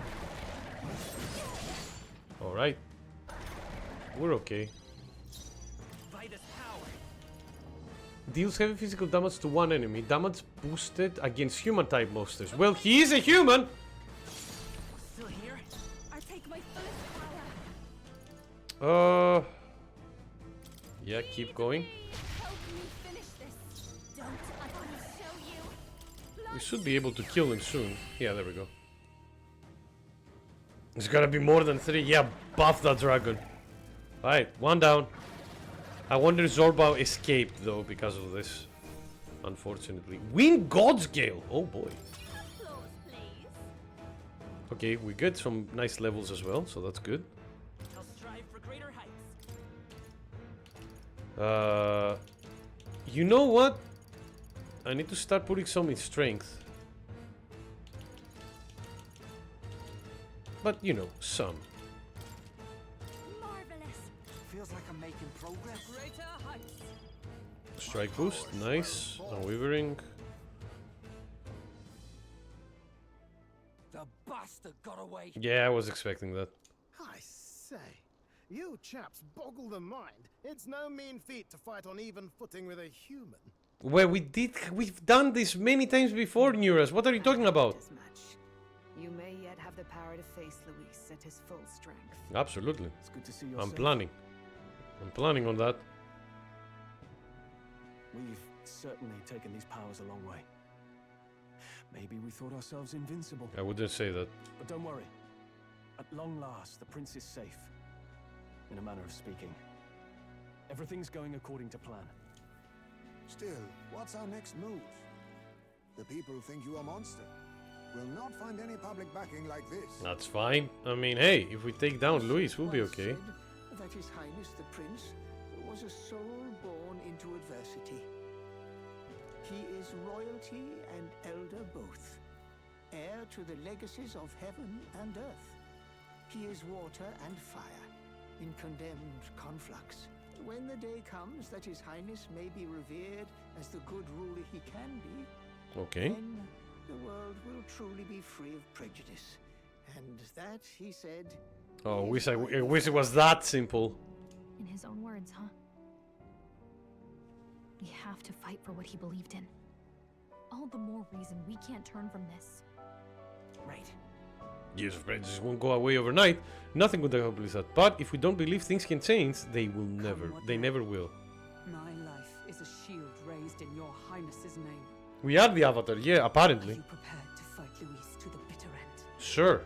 Alright. We're okay. Deals heavy physical damage to one enemy. Damage boosted against human-type monsters. Well, he is a human! Still here? I take my fullest power. Yeah, keep going. Help me finish this. Don't I will show you. We should be able to kill him soon. Yeah, there we go. It's gotta be more than 3. Yeah, buff that dragon. Alright, 1 down. I wonder if Zorba escaped though because of this. Unfortunately. Win God's Gale! Oh boy. Okay, we get some nice levels as well, so that's good. I'll strive for greater heights. You know what? I need to start putting some in strength. But, you know, some. Marvelous. Feels like I'm making progress. Greater heights. Strike boost, nice. Unwavering. The bastard got away. Yeah, I was expecting that. I say, you chaps boggle the mind. It's no mean feat to fight on even footing with a human. Well, we've done this many times before, Nuras. What are you talking about? You may yet have the power to face Luis at his full strength. Absolutely. It's good to see you. I'm planning on that. We've certainly taken these powers a long way. Maybe we thought ourselves invincible. I wouldn't say that. But don't worry. At long last, the prince is safe. In a manner of speaking. Everything's going according to plan. Still, what's our next move? The people think you a monster. Will not find any public backing like this. That's fine. I mean, hey, if we take down Luis, we'll be okay. That His Highness the Prince was a soul born into adversity. He is royalty and elder both, heir to the legacies of heaven and earth. He is water and fire, in condemned conflux. When the day comes that His Highness may be revered as the good ruler he can be, Okay. then the world will truly be free of prejudice. And that, he said... Oh, I wish it was that simple. In his own words, huh? We have to fight for what he believed in. All the more reason we can't turn from this. Right. Years of prejudice won't go away overnight. Nothing would accomplish that. But if we don't believe things can change, they will never. They never will. My life is a shield raised in your highness's name. We are the Avatar, yeah, apparently. Are you prepared to fight Luis to the bitter end? Sure.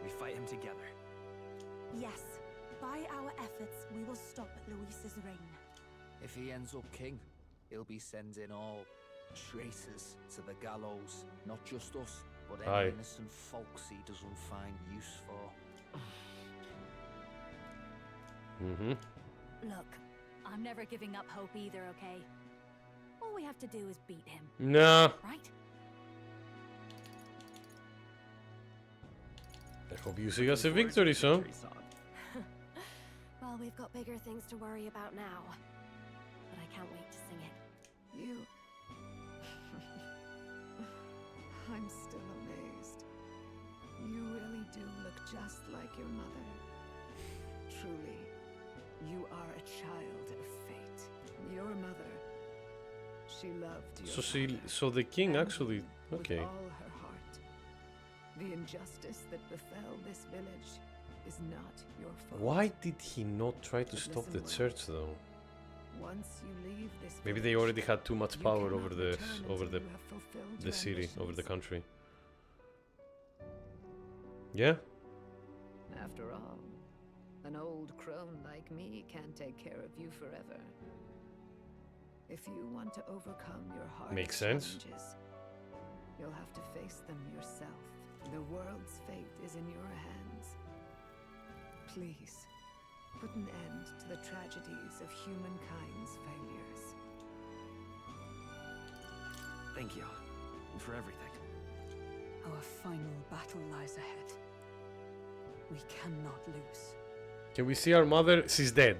We fight him together. Yes. By our efforts, we will stop Luis's reign. If he ends up king, he'll be sending all traitors to the gallows. Not just us, but any innocent folks he doesn't find use for. Look, I'm never giving up hope either, okay? All we have to do is beat him. Nah. Right? I hope you see us a victory song. Well, we've got bigger things to worry about now. But I can't wait to sing it. You... I'm still amazed. You really do look just like your mother. Truly, you are a child of fate. Your mother, she loved you. So the king actually, okay. With all her heart. The injustice that befell this village is not your fault. Why did he not try to stop the church though? Once you leave this Maybe they already had too much power over the city, over the country. Yeah? After all, an old crone like me can't take care of you forever. If you want to overcome your hard Makes sense. challenges, you'll have to face them yourself. The world's fate is in your hands. Please, put an end to the tragedies of humankind's failures. Thank you. And for everything. Our final battle lies ahead. We cannot lose. Can we see our mother? She's dead.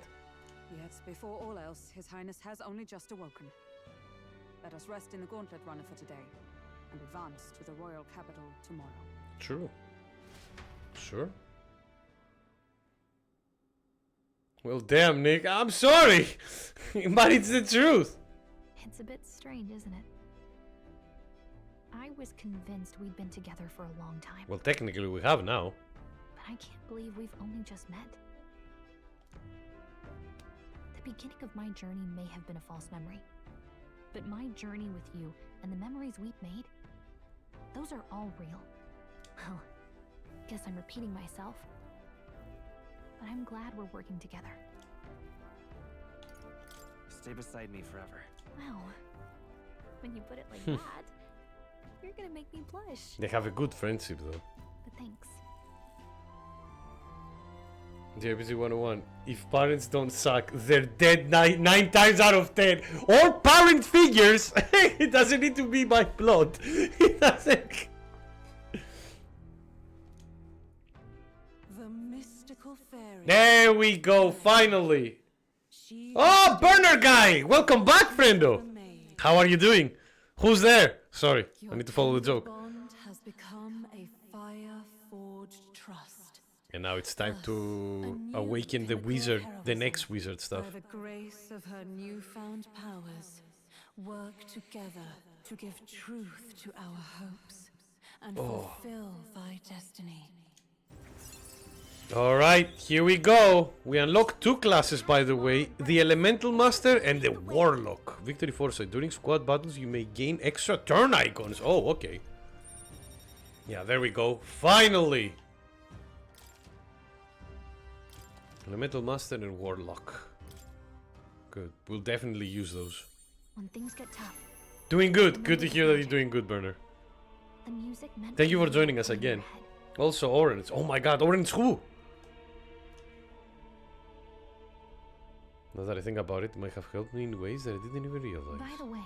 Yet, before all else, His Highness has only just awoken. Let us rest in the Gauntlet Runner for today, and advance to the royal capital tomorrow. True. Sure. Well, damn, Nick. I'm sorry. But it's the truth. It's a bit strange, isn't it? I was convinced we'd been together for a long time. Well, technically we have now. But I can't believe we've only just met. The beginning of my journey may have been a false memory. But my journey with you and the memories we've made, those are all real. Well, guess I'm repeating myself. But I'm glad we're working together. Stay beside me forever. Wow. When you put it like that, you're gonna make me blush. They have a good friendship, though. But thanks. JPC 101. If parents don't suck, they're dead 9 times out of 10. Or parent figures. It doesn't need to be by blood. It doesn't. The mystical fairy. There we go, finally. Oh, burner guy! Welcome back, friendo. How are you doing? Who's there? Sorry, I need to follow the joke. Bond has become a fire-forged trust. And now it's time to awaken the wizard, the next wizard stuff. By the grace of her newfound powers, work together to give truth to our hopes and fulfill thy destiny. Alright, here we go. We unlock 2 classes, by the way. The Elemental Master and the Warlock. Victory Foresight. During squad battles, you may gain extra turn icons. Oh, okay. Yeah, there we go. Finally! Elemental Master and Warlock. Good. We'll definitely use those. When things get tough. Doing good. Good to hear that you're doing good, Burner. The music meant Thank you for joining us again. Also, Orange. Oh my god, Orange who? Now that I think about it, it might have helped me in ways that I didn't even realize. By the way,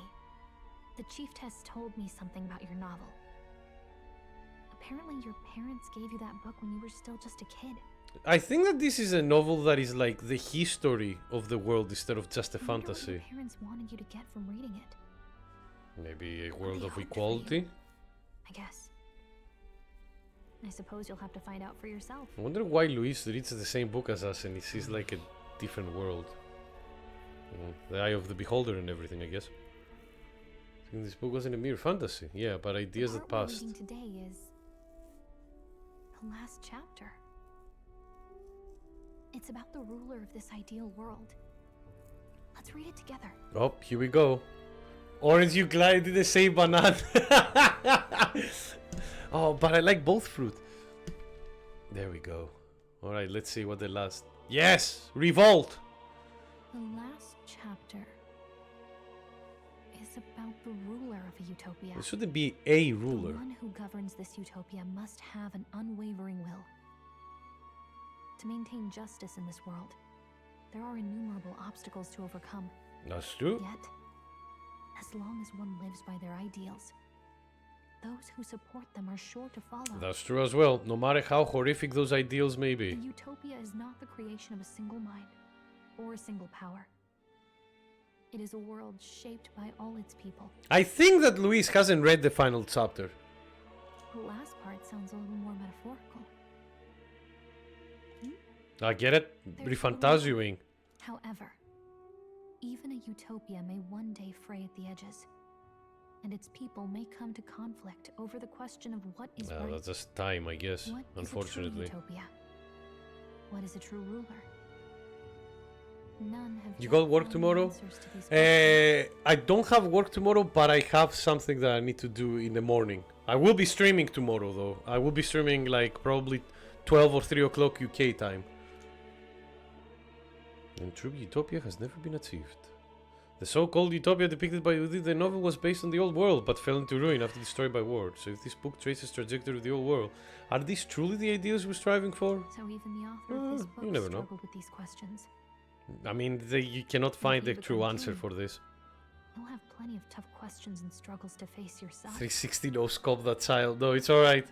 the Chieftess told me something about your novel. Apparently your parents gave you that book when you were still just a kid. I think that this is a novel that is like the history of the world instead of just a fantasy. What your parents wanted you to get from reading it. Maybe a world of equality? I guess. I suppose you'll have to find out for yourself. I wonder why Luis reads the same book as us and he sees like a different world. You know, the eye of the beholder and everything, I guess. I think this book wasn't a mere fantasy. Yeah, but ideas that passed. The part we're reading today is the last chapter. It's about the ruler of this ideal world. Let's read it together. Oh, here we go. Orange, you glided the same banana. Oh, but I like both fruit. There we go. Alright, let's see what the last... Yes! Revolt! The last chapter is about the ruler of a utopia. There shouldn't be a ruler. The one who governs this utopia must have an unwavering will. To maintain justice in this world, there are innumerable obstacles to overcome. That's true. Yet, as long as one lives by their ideals, those who support them are sure to follow. That's true as well, no matter how horrific those ideals may be. The utopia is not the creation of a single mind or a single power. It is a world shaped by all its people. I think that Luis hasn't read the final chapter. The last part sounds a little more metaphorical. I get it. ReFantazioing. However, even a utopia may one day fray at the edges, and its people may come to conflict over the question of what is right. That's just time, I guess, What unfortunately. is a true utopia? What is a true ruler? None have You yet got work found tomorrow? answers to these questions. I don't have work tomorrow, but I have something that I need to do in the morning. I will be streaming tomorrow, though. I will be streaming like probably 12 or 3 o'clock UK time. And true utopia has never been achieved. The so-called utopia depicted by the novel was based on the old world, but fell into ruin after destroyed by war. So if this book traces trajectory of the old world, are these truly the ideals we're striving for? So even the author of this book you never know. struggled with these questions. I mean, you cannot find the true answer for this. You'll have plenty of tough questions and struggles to face yourself. 360 no scope that child. No, it's alright.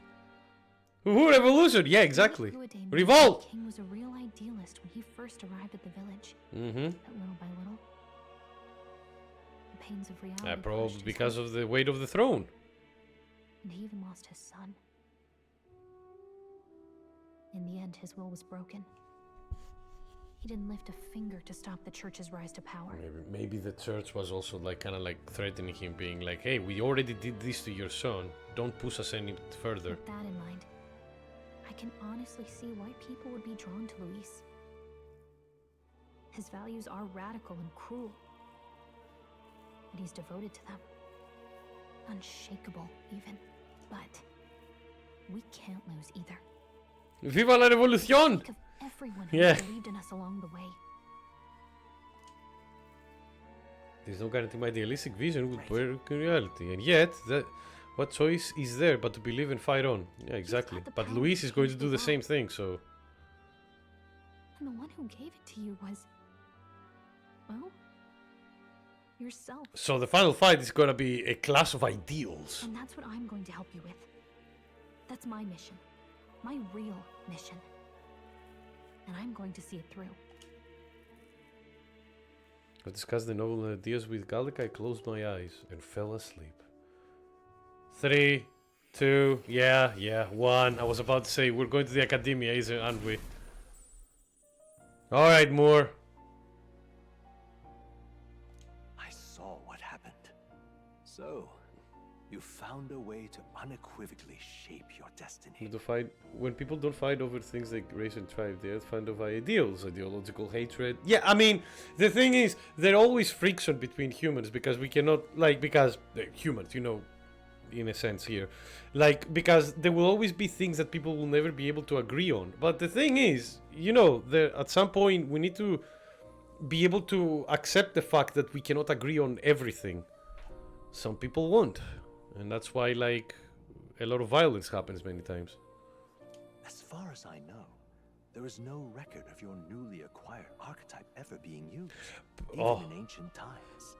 Woohoo, revolution! Yeah, exactly. Revolt! The king was a real idealist when he first arrived at the village. Mm-hmm. But little by little, the pains of reality Probably because of the weight of the throne. And he even lost his son. In the end, his will was broken. He didn't lift a finger to stop the church's rise to power. Maybe the church was also like kind of like threatening him, being like, hey, we already did this to your son. Don't push us any further. With that in mind, I can honestly see why people would be drawn to Luis. His values are radical and cruel, and he's devoted to them. Unshakable, even. But we can't lose either. Viva la revolución! Think of everyone who believed in us along the way. There's no guarantee my idealistic vision would work in reality, and yet, what choice is there but to believe and fight on? Yeah, exactly. But Luis is going to do the same thing, so... And the one who gave it to you was... well... yourself. So the final fight is gonna be a clash of ideals. And that's what I'm going to help you with. That's my mission. My real mission. And I'm going to see it through. I discussed the novel ideas with Gallic. I closed my eyes and fell asleep. 3, 2, yeah, 1. I was about to say we're going to the academia, aren't we? Alright, Moore. I saw what happened. So, you found a way to unequivocally shape your destiny. When people don't fight over things like race and tribe, they fight over ideals, ideological hatred. Yeah, I mean, the thing is, there always friction between humans because we cannot, because humans, in a sense here. Because there will always be things that people will never be able to agree on. But the thing is, at some point we need to be able to accept the fact that we cannot agree on everything. Some people won't. And that's why, a lot of violence happens many times. As far as I know, there is no record of your newly acquired archetype ever being used, even in ancient times.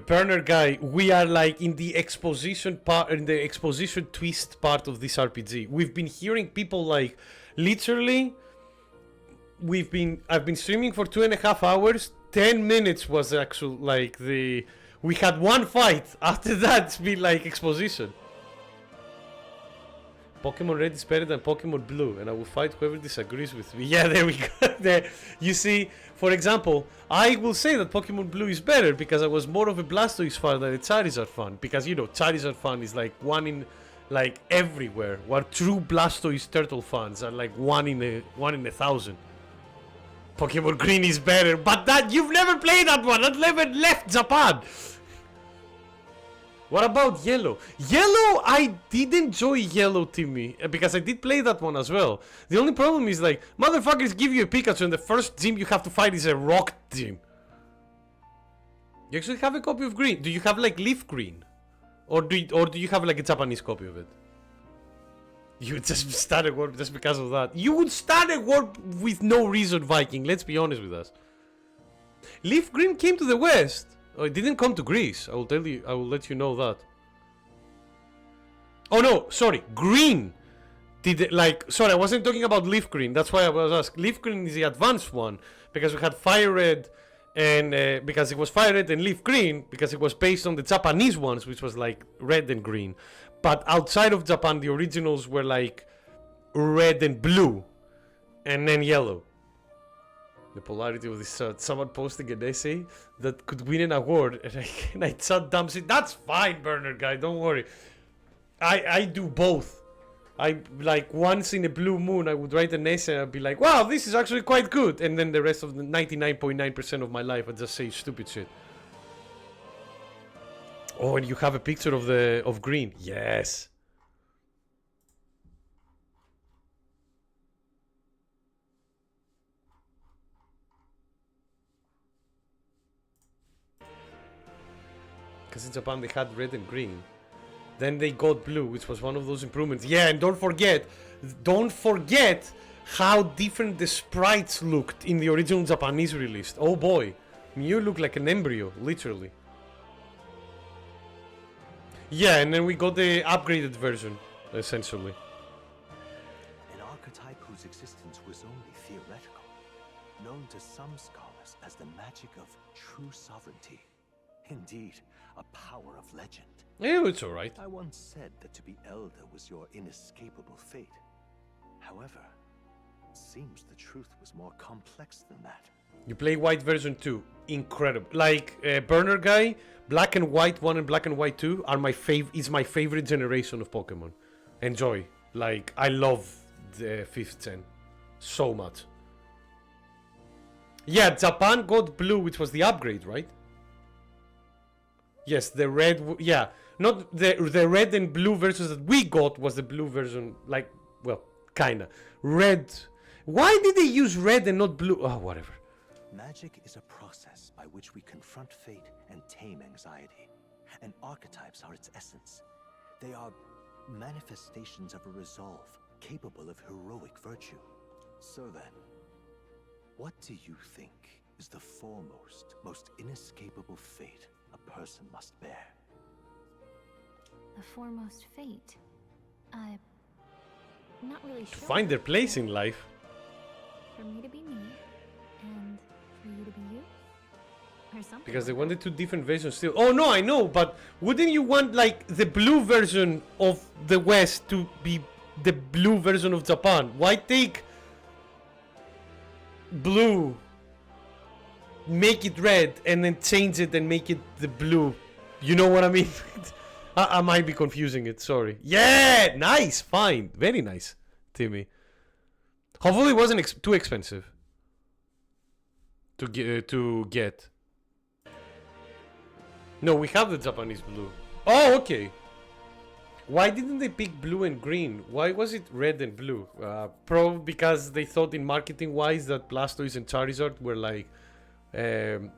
Burner guy, we are in the exposition part, in the exposition twist part of this RPG. We've been hearing people literally. I've been streaming for 2.5 hours. 10 minutes was actual we had one fight. After that, it's been exposition. Pokemon Red is better than Pokemon Blue, and I will fight whoever disagrees with me. Yeah, there we go. There. You see, for example, I will say that Pokemon Blue is better because I was more of a Blastoise fan than a Charizard fan. Because, Charizard fan is one in, everywhere. While true Blastoise turtle fans are one in a 1,000. Pokemon Green is better, but you've never played that one. That never left Japan. What about Yellow? Yellow, I did enjoy Yellow, Timmy, because I did play that one as well. The only problem is motherfuckers give you a Pikachu and the first gym you have to fight is a rock gym. You actually have a copy of Green. Do you have Leaf Green? Or do you have a Japanese copy of it? You would just start a war just because of that. You would start a war with no reason, Viking. Let's be honest with us. Leaf Green came to the West. Oh, it didn't come to Greece. I will tell you. I will let you know that. Oh no, sorry. Green did it, sorry, I wasn't talking about Leaf Green. That's why I was asking. Leaf Green is the advanced one because we had Fire Red, and because it was Fire Red and Leaf Green because it was based on the Japanese ones, which was red and green. But outside of Japan, the originals were red and blue, and then yellow. The polarity of this someone posting an essay that could win an award, and I shut down. That's fine, Burner guy. Don't worry. I do both. I once in a blue moon, I would write an essay and I'd be like, wow, this is actually quite good. And then the rest of the 99.9% of my life, I just say stupid shit. Oh, and you have a picture of Green. Yes. Because in Japan they had red and green. Then they got blue, which was one of those improvements. Yeah, and don't forget how different the sprites looked in the original Japanese release. Oh boy, Mew looked like an embryo, literally. Yeah, and then we got the upgraded version, essentially. An archetype whose existence was only theoretical, known to some scholars as the magic of true sovereignty. Indeed, a power of legend. Yeah, it's alright. I once said that to be elder was your inescapable fate. However, it seems the truth was more complex than that. You play white version 2. Incredible. Like Burner Guy, black and white 1 and black and white 2 are is my favorite generation of Pokemon. Enjoy. Like, I love the 5th gen so much. Yeah, Japan got blue, which was the upgrade, right? Yes, the red, yeah. Not the red and blue versions that we got was the blue version, like, well, kinda. Red. Why did they use red and not blue? Oh, whatever. Magic is a process by which we confront fate and tame anxiety. And archetypes are its essence. They are manifestations of a resolve capable of heroic virtue. So then, what do you think is the foremost, most inescapable fate a person must bear? The foremost fate. I'm not really sure. To find their place in life. For me to be me, and for you to be you? Or something. Because they wanted 2 different versions still. Oh no, I know, but wouldn't you want like the blue version of the West to be the blue version of Japan? Why take blue, make it red, and then change it and make it the blue? You know what I mean? I might be confusing it, sorry. Yeah, nice, fine, very nice, Timmy. Hopefully it wasn't too expensive to get. No, we have the Japanese blue. Oh, okay. Why didn't they pick blue and green? Why was it red and blue? Probably because they thought in marketing wise that Blastoise and Charizard were like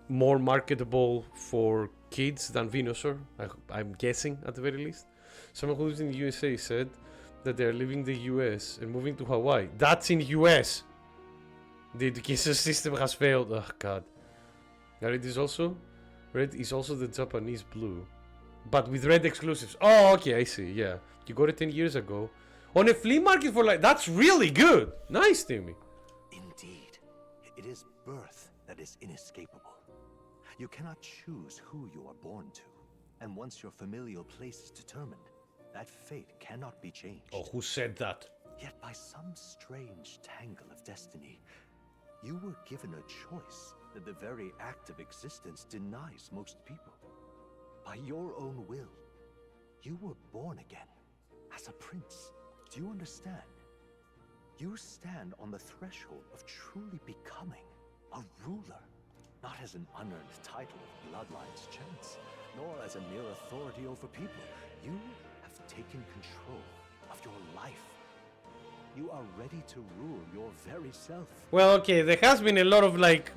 more marketable for kids than Venusaur. I'm guessing at the very least. Someone who lives in the USA said that they're leaving the US and moving to Hawaii. That's in US. The education system has failed. Oh god. Red is also the Japanese blue. But with red exclusives. Oh, okay, I see. Yeah. You got it 10 years ago. On a flea market for like... That's really good. Nice, Timmy. Indeed. It is birth that is inescapable. You cannot choose who you are born to. And once your familial place is determined, that fate cannot be changed. Oh, who said that? Yet by some strange tangle of destiny, you were given a choice that the very act of existence denies most people. By your own will, you were born again as a prince. Do you understand? You stand on the threshold of truly becoming a ruler, not as an unearned title of bloodline's chance, nor as a mere authority over people. You have taken control of your life. You are ready to rule your very self. Well, okay, there has been a lot of like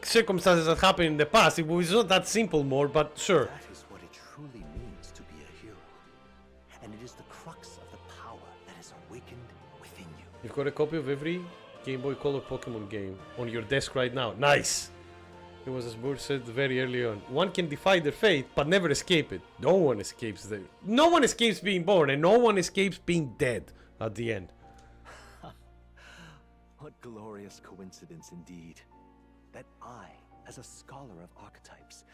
circumstances that happened in the past. It was not that simple more, but sure. That is what it truly means to be a hero. And it is the crux of the power that is awakened within you. You've got a copy of every Game Boy Color Pokemon game on your desk right now. Nice! It was as Moore said very early on. One can defy their fate, but never escape it. No one escapes being born, and no one escapes being dead at the end. What glorious coincidence indeed, that I, as a scholar of archetypes,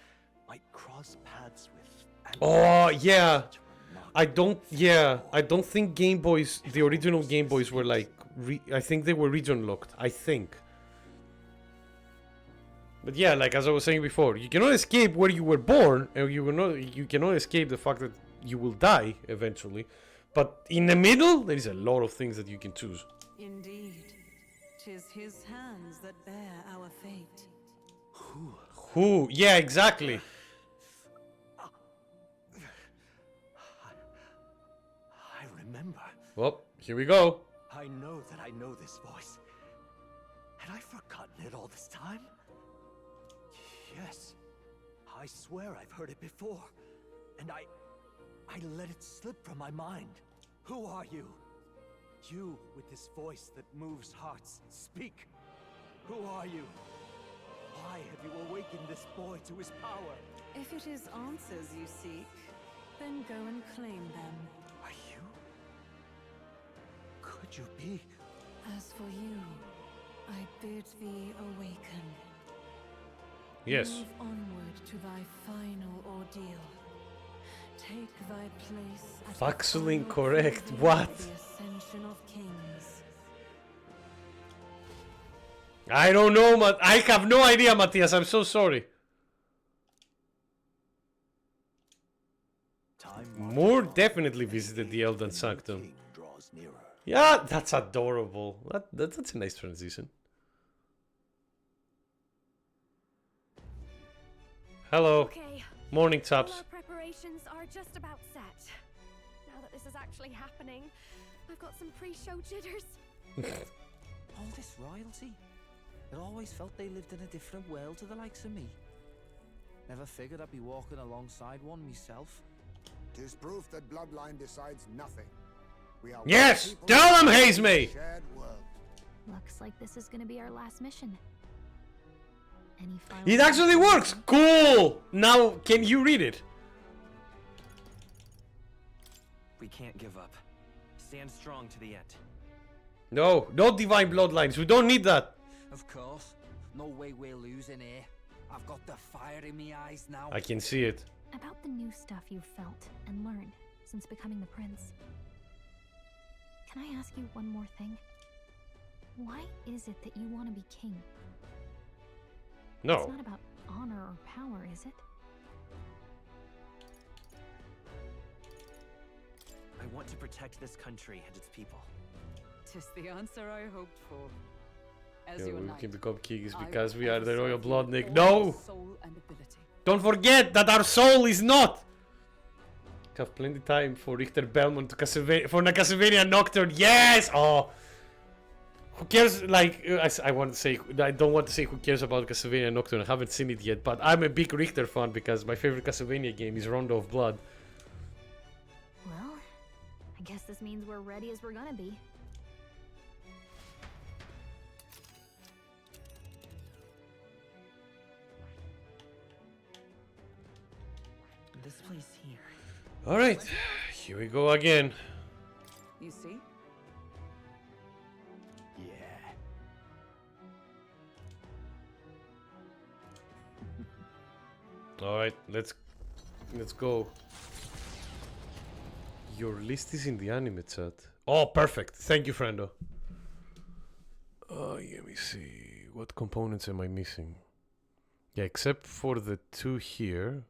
might cross paths with... Oh, yeah. I don't think Game Boys, the original Game Boys were like, I think they were region locked, I think. But yeah, like as I was saying before, you cannot escape where you were born, and you cannot escape the fact that you will die eventually. But in the middle, there is a lot of things that you can choose. Indeed. 'Tis his hands that bear our fate. Who? Yeah, exactly. I remember. Well, here we go. I know that I know this voice. Had I forgotten it all this time? Yes. I swear I've heard it before. And I let it slip from my mind. Who are you? You with this voice that moves hearts. Speak. Who are you? Why have you awakened this boy to his power? If it is answers you seek, then go and claim them. Are you? Could you be? As for you, I bid thee awaken. Yes. Move onward to thy final ordeal. Take thy place at Factually the final incorrect. throne What? of the ascension of kings. I don't know, I have no idea, Matthias. I'm so sorry. Moore definitely visited the Elden Sanctum. Yeah, that's adorable. That's a nice transition. Hello. Okay. Morning, All chaps. our preparations are just about set. Now that this is actually happening, I've got some pre-show jitters. All this royalty? It always felt they lived in a different world to the likes of me. Never figured I'd be walking alongside one myself. 'Tis proof that bloodline decides nothing. We are Yes! Tell them, Haze me! Looks like this is gonna be our last mission. Any final It actually works! Cool! Now, can you read it? We can't give up. Stand strong to the end. No, no divine bloodlines. We don't need that. Of course. No way we're losing here. I've got the fire in my eyes now. I can see it. About the new stuff you've felt and learned since becoming the prince. Can I ask you one more thing? Why is it that you want to be king? No. It's not about honor or power, is it? I want to protect this country and its people. Tis the answer I hoped for. As Yeah, your we knight, can become kings I because will we are ever the royal serve you blood, with Nick. all No! my soul and ability. Don't forget that our soul is not! Have plenty time for Richter Belmont to Castlevania, for the Castlevania Nocturne. Yes! Oh! Who cares? Like, I want to say, I don't want to say who cares about Castlevania Nocturne. I haven't seen it yet, but I'm a big Richter fan because my favorite Castlevania game is Rondo of Blood. Well, I guess this means we're ready as we're gonna be. This place here. Alright, here we go again. You see? Yeah. Alright, let's go. Your list is in the anime chat. Oh, perfect. Thank you, friendo. Let me see. What components am I missing? Yeah, except for the two here.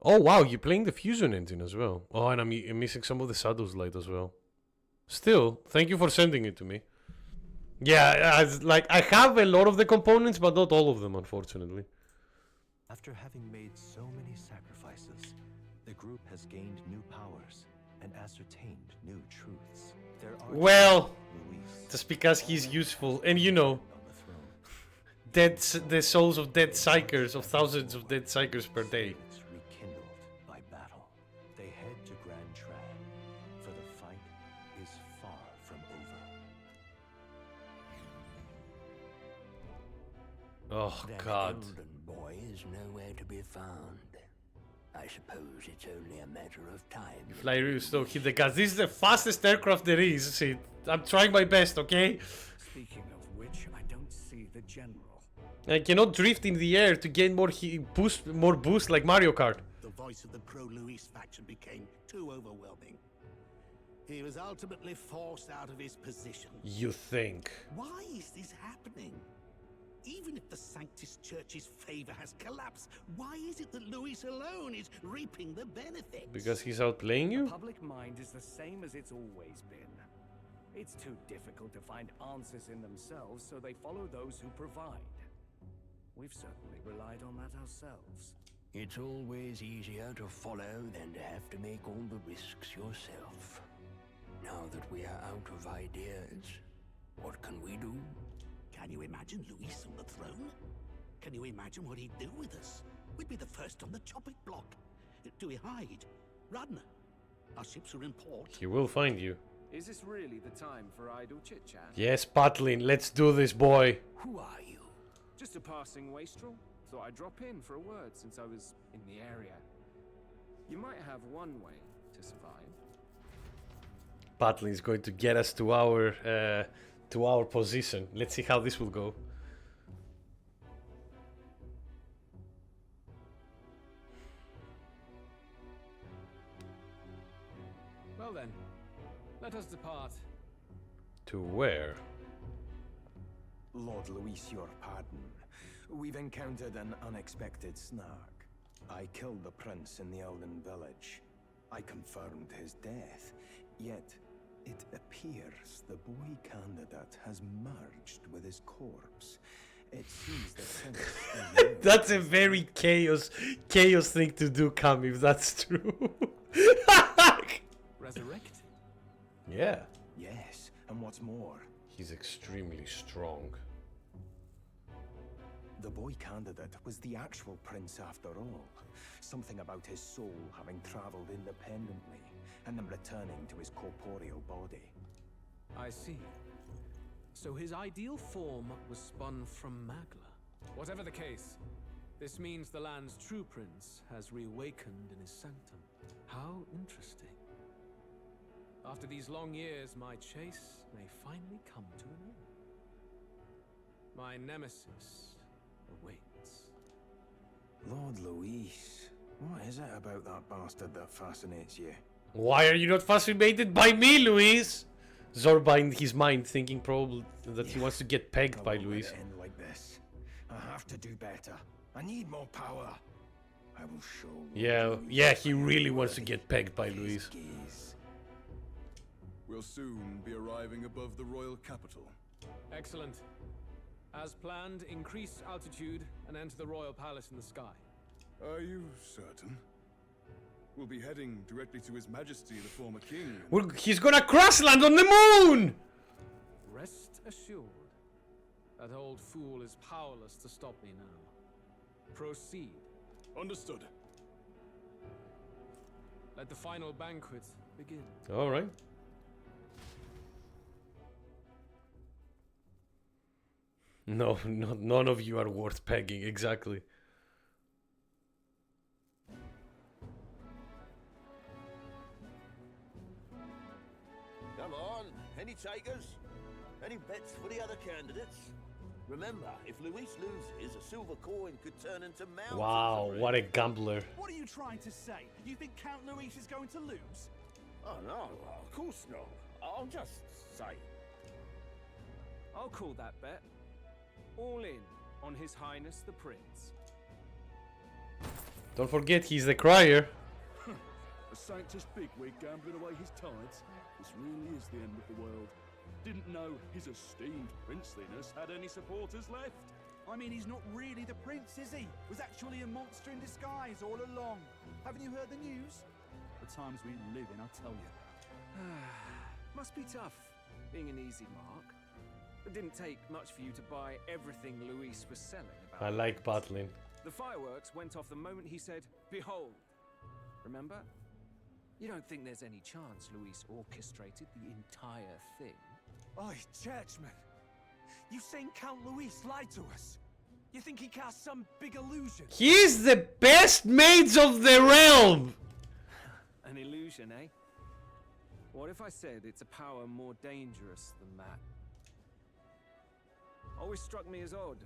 Oh, wow, you're playing the Fusion engine as well. Oh, and I'm missing some of the Shadows Light as well. Still, thank you for sending it to me. Yeah, I have a lot of the components, but not all of them, unfortunately. After having made so many sacrifices, the group has gained new powers and ascertained new truths. There are Well, Luis, just because he's useful, and you know, the souls of dead psychers, of thousands of dead psychers per day. rekindled by battle. They head to Grand Trad, for the fight is far from over. Oh, God. The golden boy is nowhere to be found. I suppose it's only a matter of time. Fly real slow, hit the gas. This is the fastest aircraft there is. See, I'm trying my best, okay? Speaking of which, I don't see the general. I cannot drift in the air to gain more boost like Mario Kart. The voice of the pro-Luis faction became too overwhelming. He was ultimately forced out of his position. You think? Why is this happening? Even if the Sanctus Church's favor has collapsed, why is it that Luis alone is reaping the benefits? Because he's outplaying you? The public mind is the same as it's always been. It's too difficult to find answers in themselves, so they follow those who provide. We've certainly relied on that ourselves. It's always easier to follow than to have to make all the risks yourself. Now that we are out of ideas, what can we do? Can you imagine Luis on the throne? Can you imagine what he'd do with us? We'd be the first on the chopping block. Do we hide? Run? Our ships are in port. He will find you. Is this really the time for idle chit-chat? Yes, Patlin, let's do this, boy. Who are you? Just a passing wastrel. Thought I'd drop in for a word since I was in the area. You might have one way to survive. Patlin is going to get us to our position. Let's see how this will go. Well then, let us depart. To where? Lord Luis, your pardon. We've encountered an unexpected snag. I killed the prince in the Elden village. I confirmed his death, yet it appears the boy candidate has merged with his corpse. It seems that That's a very chaos thing to do, Cam, if that's true. Resurrect? Yeah. Yes, and what's more, he's extremely strong. the boy candidate was the actual prince after all. Something about his soul having traveled independently and then returning to his corporeal body. I see. So his ideal form was spun from Magla. Whatever the case, this means the land's true prince has reawakened in his sanctum. How interesting. After these long years, my chase may finally come to an end. My nemesis awaits. Lord Luis, what is it about that bastard that fascinates you? Why are you not fascinated by me, Luis? Zorba in his mind thinking probably that he wants to get pegged by Luis. End like this. I have to do better. I need more power. I will show. Yeah, he really wants to get pegged by Luis. We'll soon be arriving above the royal capital. Excellent. As planned, increase altitude and enter the royal palace in the sky. Are you certain? We'll be heading directly to His Majesty, the former king. He's gonna crash land on the moon! Rest assured, that old fool is powerless to stop me now. Proceed. Understood. Let the final banquet begin. Alright. No, none of you are worth pegging, exactly. Come on, any takers? Any bets for the other candidates? Remember, if Luis loses, a silver coin could turn into mountains. Wow, what a gambler. What are you trying to say? You think Count Luis is going to lose? Oh no, of course not. I'll just say. I'll call that bet. All in on His Highness the Prince. Don't forget, he's the crier. A sanctus bigwig gambling away his tides? This really is the end of the world. Didn't know his esteemed princeliness had any supporters left. I mean, he's not really the prince, is he? Was actually a monster in disguise all along. Haven't you heard the news? The times we live in, I tell you. Must be tough, being an easy mark. It didn't take much for you to buy everything Luis was selling about. I like battling. The fireworks went off the moment he said, "Behold." Remember? You don't think there's any chance Luis orchestrated the entire thing? Oi, churchman. You've seen Count Luis lie to us. You think he cast some big illusion? He's the best mage of the realm! An illusion, eh? What if I said it's a power more dangerous than that? Always struck me as odd.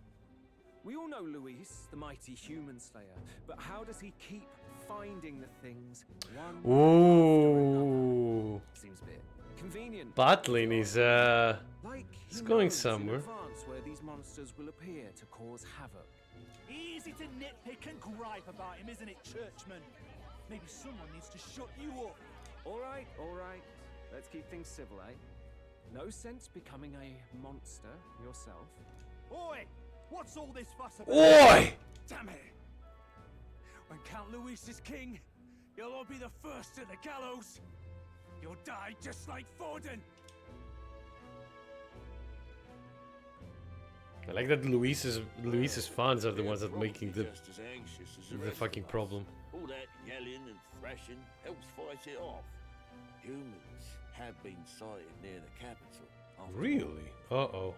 We all know Luis, the mighty human slayer, but how does he keep finding the things one Ooh. seems a bit convenient. Battling is Like it's going somewhere. in advance where these monsters will appear to cause havoc. Easy to nitpick and gripe about him, isn't it, churchman? Maybe someone needs to shut you up. All right. Let's keep things civil, eh? No sense becoming a monster yourself. Oi! What's all this fuss about? Oi! Damn it! When Count Luis is king, you'll all be the first to the gallows. You'll die just like Forden. I like that Luis's fans are the ones that making the Just as anxious as the rest fucking of us. problem. All that yelling and thrashing helps fight it off. Humans have been sighted near the capital. Really? Uh-oh.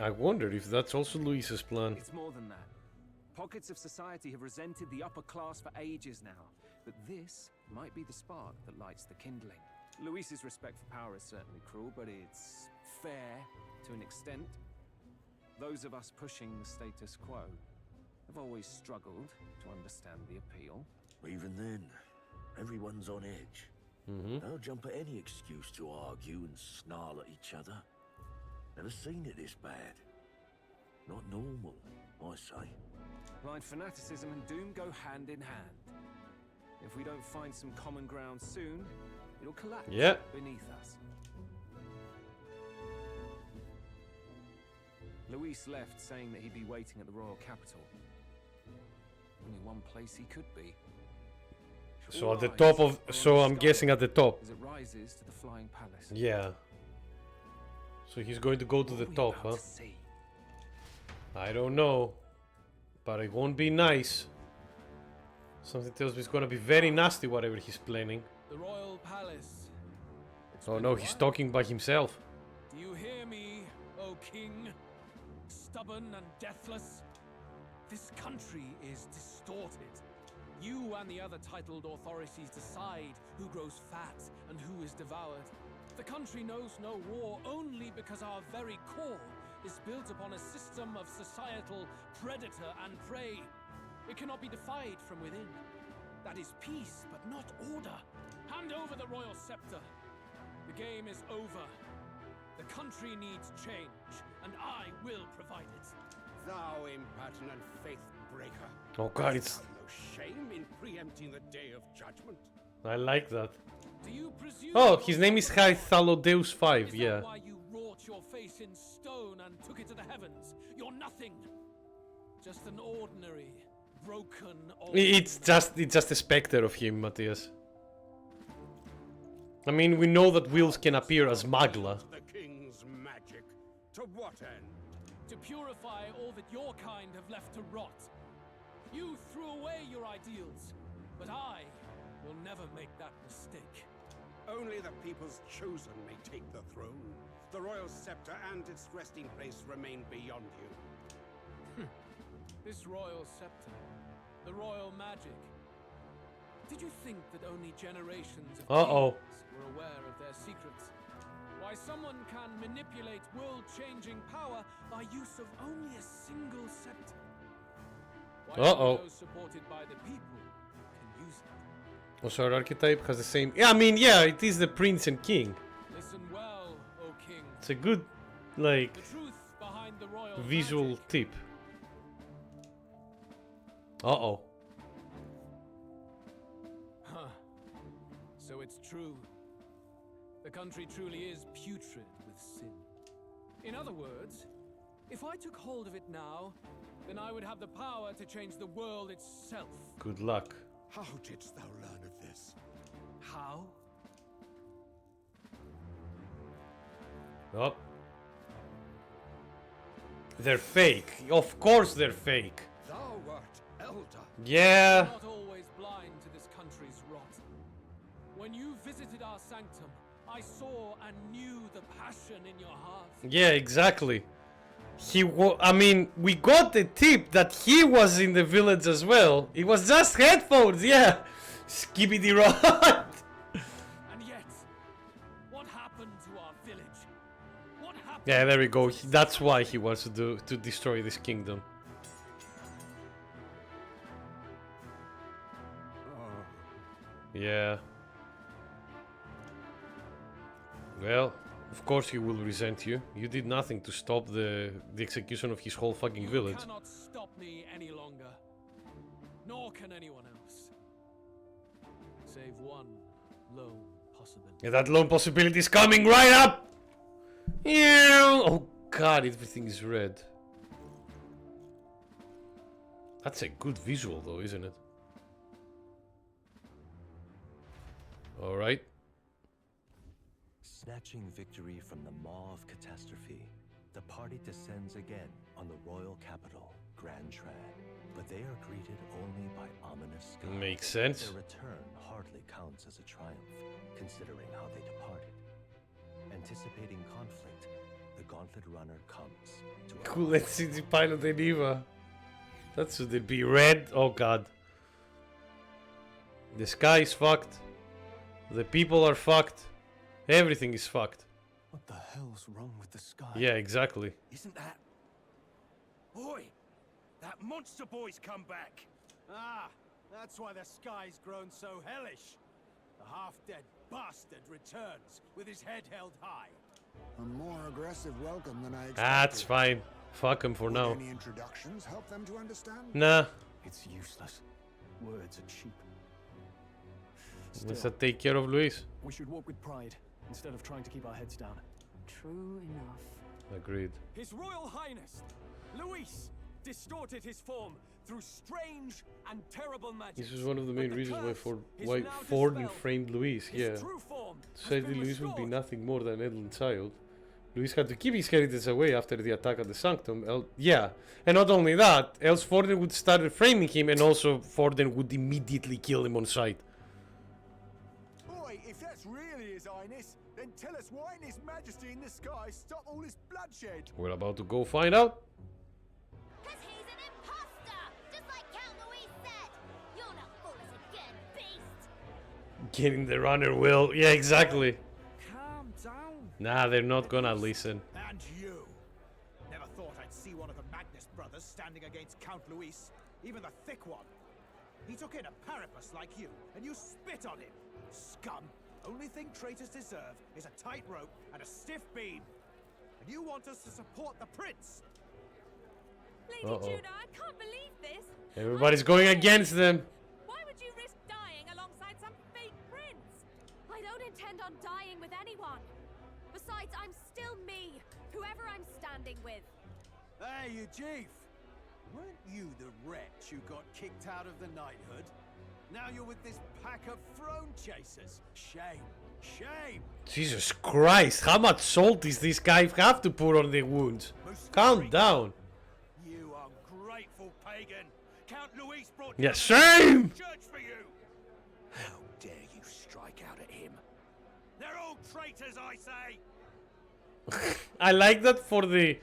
I wonder if that's also Luis's plan. It's more than that. Pockets of society have resented the upper class for ages now, but this might be the spark that lights the kindling. Luis's respect for power is certainly cruel, but it's fair to an extent. Those of us pushing the status quo have always struggled to understand the appeal. Even then, everyone's on edge. They'll jump at any excuse to argue and snarl at each other. Never seen it this bad. Not normal, I say. Blind fanaticism and doom go hand in hand. If we don't find some common ground soon, it'll collapse beneath us. Luis left saying that he'd be waiting at the royal capital. Only one place he could be. So at the top of... So I'm guessing at the top. As it rises to the flying palace. Yeah. So he's going to go to the top, huh? I don't know. But it won't be nice. Something tells me it's gonna be very nasty, whatever he's planning. The royal palace. Oh no, he's talking by himself. Do you hear me, O king? Stubborn and deathless? This country is distorted. You and the other titled authorities decide who grows fat and who is devoured. The country knows no war only because our very core is built upon a system of societal predator and prey. It cannot be defied from within. That is peace, but not order. Hand over the royal scepter. The game is over. The country needs change, and I will provide it. Thou impertinent faith breaker. Oh god, it's... No shame in preempting the day of judgment. I like that. Do you presume... Oh, his name is Hythalodeus 5, yeah. Is that why you wrought your face in stone and took it to the heavens? You're nothing. Just an ordinary, broken old... It's just a specter of him, Matthias. I mean, we know that wills can appear as Magla. The king's magic. To what end? To purify all that your kind have left to rot. You threw away your ideals, but I will never make that mistake. Only the people's chosen may take the throne. The royal scepter and its resting place remain beyond you. This royal scepter, the royal magic. Did you think that only generations of kings were aware of their secrets? Why someone can manipulate world-changing power by use of only a single scepter? Why those supported by the people can use it? Also, our archetype has the same... Yeah, I mean, yeah, it is the prince and king. Listen well, O king. It's a good, like, the truth behind the royal visual magic. tip. Uh-oh. Huh. So it's true. The country truly is putrid with sin. In other words, if I took hold of it now, then I would have the power to change the world itself. Good luck. How didst thou learn of this? How? Oh. They're fake. Of course they're fake. Thou wert elder. Yeah. I'm not always blind to this country's rot. When you visited our sanctum, I saw and knew the passion in your heart. Yeah, exactly. I mean, we got the tip that he was in the village as well. It was just headphones, yeah. Skibbity rot. And yet, what happened to our village? What happened? Yeah, there we go. That's why he wants to destroy this kingdom. Yeah. Well, of course he will resent you. You did nothing to stop the execution of his whole fucking village. You cannot stop me any longer. Nor can anyone else. Save one lone possibility. Yeah, that lone possibility is coming right up! Oh god, everything is red. That's a good visual though, isn't it? Alright. Snatching victory from the maw of catastrophe, the party descends again on the royal capital, Grand Trad. But they are greeted only by ominous skies. Makes sense. Their return hardly counts as a triumph, considering how they departed. Anticipating conflict, the Gauntlet Runner comes to... Cool, let's see the pilot and Eva. That should it be red? Oh god. The sky is fucked. The people are fucked. Everything is fucked. What the hell's wrong with the sky? Yeah, exactly. Isn't that... Boy! That monster boy's come back! Ah, that's why the sky's grown so hellish. The half-dead bastard returns with his head held high. A more aggressive welcome than I expected. That's fine. Fuck him for now. Any introductions help them to understand? Nah. It's useless. Words are cheap. Let's take care of Luis. We should walk with pride instead of trying to keep our heads down. True enough. Agreed. His Royal Highness, Luis, distorted his form through strange and terrible magic. This is one of the main reasons why Forden framed Luis. Yeah. Sadly, Luis will be nothing more than an idle child. Luis had to keep his heritage away after the attack at the Sanctum. Yeah, and not only that, else Forden would start framing him, and also Forden would immediately kill him on sight. Boy, if that's really His Highness, then tell us why in His Majesty in the sky stop all this bloodshed. We're about to go find out. Cause he's an imposter, just like Count Louis said. You'll not fool us again, beast. Getting the runner will. Yeah, exactly. Calm down. Nah, they're not gonna listen. And you. Never thought I'd see one of the Magnus brothers standing against Count Louis, even the thick one. He took in a parapus like you, and you spit on him. Scum. Only thing traitors deserve is a tight rope and a stiff beam. And you want us to support the prince? Lady Judah, I can't believe this. Everybody's going against them. Why would you risk dying alongside some fake prince? I don't intend on dying with anyone. Besides, I'm still me, whoever I'm standing with. Hey, you chief. Weren't you the wretch who got kicked out of the knighthood? Now you're with this pack of throne chasers. Shame. Shame. Jesus Christ, how much salt does this guy have to put on the wounds? Calm down. You ungrateful pagan. Count Louis brought Yeah, shame! church for you. How dare you strike out at him? They're all traitors, I say. I like that for the...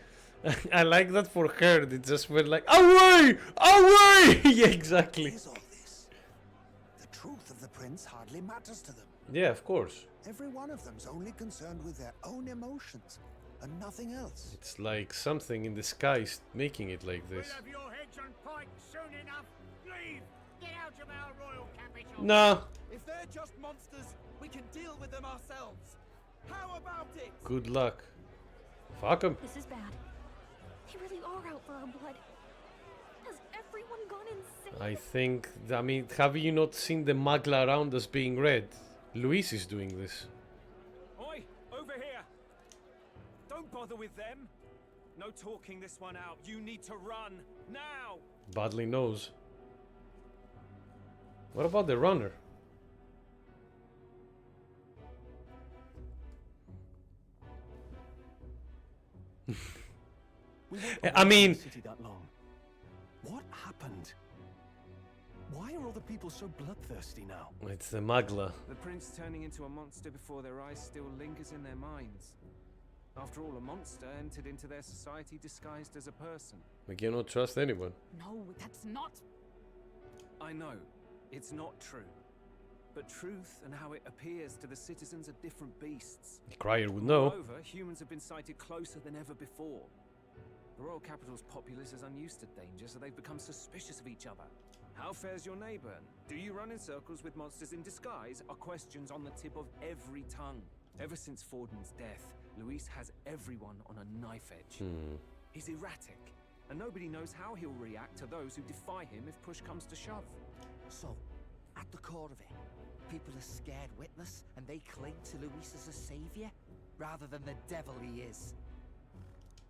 I like that for her. It just went like, away! Away! Yeah, exactly. The truth of the prince hardly matters to them. Yeah, of course. Every one of them's only concerned with their own emotions and nothing else. It's like something in the sky is making it like this. We'll have your heads on pike soon enough. Leave! Get out of our royal capital! Nah. If they're just monsters, we can deal with them ourselves. How about it? Good luck. Fuck him. This is bad. They really are out for our blood. Has everyone gone insane? I think, I mean, have you not seen the magla around us being red? Luis is doing this. Oi, over here. Don't bother with them. No talking this one out. You need to run now. Badly knows. What about the runner? I mean, That long. What happened? Why are all the people so bloodthirsty now? it's the magla. The prince turning into a monster before their eyes still lingers in their minds. After all, a monster entered into their society disguised as a person. We cannot trust anyone. No, that's not. I know, it's not true. But truth and how it appears to the citizens are different beasts. The crier would know. Moreover, humans have been sighted closer than ever before. The royal capital's populace is unused to danger, so they've become suspicious of each other. How fares your neighbor? Do you run in circles with monsters in disguise? Are questions on the tip of every tongue. Ever since Forden's death, Luis has everyone on a knife edge. He's erratic, and nobody knows how he'll react to those who defy him if push comes to shove. So, at the core of it, people are scared witless and they cling to Luis as a savior, rather than the devil he is.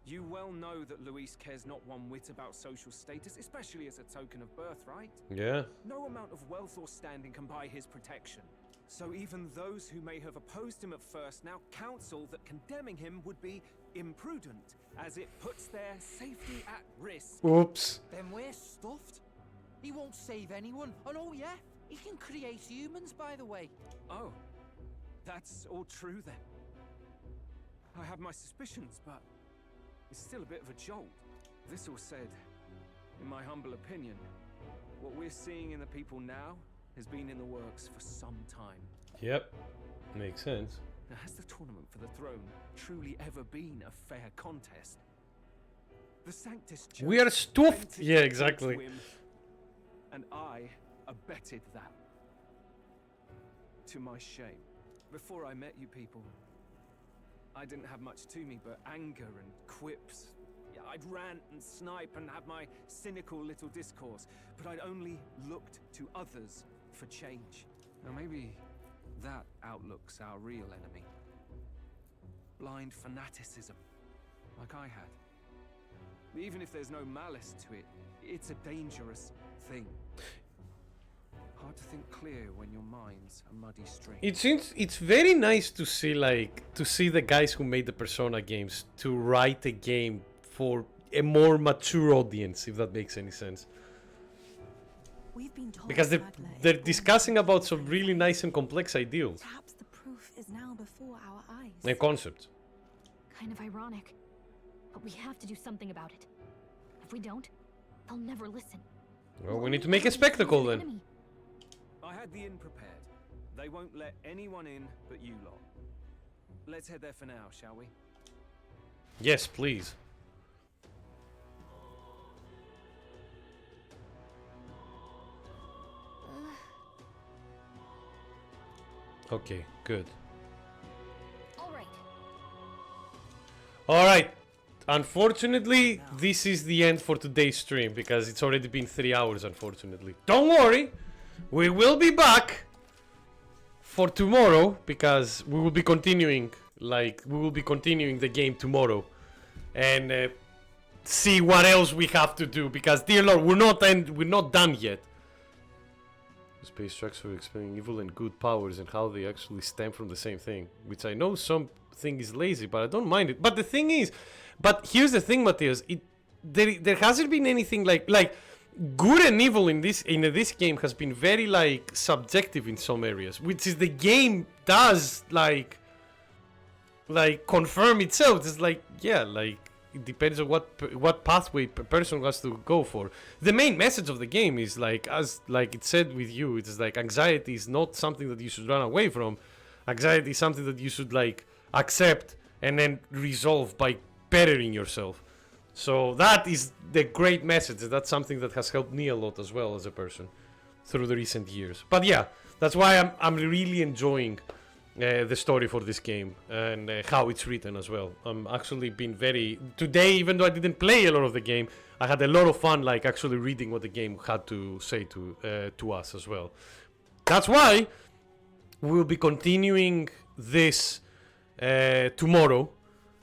You well know that Luis cares not one whit about social status, especially as a token of birthright. Yeah. No amount of wealth or standing can buy his protection. So even those who may have opposed him at first now counsel that condemning him would be imprudent, as it puts their safety at risk. Oops. Then we're stuffed. He won't save anyone. And oh yeah, he can create humans, by the way. Oh, that's all true then. I have my suspicions, but it's still a bit of a jolt. This all said, in my humble opinion, what we're seeing in the people now has been in the works for some time. Yep. Makes sense. Now, has the tournament for the throne truly ever been a fair contest? The Sanctus Church We are stuffed. bent its Yeah, exactly. whim, and I abetted that. To my shame. Before I met you people, I didn't have much to me but anger and quips. I'd rant and snipe and have my cynical little discourse, but I'd only looked to others for change. Now maybe that outlook's our real enemy. Blind fanaticism, like I had. Even if there's no malice to it, it's a dangerous thing. Hard to think clear when your mind's a muddy stream. It's very nice to see the guys who made the Persona games to write a game for a more mature audience, if that makes any sense. We've been told Because they're discussing about some really nice and complex ideals perhaps the proof is now before our eyes. and concepts. Kind of ironic. But we have to do something about it. If we don't, they'll never listen. Well, we need to make a spectacle then. I had the inn prepared. They won't let anyone in but you lot. Let's head there for now, shall we? Yes, please. Okay, good. All right. Unfortunately, this is the end for today's stream because it's already been 3 hours, unfortunately. Don't worry. We will be back for tomorrow because we will be continuing the game tomorrow and see what else we have to do because, dear Lord, we're not done yet. Space tracks for explaining evil and good powers and how they actually stem from the same thing, which I know something is lazy, but I don't mind it. But the thing is, here's the thing, Matthias, there hasn't been anything like good and evil in this game has been very subjective in some areas, which is the game does confirm itself. It's it depends on what pathway a person has to go for. The main message of the game is as it said with you, it's anxiety is not something that you should run away from. Anxiety is something that you should accept and then resolve by bettering yourself. So that is the great message. That's something that has helped me a lot as well as a person through the recent years. But yeah, that's why I'm really enjoying the story for this game and how it's written as well. I'm actually been today, even though I didn't play a lot of the game, I had a lot of fun actually reading what the game had to say to us as well. That's why we'll be continuing this tomorrow,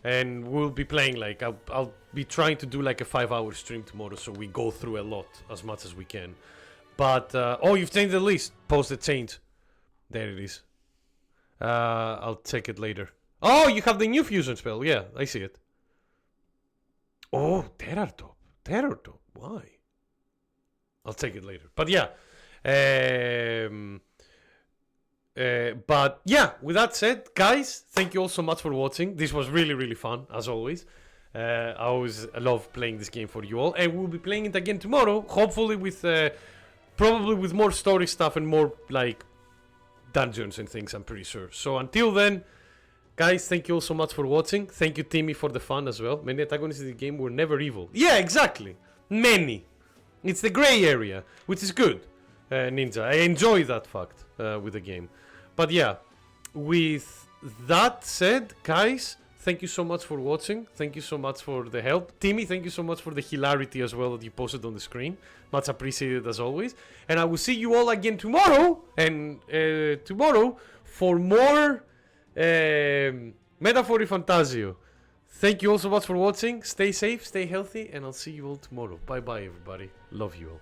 and we'll be playing I'll be trying to do a 5-hour stream tomorrow, so we go through a lot as much as we can. But oh, you've changed the list. Post the change. There it is. I'll check it later. Oh, you have the new fusion spell. Yeah, I see it. Oh, Terror Top. Why? I'll check it later. But yeah. But yeah, with that said, guys, thank you all so much for watching. This was really, really fun, as always. I always love playing this game for you all. And we'll be playing it again tomorrow, hopefully with probably with more story stuff and more dungeons and things, I'm pretty sure. So until then, guys, thank you all so much for watching. Thank you, Timmy, for the fun as well. Many antagonists in the game were never evil. Yeah, exactly. Many. It's the gray area, which is good, Ninja. I enjoy that fact with the game. But yeah, with that said, guys, thank you so much for watching. Thank you so much for the help. Timmy, thank you so much for the hilarity as well that you posted on the screen. Much appreciated as always. And I will see you all again tomorrow. And tomorrow for more Metaphor ReFantazio. Thank you all so much for watching. Stay safe, stay healthy, and I'll see you all tomorrow. Bye bye, everybody. Love you all.